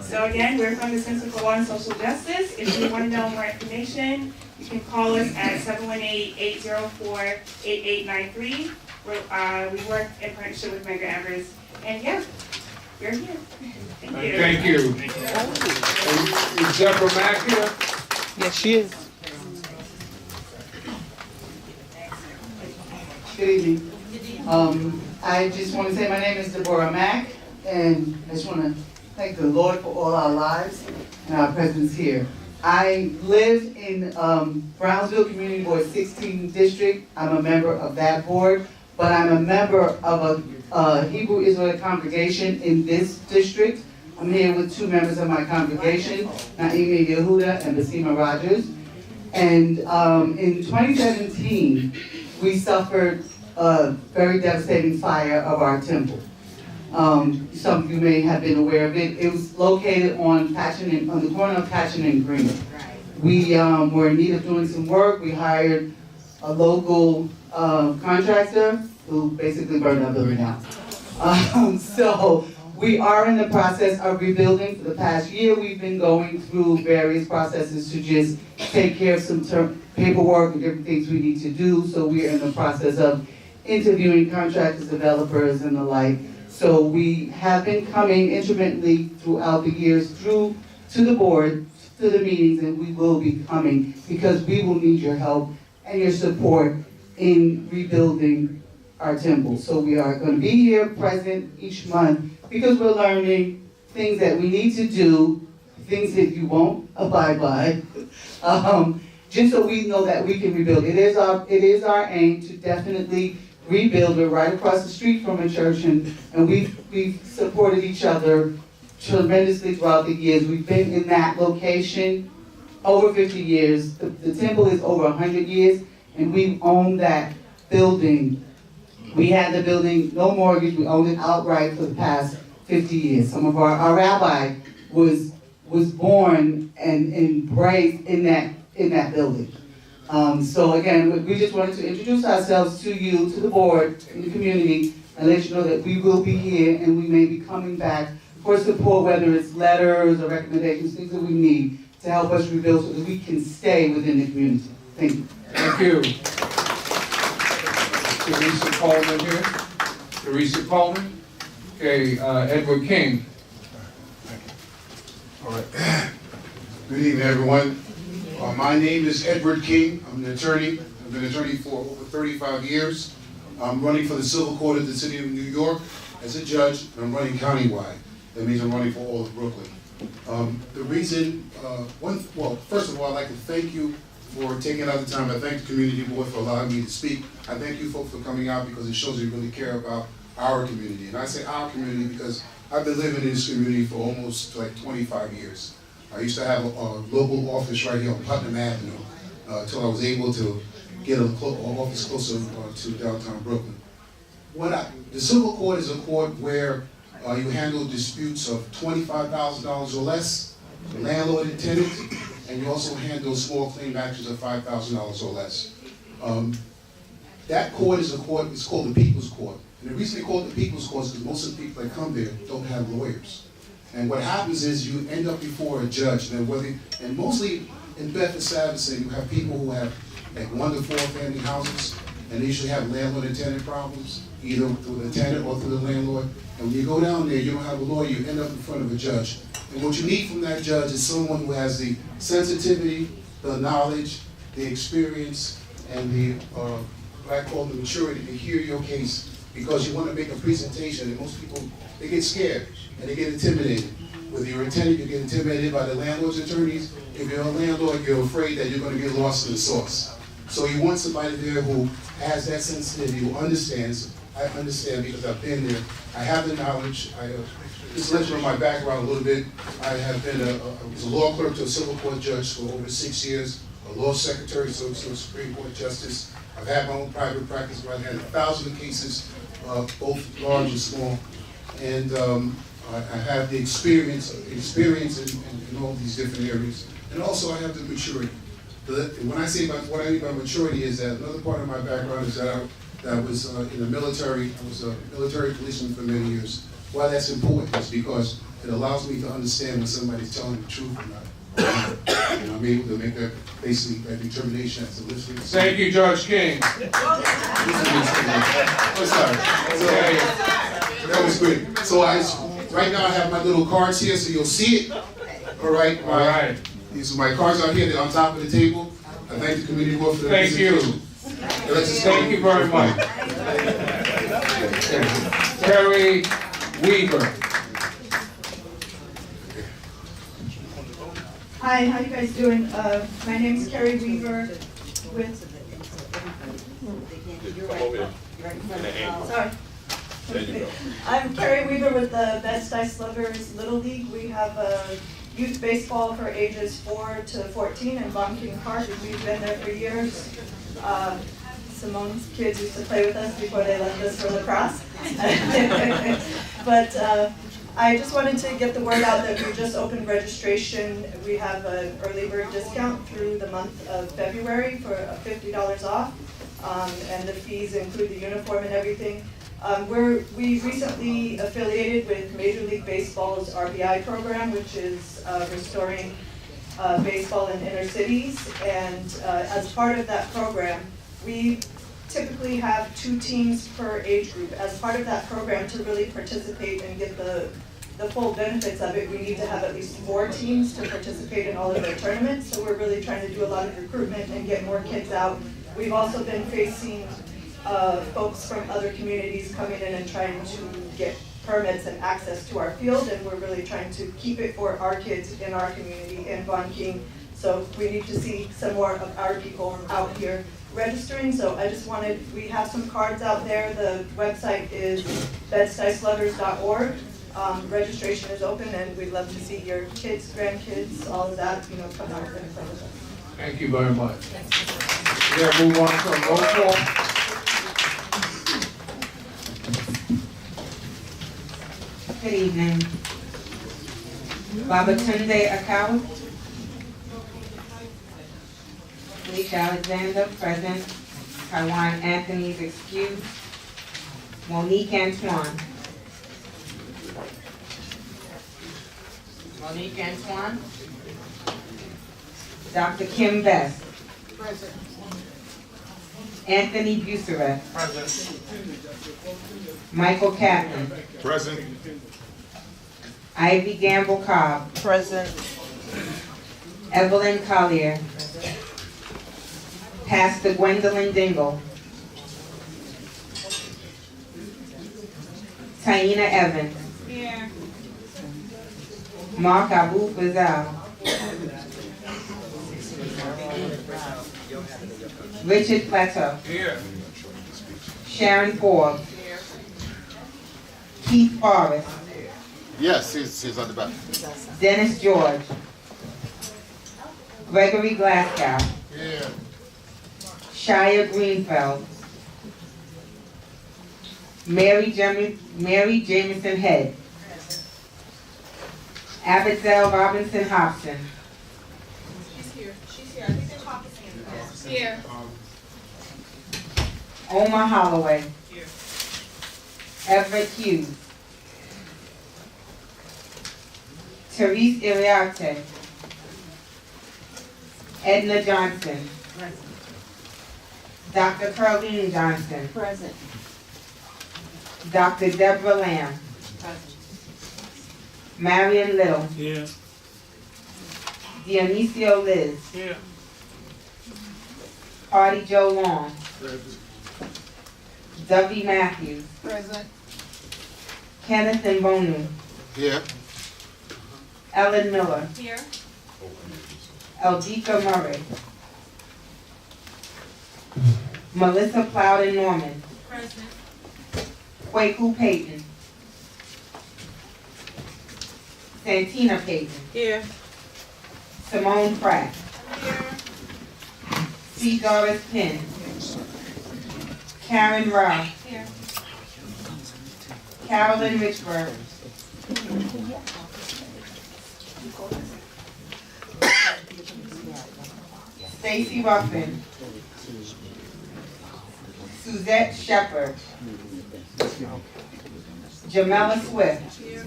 So again, we're from the Center for Law and Social Justice. If you want to know more information, you can call us at 718-804-8893. We work in partnership with Mega Evers. And yeah, we're here. Thank you. Thank you. Is Deborah Mack here? Yes, she is. Good evening. I just want to say my name is Deborah Mack, and I just want to thank the Lord for all our lives and our presence here. I live in Brownsville Community Board 16 District. I'm a member of that board, but I'm a member of a Hebrew Israelite congregation in this district. I'm here with two members of my congregation, Naimi Yehuda and Basima Rogers. And in 2017, we suffered a very devastating fire of our temple. Some of you may have been aware of it. It was located on the corner of Patchen and Green. We were in need of doing some work. We hired a local contractor who basically burned our building down. So we are in the process of rebuilding. For the past year, we've been going through various processes to just take care of some paperwork and different things we need to do. So we're in the process of interviewing contractors, developers, and the like. So we have been coming intermittently throughout the years to the board, to the meetings, and we will be coming because we will need your help and your support in rebuilding our temple. So we are going to be here present each month because we're learning things that we need to do, things that you won't abide by, just so we know that we can rebuild. It is our aim to definitely rebuild. We're right across the street from a church, and we've supported each other tremendously throughout the years. We've been in that location over 50 years. The temple is over 100 years, and we've owned that building. We had the building, no mortgage, we owned it outright for the past 50 years. Some of our rabbi was born and raised in that building. So again, we just wanted to introduce ourselves to you, to the board, in the community, and let you know that we will be here and we may be coming back for support, whether it's letters or recommendations, things that we need to help us rebuild so that we can stay within the community. Thank you. Thank you. Teresa Coleman here. Teresa Coleman. Okay, Edward King. All right. Good evening, everyone. My name is Edward King. I'm an attorney. I've been an attorney for over 35 years. I'm running for the Civil Court of the City of New York as a judge, and I'm running countywide. That means I'm running for all of Brooklyn. The reason, first of all, I'd like to thank you for taking out the time. I thank the community board for allowing me to speak. I thank you folks for coming out because it shows you really care about our community. And I say our community because I've been living in this community for almost like 25 years. I used to have a local office right here on Putnam Avenue until I was able to get an office closer to downtown Brooklyn. The civil court is a court where you handle disputes of $25,000 or less, the landlord and tenant, and you also handle small claim actions of $5,000 or less. That court is a court, it's called the People's Court. And the reason they call it the People's Court is because most of the people that come there don't have lawyers. And what happens is you end up before a judge, and mostly in Bedford, Stuyvesant, you have people who have like 1 to 4 family houses, and they usually have landlord and tenant problems, either through the tenant or through the landlord. And when you go down there, you don't have a lawyer, you end up in front of a judge. And what you need from that judge is someone who has the sensitivity, the knowledge, the experience, and the, what I call the maturity to hear your case, because you want to make a presentation, and most people, they get scared, and they get intimidated. Whether you're a tenant, you get intimidated by the landlord's attorneys. If you're a landlord, you're afraid that you're going to get lost in the sauce. So you want somebody there who has that sensitivity, who understands. I understand because I've been there. I have the knowledge. Just to let you know my background a little bit. I have been was a law clerk to a civil court judge for over 6 years, a law secretary to a Supreme Court justice. I've had my own private practice where I've had 1,000 cases, both large and small. And I have the experience in all these different areas. And also I have the maturity. When I say what I mean by maturity is that another part of my background is that I was in the military. I was a military policeman for many years. Why that's important is because it allows me to understand when somebody's telling the truth or not. And I'm able to make that basically that determination as a listener. Thank you, Judge King. Oh, sorry. That was great. So right now I have my little cards here, so you'll see it. All right. All right. These are my cards out here. They're on top of the table. I thank the community board for the presentation. Thank you very much. Terry Weaver. Hi, how you guys doing? My name is Carrie Weaver with... Sorry. I'm Carrie Weaver with the Bedford Little League. We have youth baseball for ages 4 to 14 in Bon King Park. We've been there for years. Simone's kids used to play with us before they left us for lacrosse. But I just wanted to get the word out that we just opened registration. We have an early bird discount through the month of February for $50 off. And the fees include the uniform and everything. We recently affiliated with Major League Baseball's RBI program, which is restoring baseball in inner cities. And as part of that program, we typically have 2 teams per age group. As part of that program, to really participate and get the full benefits of it, we need to have at least 4 teams to participate in all of their tournaments. So we're really trying to do a lot of recruitment and get more kids out. We've also been facing folks from other communities coming in and trying to get permits and access to our field, and we're really trying to keep it for our kids in our community in Bon King. So we need to see some more of our people out here registering. So I just wanted, we have some cards out there. The website is bedstysluggers.org. Registration is open, and we'd love to see your kids, grandkids, all of that, come out and play with us. Thank you very much. Yeah, move on to a roll call. Good evening. Babatunde Akau. Leach Alexander, present. Taiwan Anthony's excused. Monique Antoine. Monique Antoine. Dr. Kim Best. Present. Anthony Busseret. Present. Michael Catlin. Present. Ivy Gamble Cobb. Present. Evelyn Collier. Pastor Gwendolyn Dingle. Taina Evans. Here. Mark Abu Bazal. Richard Plateau. Here. Sharon Forbes. Keith Forrest. Yes, he's on the back. Dennis George. Gregory Glasgow. Yeah. Shia Greenfeld. Mary Jamison Head. Abigail Robinson Hobson. She's here. She's here. I think they're talking. Here. Omar Holloway. Here. Everett Hughes. Therese Iriarte. Edna Johnson. Dr. Carlene Johnson. Present. Dr. Deborah Lamb. Marion Little. Here. Dionisio Liz. Here. Hardy Joe Long. Dovey Matthews. Present. Kenneth Mbonu. Here. Ellen Miller. Here. Eldika Murray. Melissa Plowden Norman. Present. Kwaku Payton. Santina Payton. Here. Simone Pratt. Here. C. Doris Penn. Karen Rao. Here. Carolyn Richburg. Stacy Ruffin. Suzette Shepard. Jamela Swift. Here.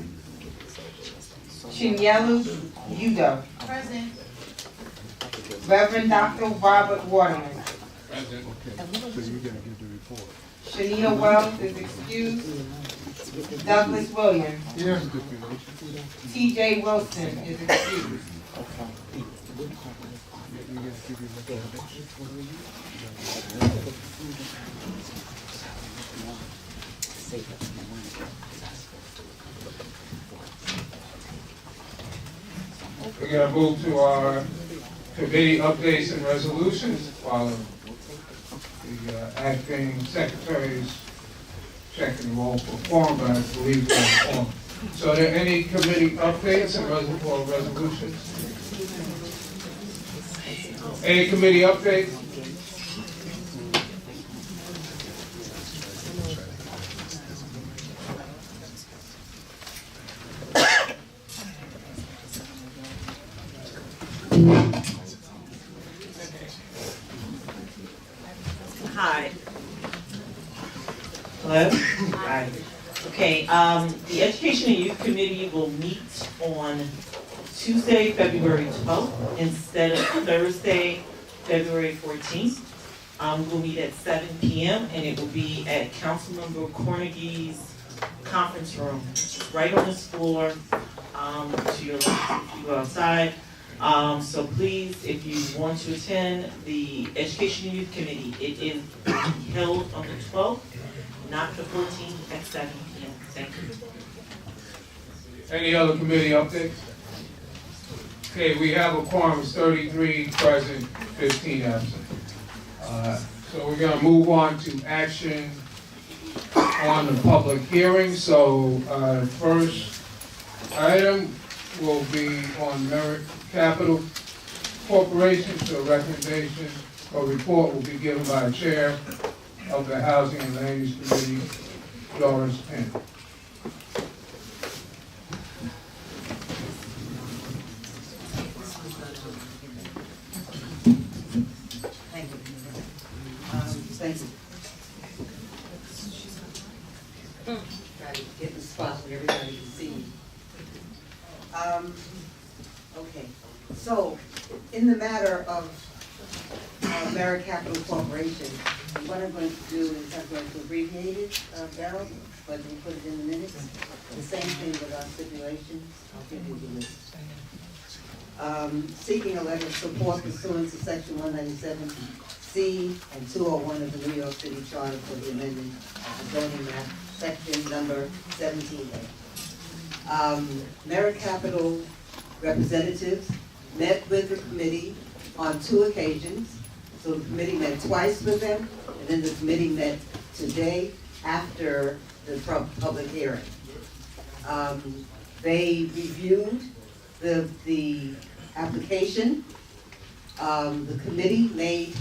Chinyelu Udo. Present. Reverend Dr. Robert Waterman. Present. Shanita Wells is excused. Douglas Williams. Here. T.J. Wilson is excused. We're going to move to our committee updates and resolutions while the acting secretaries checking roll for form, but I believe we're on form. So are there any committee updates and resolutions? Any committee updates? Hi. Hello? Hi. Okay, the Education and Youth Committee will meet on Tuesday, February 12th, instead of Thursday, February 14th. We'll meet at 7 p.m. and it will be at Councilmember Cornegie's conference room, right on this floor, to your left if you go outside. So please, if you want to attend the Education and Youth Committee, it is held on the 12th, not the 14th at 7 p.m. Thank you. Any other committee updates? Okay, we have a quorum of 33 present, 15 absent. So we're going to move on to action on the public hearing. So first item will be on Merit Capital Corporation. So recommendation or report will be given by the chair of the Housing and Land Use Committee, Doris Penn. Thank you. Try to get the spot where everybody can see me. Okay, so in the matter of Merit Capital Corporation, what I'm going to do is I'm going to abbreviate it, Darryl, but we'll put it in the minutes. The same thing with our stipulations. I'll give you the list. Seeking a letter of support pursuant to section 197C and 201 of the New York City Charter for the amendment of the zoning map section number 17A. Merit Capital representatives met with the committee on 2 occasions. So the committee met twice with them, and then the committee met today after the public hearing. They reviewed the application. The committee made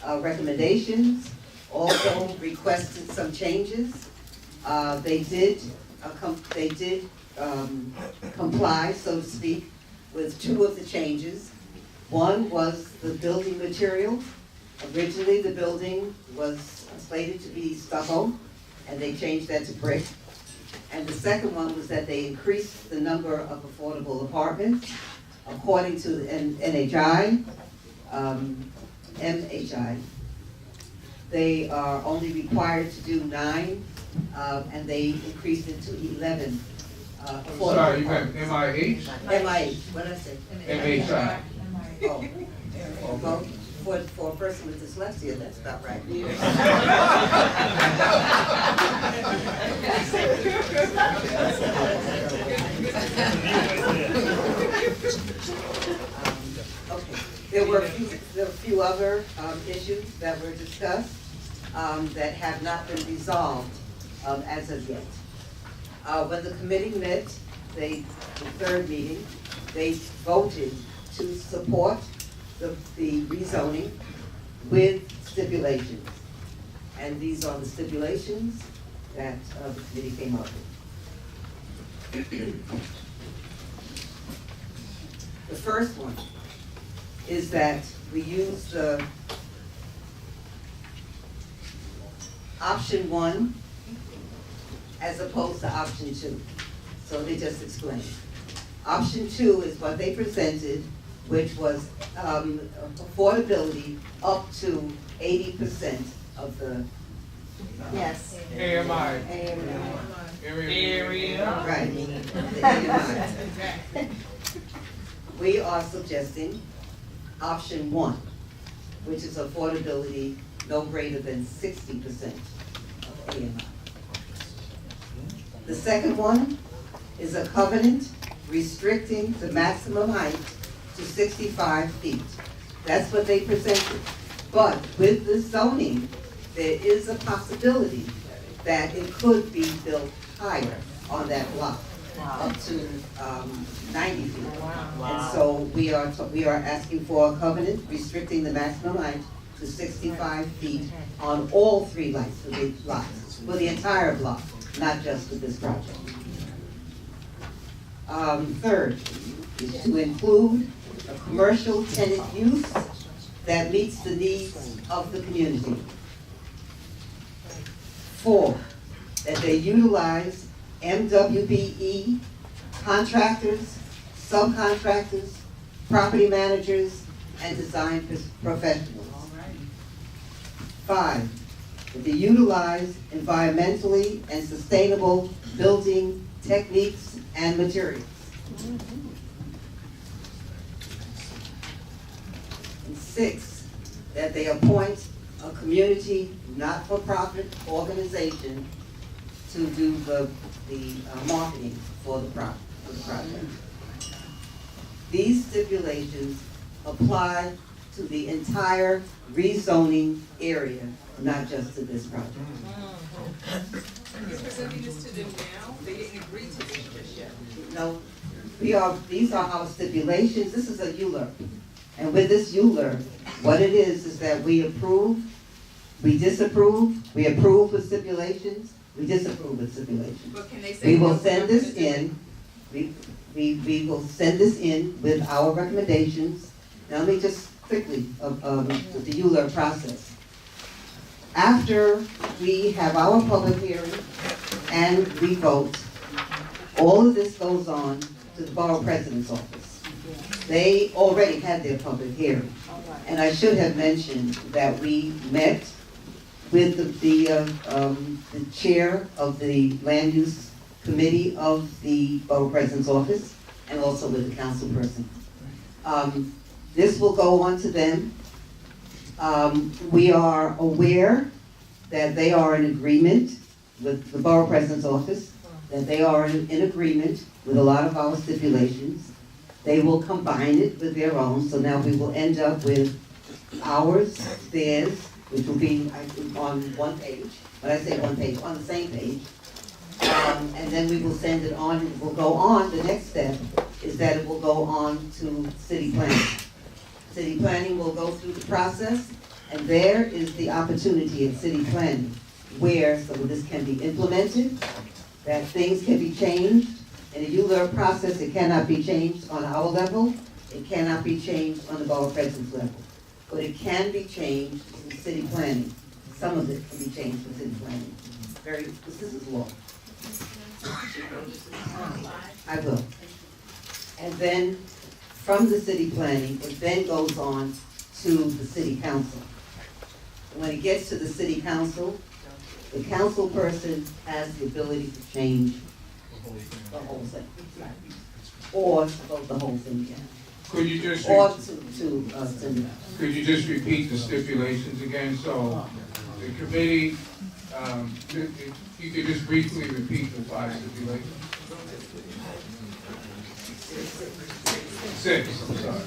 recommendations, also requested some changes. They did comply, so to speak, with 2 of the changes. One was the building material. Originally, the building was slated to be stucco, and they changed that to brick. And the second one was that they increased the number of affordable apartments according to the MHI. They are only required to do 9, and they increased it to 11. Sorry, you meant MIH? MIH, what did I say? MHI. Oh, well, for a person with dyslexia, that's about right. Okay, there were a few other issues that were discussed that have not been resolved as of yet. When the committee met, the 3rd meeting, they voted to support the rezoning with stipulations. And these are the stipulations that the committee came up with. The first one is that we use the option 1 as opposed to option 2. So they just explained. Option 2 is what they presented, which was affordability up to 80% of the Yes. AMI. Area. Right. The AMI. We are suggesting option 1, which is affordability no greater than 60% of AMI. The second one is a covenant restricting the maximum height to 65 feet. That's what they presented. But with the zoning, there is a possibility that it could be built higher on that block, up to 90 feet. And so we are asking for a covenant restricting the maximum height to 65 feet on all 3 lots, for the entire block, not just for this project. Third is to include a commercial tenant use that meets the needs of the community. 4, that they utilize MWBE contractors, subcontractors, property managers, and design professionals. 5, that they utilize environmentally and sustainable building techniques and materials. And 6, that they appoint a community not-for-profit organization to do the marketing for the project. These stipulations apply to the entire rezoning area, not just to this project. You're presenting this to them now? They didn't agree to this just yet? No, these are our stipulations. This is a ULURP. And with this ULURP, what it is that we approve, we disapprove, we approve with stipulations, we disapprove with stipulations. But can they say We will send this in, we will send this in with our recommendations. Now let me just quickly, with the ULURP process. After we have our public hearing and we vote, all of this goes on to the borough president's office. They already had their public hearing. And I should have mentioned that we met with the chair of the land use committee of the borough president's office and also with the council person. This will go on to them. We are aware that they are in agreement with the Borough President's office, that they are in agreement with a lot of our stipulations. They will combine it with their own, so now we will end up with ours, theirs, which will be on one page. When I say one page, on the same page. And then we will send it on, it will go on, the next step is that it will go on to city planning. City planning will go through the process, and there is the opportunity in city planning where some of this can be implemented, that things can be changed. In a ULURP process, it cannot be changed on our level, it cannot be changed on the Borough President's level, but it can be changed in city planning. Some of it can be changed in city planning. This is law. I will. And then from the city planning, it then goes on to the city council. When it gets to the city council, the council person has the ability to change the whole thing. Or to vote the whole thing down. Could you just Or to send it out. Could you just repeat the stipulations again? So the committee, if you could just briefly repeat the 5 stipulations. 6, I'm sorry.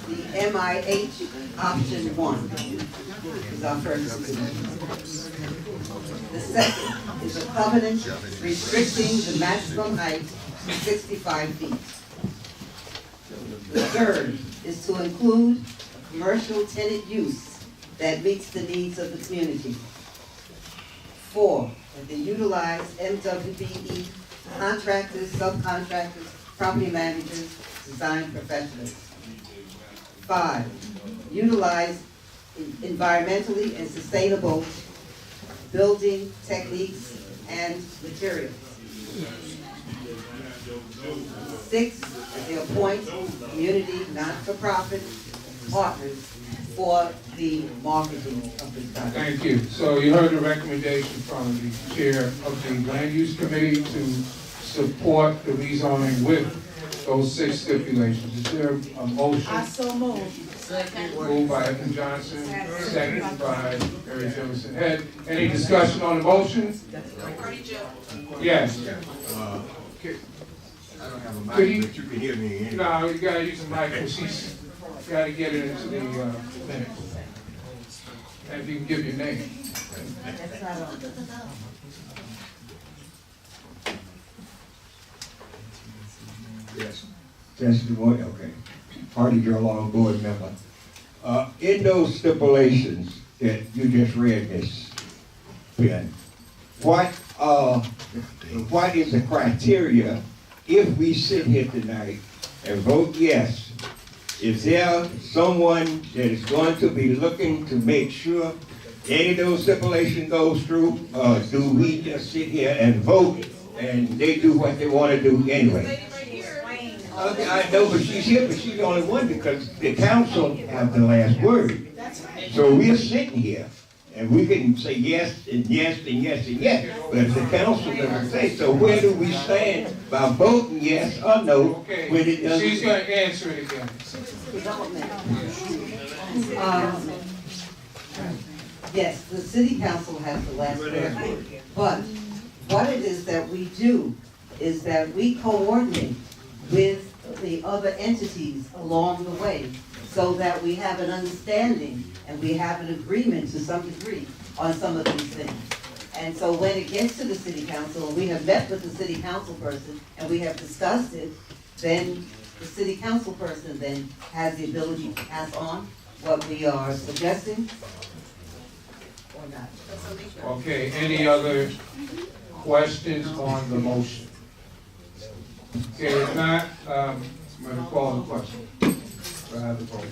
The MIH option 1 is our first stipulation. The second is a covenant restricting the maximum height to 65 feet. The third is to include a commercial tenant use that meets the needs of the community. 4, that they utilize MWBE contractors, subcontractors, property managers, design professionals. 5, utilize environmentally and sustainable building techniques and materials. 6, that they appoint community not-for-profit partners for the marketing of this project. Thank you. So you heard the recommendation from the chair of the Land Use Committee to support the rezoning with those 6 stipulations. Is there a motion? I so move. Moved by Edmund Johnson, seconded by Mary Jefferson Head. Any discussion on the motion? Yes. I don't have a mic, Could you- but you can hear me anyway. No, you gotta use the mic, because she's gotta get it into the minutes. And if you can give your name. Yes. Yes, good morning, okay. Part of your long board member. In those stipulations that you just read, Ms. Ben, what is the criteria if we sit here tonight and vote yes? Is there someone that is going to be looking to make sure any of those stipulations goes through? Do we just sit here and vote and they do what they want to do anyway? Okay, I know, but she's here, but she's the only one because the council have the last word. So we're sitting here and we can say yes and yes and yes and yes, but if the council doesn't say, so where do we stand by voting yes or no when it doesn't? She's gonna answer it again. Yes, the city council has the last word, but what it is that we do is that we coordinate with the other entities along the way so that we have an understanding and we have an agreement to some degree on some of these things. And so when it gets to the city council, and we have met with the city council person and we have discussed it, then the city council person then has the ability to pass on what we are suggesting or not. Okay, any other questions on the motion? Okay, if not, I'm going to call the question. We'll have the vote.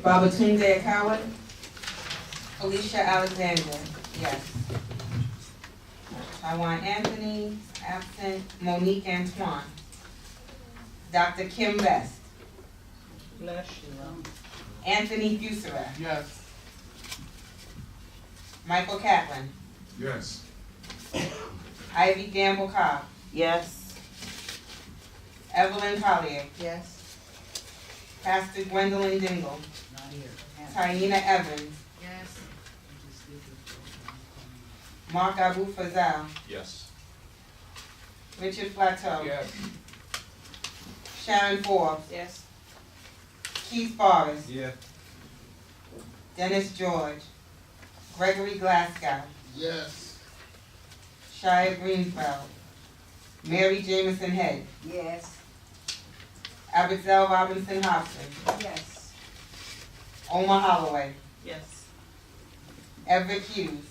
Babatunde Coward. Alicia Alexander, yes. Taiwan Anthony, absent. Monique Antoine. Dr. Kim Best. Bless you. Anthony Bussera. Yes. Michael Catlin. Yes. Ivy Gamble Cobb. Yes. Evelyn Collier. Yes. Pastor Gwendolyn Dingle. Taina Evans. Yes. Mark Abu Fazal. Yes. Richard Plateau. Yes. Sharon Forbes. Yes. Keith Forrest. Yeah. Dennis George. Gregory Glasgow. Yes. Shia Greenfeld. Mary Jamison Head. Yes. Abigail Robinson Hobson. Yes. Omar Holloway. Yes. Everett Hughes.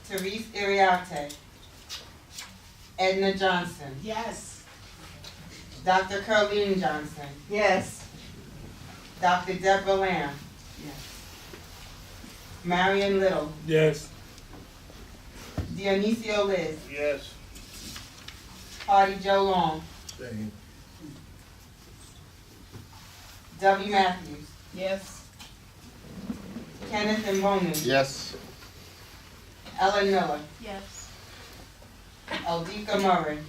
Therese Iriarte. Edna Johnson. Yes. Dr. Curleen Johnson. Yes. Dr. Deborah Lamb. Marion Little. Yes. Dionisio Liz. Yes. Hardy Joe Long. Same. W. Matthews. Yes. Kenneth Mbonu. Yes. Ellen Miller. Yes. Eldika Murray.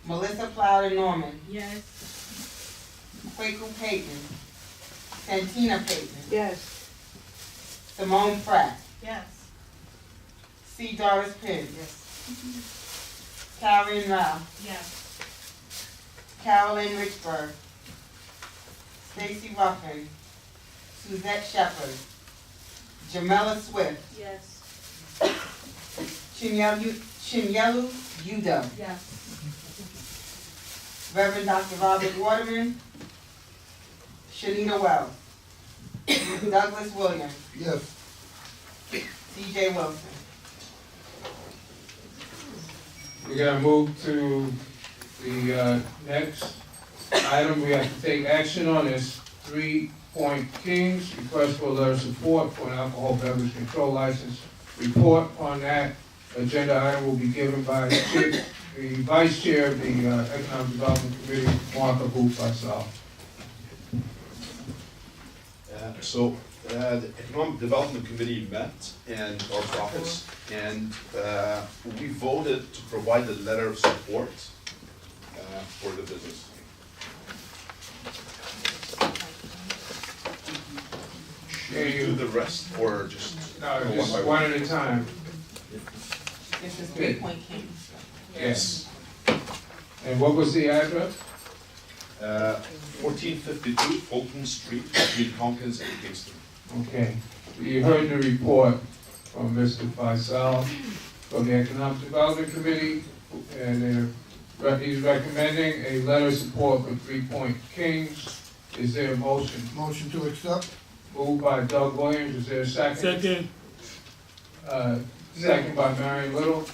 Melissa Plowder Norman. Yes. Kwaku Payton. Santina Payton. Yes. Simone Pratt. Yes. C. Doris Penn. Yes. Karen Rao. Yes. Carolyn Richburg. Stacy Ruffin. Suzette Shepherd. Jamela Swift. Yes. Chinyelu Udo. Yes. Reverend Dr. Robert Waterman. Shanita Wells. Douglas Williams. Yes. C.J. Wilson. We're gonna move to the next item. We have to take action on this 3 Point Kings request for a letter of support for an alcohol beverage control license. Report on that agenda item will be given by the Vice Chair of the Economic Development Committee, Mark Abu Fazal. The Economic Development Committee met in our office, and we voted to provide a letter of support for the business. Should we do the rest, or just No, go just by one at a time. This is 3 Point Kings. Yes. And what was the address? 1452 Fulton Street, between Tompkins and Kingston. Okay. You heard the report from Mr. Faisal from the Economic Development Committee, and he's recommending a letter of support for 3 Point Kings. Is there a motion? Motion to accept? Moved by Doug Williams. Is there a second? Second. Second by Marion Little.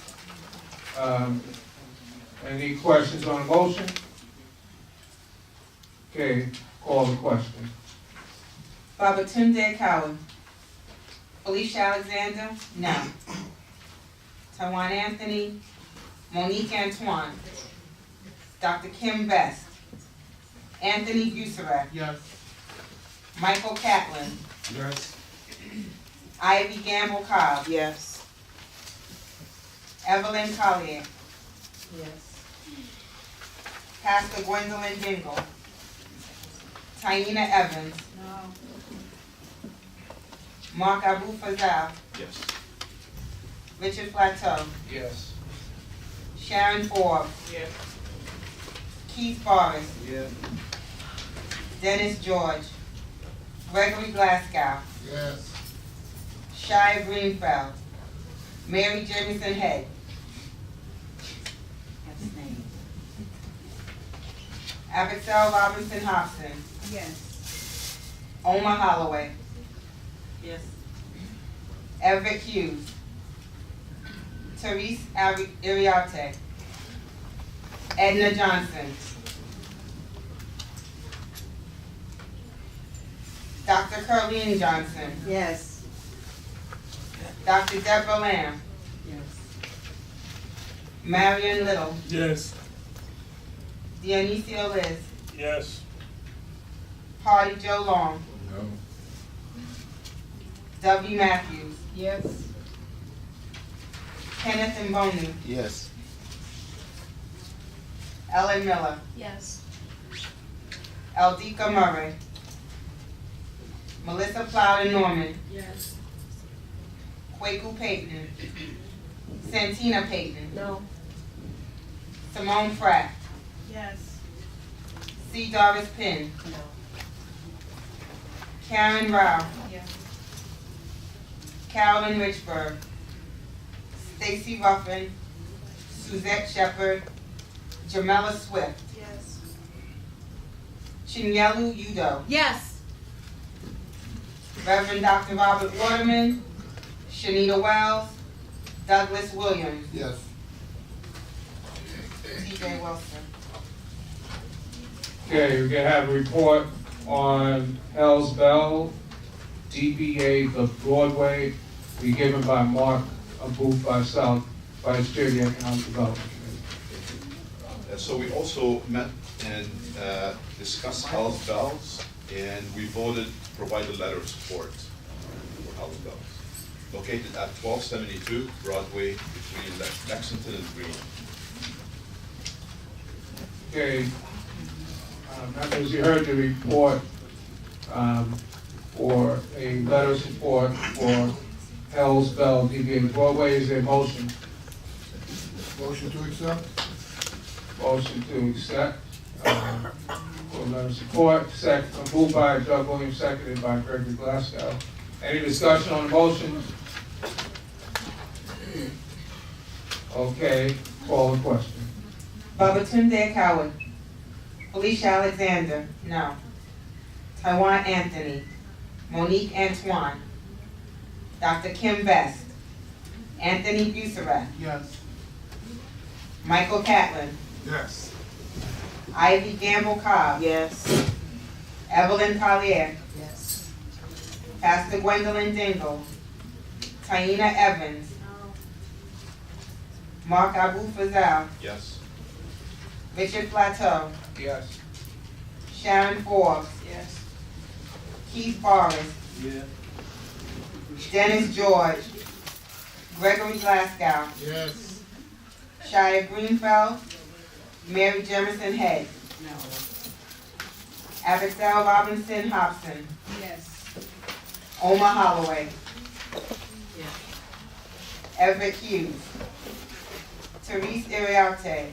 Any questions on the motion? Okay, call the question. Babatunde Kaur. Felicia Alexander? No. Tawan Anthony? Monique Antoine? Dr. Kim Best? Anthony Busarak? Yes. Michael Catlin? Yes. Ivy Gamble Cobb? Yes. Evelyn Collier? Yes. Pastor Gwendolyn Dingle? Taina Evans? No. Mark Abu Fazal? Yes. Richard Plateau? Yes. Sharon Forbes? Yes. Keith Forrest? Yeah. Dennis George? Gregory Glasgow? Yes. Shia Greenfeld? Mary Jamison Head? Abigail Robinson Hobson? Yes. Omar Holloway? Yes. Everett Hughes? Therese Iriarte? Edna Johnson? Dr. Curleen Johnson? Yes. Dr. Deborah Lamb? Yes. Marion Little? Yes. Dionisio Liz? Yes. Hardy Joe Long? No. W. Matthews? Yes. Kenneth Mbonu? Yes. Ellen Miller, Yes. Eldika Murray, Melissa Plowden Norman, Yes. Kwaku Payton, Santina Payton, No. Simone Pratt, Yes. C. Doris Penn, Karen Rao, Yes. Carolyn Richburg, Stacy Ruffin, Suzette Shepherd, Jamela Swift, Yes. Chinyelu Udo, Yes. Reverend Dr. Robert Waterman, Shanita Wells, Douglas Williams, Yes. T.J. Wilson. Okay, we can have a report on Hell's Bell, DBA The Broadway, be given by Mark Booth South, Vice Chair of the Economic Development Committee. So we also met and discussed Hell's Bells, and we voted to provide a letter of support for Hell's Bells, located at 1272 Broadway between Lexington and Green. Okay, members, you heard the report for a letter of support for Hell's Bell, DBA Broadway. Is there a motion? Motion to accept? Motion to accept for letter of support. Second, moved by Doug Williams, seconded by Gregory Glasgow. Any discussion on the motion? Okay, call the question. Babatunde Coward, Felicia Alexander, no. Taiwan Anthony, Monique Antoine, Dr. Kim Best, Anthony Busseret, Yes. Michael Catlin, Yes. Ivy Gamble Cobb, Yes. Evelyn Collier, Yes. Pastor Gwendolyn Dingle, Taina Evans, Mark Abu Fazal, Yes? Richard Plateau, Yes. Sharon Forbes, Yes. Keith Forrest, Yeah. Dennis George, Gregory Glasgow, Yes. Shia Greenfeld, Mary Jemison Head, No. Abigail Robinson Hobson, Yes. Omar Holloway, Yes. Everett Hughes, Therese Iriarte,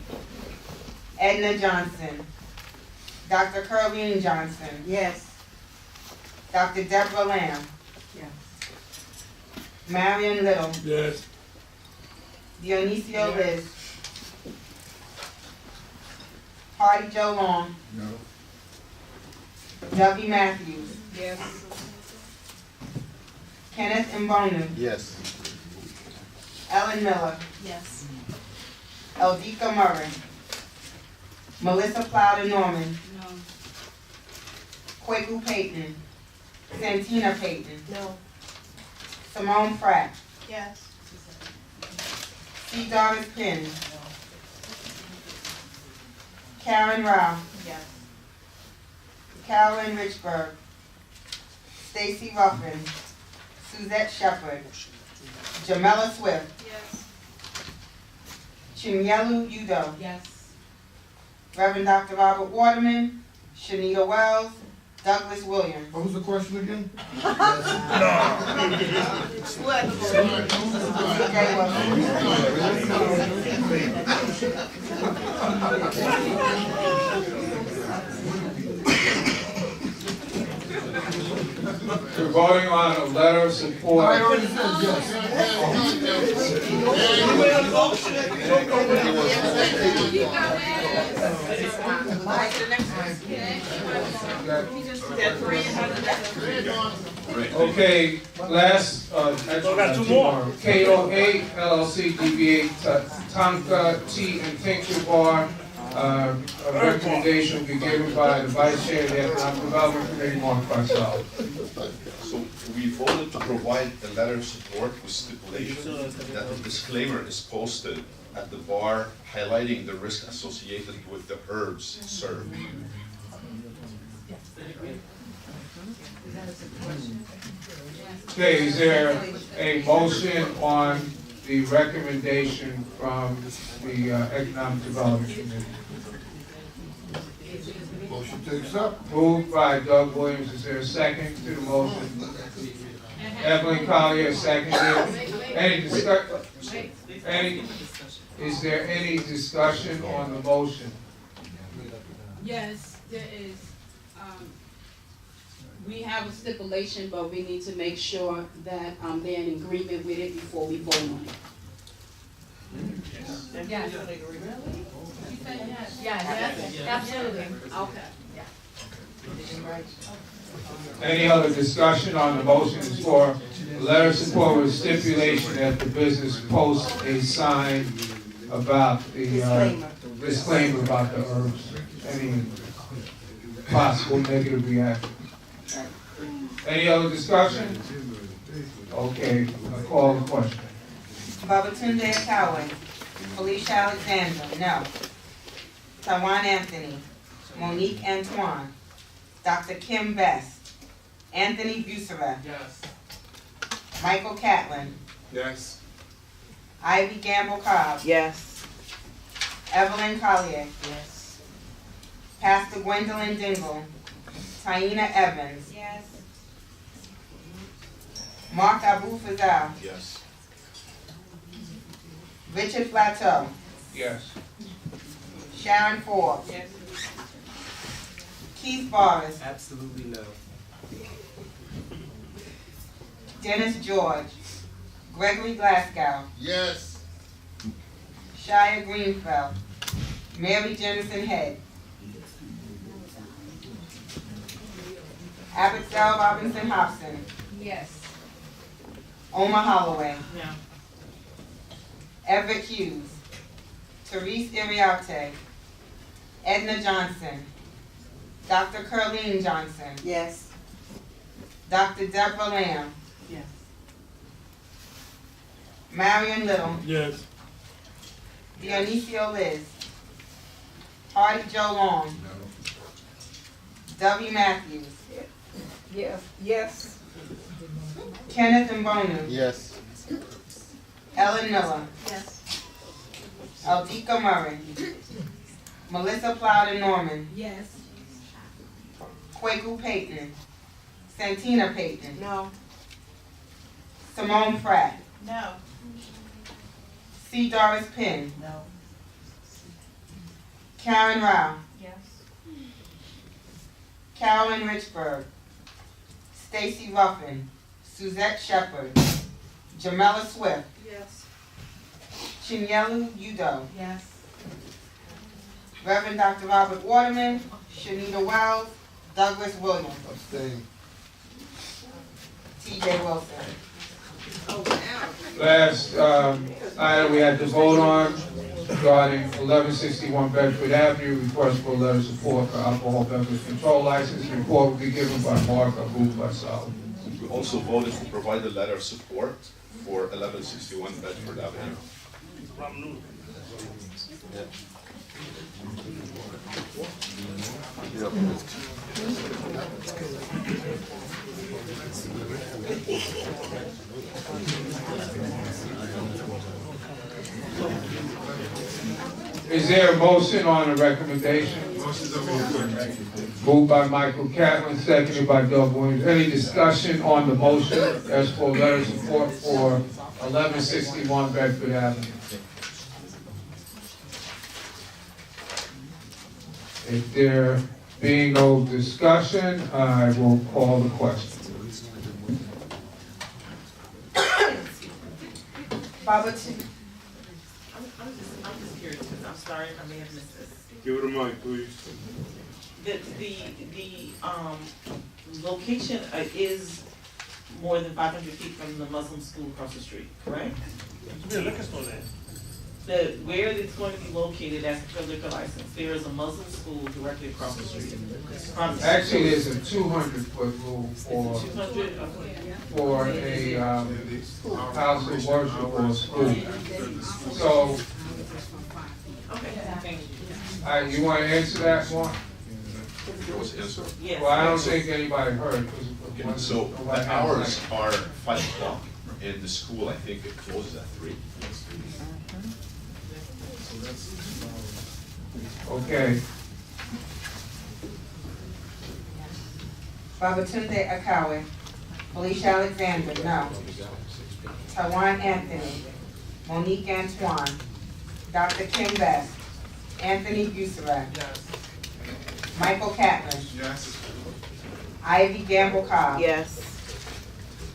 Edna Johnson, Dr. Curleen Johnson, Yes. Dr. Deborah Lamb, Yes. Marion Little, Yes. Dionisio Liz, Hardy Joe Long, No. Dubby Matthews, Yes. Kenneth Mbonu, Yes. Ellen Miller, Yes. Eldika Murray, Melissa Plowden Norman, No. Kwaku Payton, Santina Payton, No. Simone Pratt, Yes. C. Doris Penn, Karen Rao, Yes. Carolyn Richburg, Stacy Ruffin, Suzette Shepherd, Jamela Swift, Yes. Chinyelu Udo, Yes. Reverend Dr. Robert Waterman, Shanita Wells, Douglas Williams. What was the question again? We're voting on a letter of support. I already said Okay, last, actually, got two more. KO8 LLC DBA Tonka Tea and Tincture Bar. A recommendation will be given by the Vice Chair of the Economic Development Committee, Mark Faisal. So we voted to provide a letter of support with stipulation that a disclaimer is posted at the bar highlighting the risk associated with the herbs served. Okay, is there a motion on the recommendation from the Economic Development Committee? Motion to accept. Moved by Doug Williams, is there a second to the motion? Evelyn Collier, seconded. Is there any discussion on the motion? Yes, there is. We have a stipulation, but we need to make sure that they're in agreement with it before we vote on it. Yes. Yes, absolutely. Okay. Any other discussion on the motion? Is for a letter of support with stipulation that the business post a sign about the disclaimer about the herbs. Any possible negative reaction? Any other discussion? Okay, I'll call the question. Babatunde Akawe. Felicia Alexander, no. Tawan Anthony. Monique Antoine. Dr. Kim Best. Anthony Busseret. Yes. Michael Catlin. Yes. Ivy Gamble Cobb. Yes. Evelyn Collier. Yes. Pastor Gwendolyn Dingle. Taina Evans. Yes. Mark Abu Fazal. Yes. Richard Plateau. Yes. Sharon Forbes. Yes. Keith Boris. Absolutely no. Dennis George. Gregory Glasgow. Yes. Shia Greenfeld. Mary Jemison Head. Abigail Robinson Hobson. Yes. Omar Holloway. No. Everett Hughes. Therese Iriarte. Edna Johnson. Dr. Curleen Johnson. Yes. Dr. Deborah Lamb. Yes. Marion Little. Yes. Dionisio Liz. Hardy Joe Long. W. Matthews. Yes. Yes. Kenneth Mbonu. Yes. Ellen Miller. Yes. Eldika Murray. Melissa Plowden Norman. Yes. Kwaku Payton. Santina Payton. No. Simone Pratt. No. C. Doris Penn. No. Karen Rao. Yes. Carolyn Richburg. Stacy Ruffin. Suzette Shepard. Jamela Swift. Yes. Chinyelu Udo. Yes. Reverend Dr. Robert Waterman. Shanita Wells. Douglas Williams. Abstain. T.J. Wilson. Last item we had to vote on regarding 1161 Bedford Avenue, request for a letter of support for alcohol beverage control license. Report will be given by Mark Abu Basal. We also voted to provide a letter of support for 1161 Bedford Avenue. Is there a motion on the recommendation? Moved by Michael Catlin, seconded by Doug Williams. Any discussion on the motion as for letter of support for 1161 Bedford Avenue? If there being no discussion, I will call the question. Babatunde. I'm just curious, because I'm sorry if I may have missed this. Give it a mic, please. The location is more than 500 feet from the Muslim school across the street, correct? Where it's going to be located as a liquor license, there is a Muslim school directly across the street. Actually, there's a 200-foot rule for 200? a house of worship or a school. So, you want to answer that, Mark? It was answered. Yes. Well, I don't think anybody heard. Okay, so the hours are 5 o'clock, and the school, I think it closes at 3. Okay. Babatunde Akawe. Felicia Alexander, no. Tawan Anthony. Monique Antoine. Dr. Kim Best. Anthony Busarak. Michael Catlin. Yes. Ivy Gamble Cobb. Yes.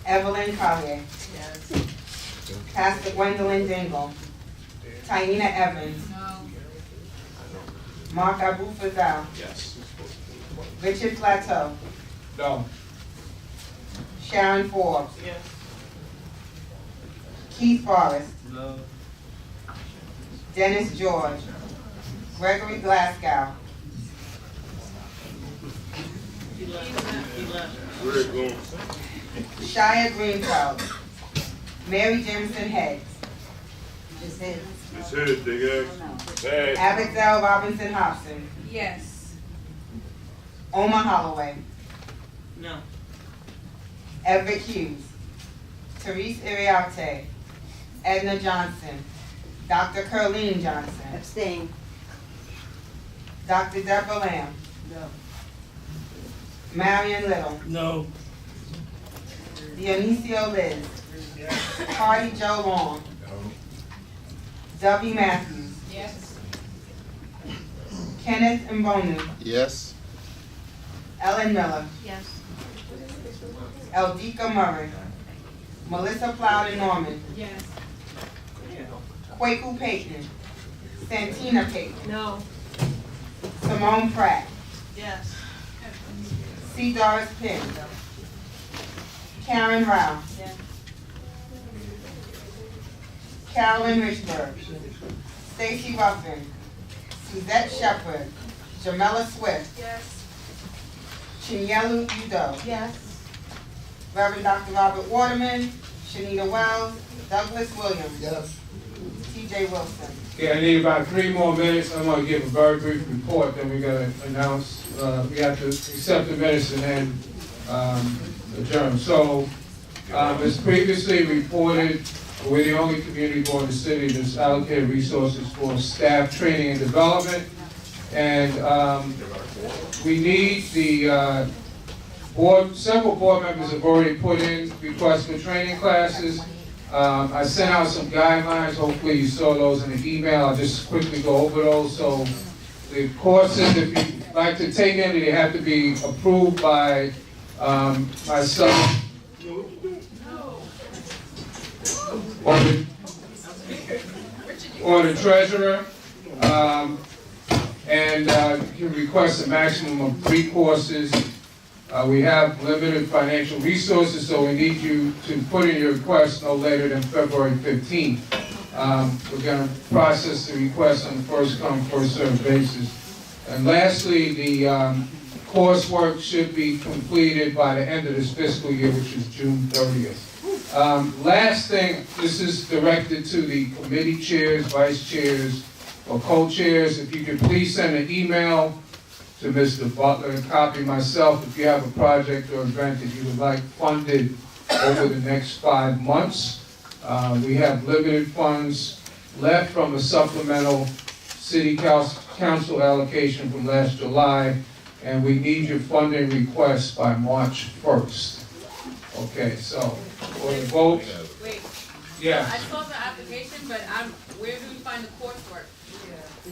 Evelyn Collier. Yes. Pastor Gwendolyn Dingle. Taina Evans. Mark Abu Fazal. Yes. Richard Plateau. No. Sharon Forbes. Yes. Keith Forrest. No. Dennis George. Gregory Glasgow. Where it going? Shia Greenfeld. Mary Jemison Heads. It's his, big ass. Bad. Abigail Robinson Hobson. Yes. Omar Holloway. No. Everett Hughes. Therese Iriarte. Edna Johnson. Dr. Curleen Johnson. Abstain. Dr. Deborah Lamb. No. Marion Little. No. Dionisio Liz. Hardy Joe Long. W. Matthews. Yes. Kenneth Mbonu. Yes. Ellen Miller. Yes. Eldika Murray. Melissa Plowden Norman. Yes. Kwaku Payton. Santina Payton. No. Simone Pratt. Yes. C. Doris Penn. Karen Rao. Yes. Carolyn Richburg. Stacy Ruffin. Suzette Shepherd. Jamela Swift. Yes. Chinyelu Udo. Yes. Reverend Dr. Robert Waterman. Shanita Wells. Douglas Williams. Yes. T.J. Wilson. Okay, I need about 3 more minutes. I'm gonna give a very brief report, then we gotta announce, we have to accept the minutes and then, adjourn. So, as previously reported, we're the only community board in the city that's allocated resources for staff training and development. And, we need the, several board members have already put in requests for training classes. I sent out some guidelines, hopefully you saw those in the email, I'll just quickly go over those. So the courses, if you'd like to take any, they have to be approved by myself or the treasurer, and you can request a maximum of 3 courses. We have limited financial resources, so we need you to put in your request no later than February 15th. We're going to process the request on a first come, first served basis. And lastly, the coursework should be completed by the end of this fiscal year, which is June 30th. Last thing, this is directed to the committee chairs, vice chairs, or co-chairs. If you could please send an email to Mr. Butler and copy myself if you have a project or event that you would like funded over the next 5 months. We have limited funds left from a supplemental city council allocation from last July, and we need your funding requests by March 1st. Okay, so for the vote, Wait. yeah. I saw the application, but where do we find the coursework?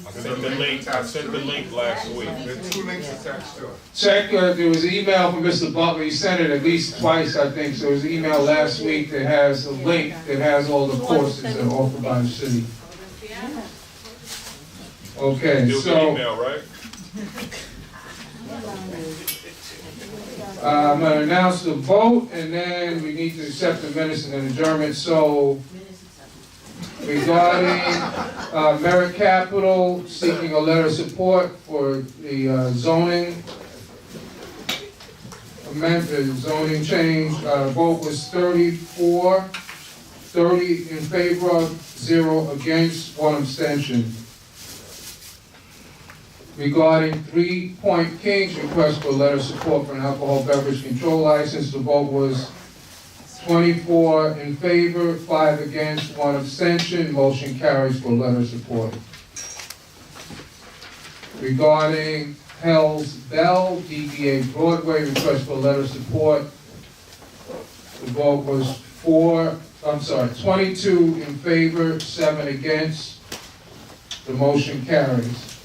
I sent the link last week. There's 2 links attached to it. Check, there was an email from Mr. Butler, he sent it at least twice, I think, so there was an email last week that has a link that has all the courses that are offered by the city. Okay, Still so, the email, right? I'm gonna announce the vote, and then we need to accept the minutes and then adjournment, so regarding Merit Capital, seeking a letter of support for the zoning amendment, zoning change, vote was 30 in favor, 0 against, 1 abstention. Regarding 3 Point Kings request for a letter of support for an alcohol beverage control license, the vote was 24 in favor, 5 against, 1 abstention. Motion carries for letter of support. Regarding Hell's Bell, DBA Broadway, request for a letter of support. The vote was 22 in favor, 7 against. The motion carries.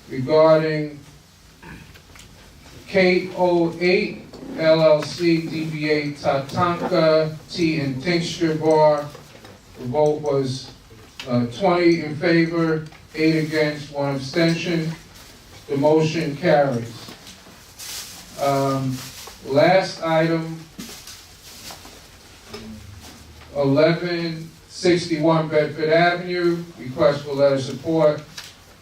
Regarding K08 LLC, DBA Tatanka Tea and Tincture Bar, the vote was 20 in favor, 8 against, 1 abstention. The motion carries. Last item, 1161 Bedford Avenue, request for letter of support.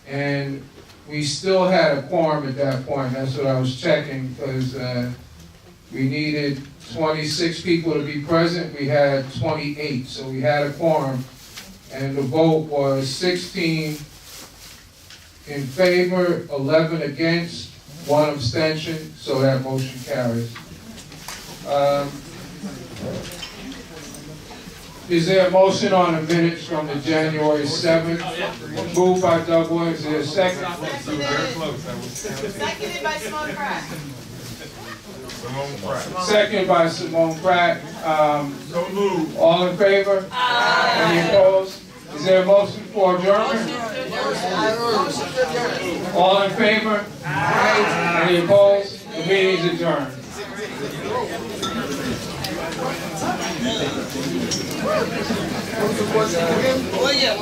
And we still had a quorum at that point. That's what I was checking, because we needed 26 people to be present. We had 28, so we had a quorum. And the vote was 16 in favor, 11 against, 1 abstention, so that motion carries. Is there a motion on the minutes from the January 7th? Moved by Doug Williams, is there a second? Seconded by Simone Pratt. Second by Simone Pratt. All in favor? Aye. Any opposed? Is there a motion for adjournment? All in favor? Aye. Any opposed? The meeting is adjourned. Oh yeah.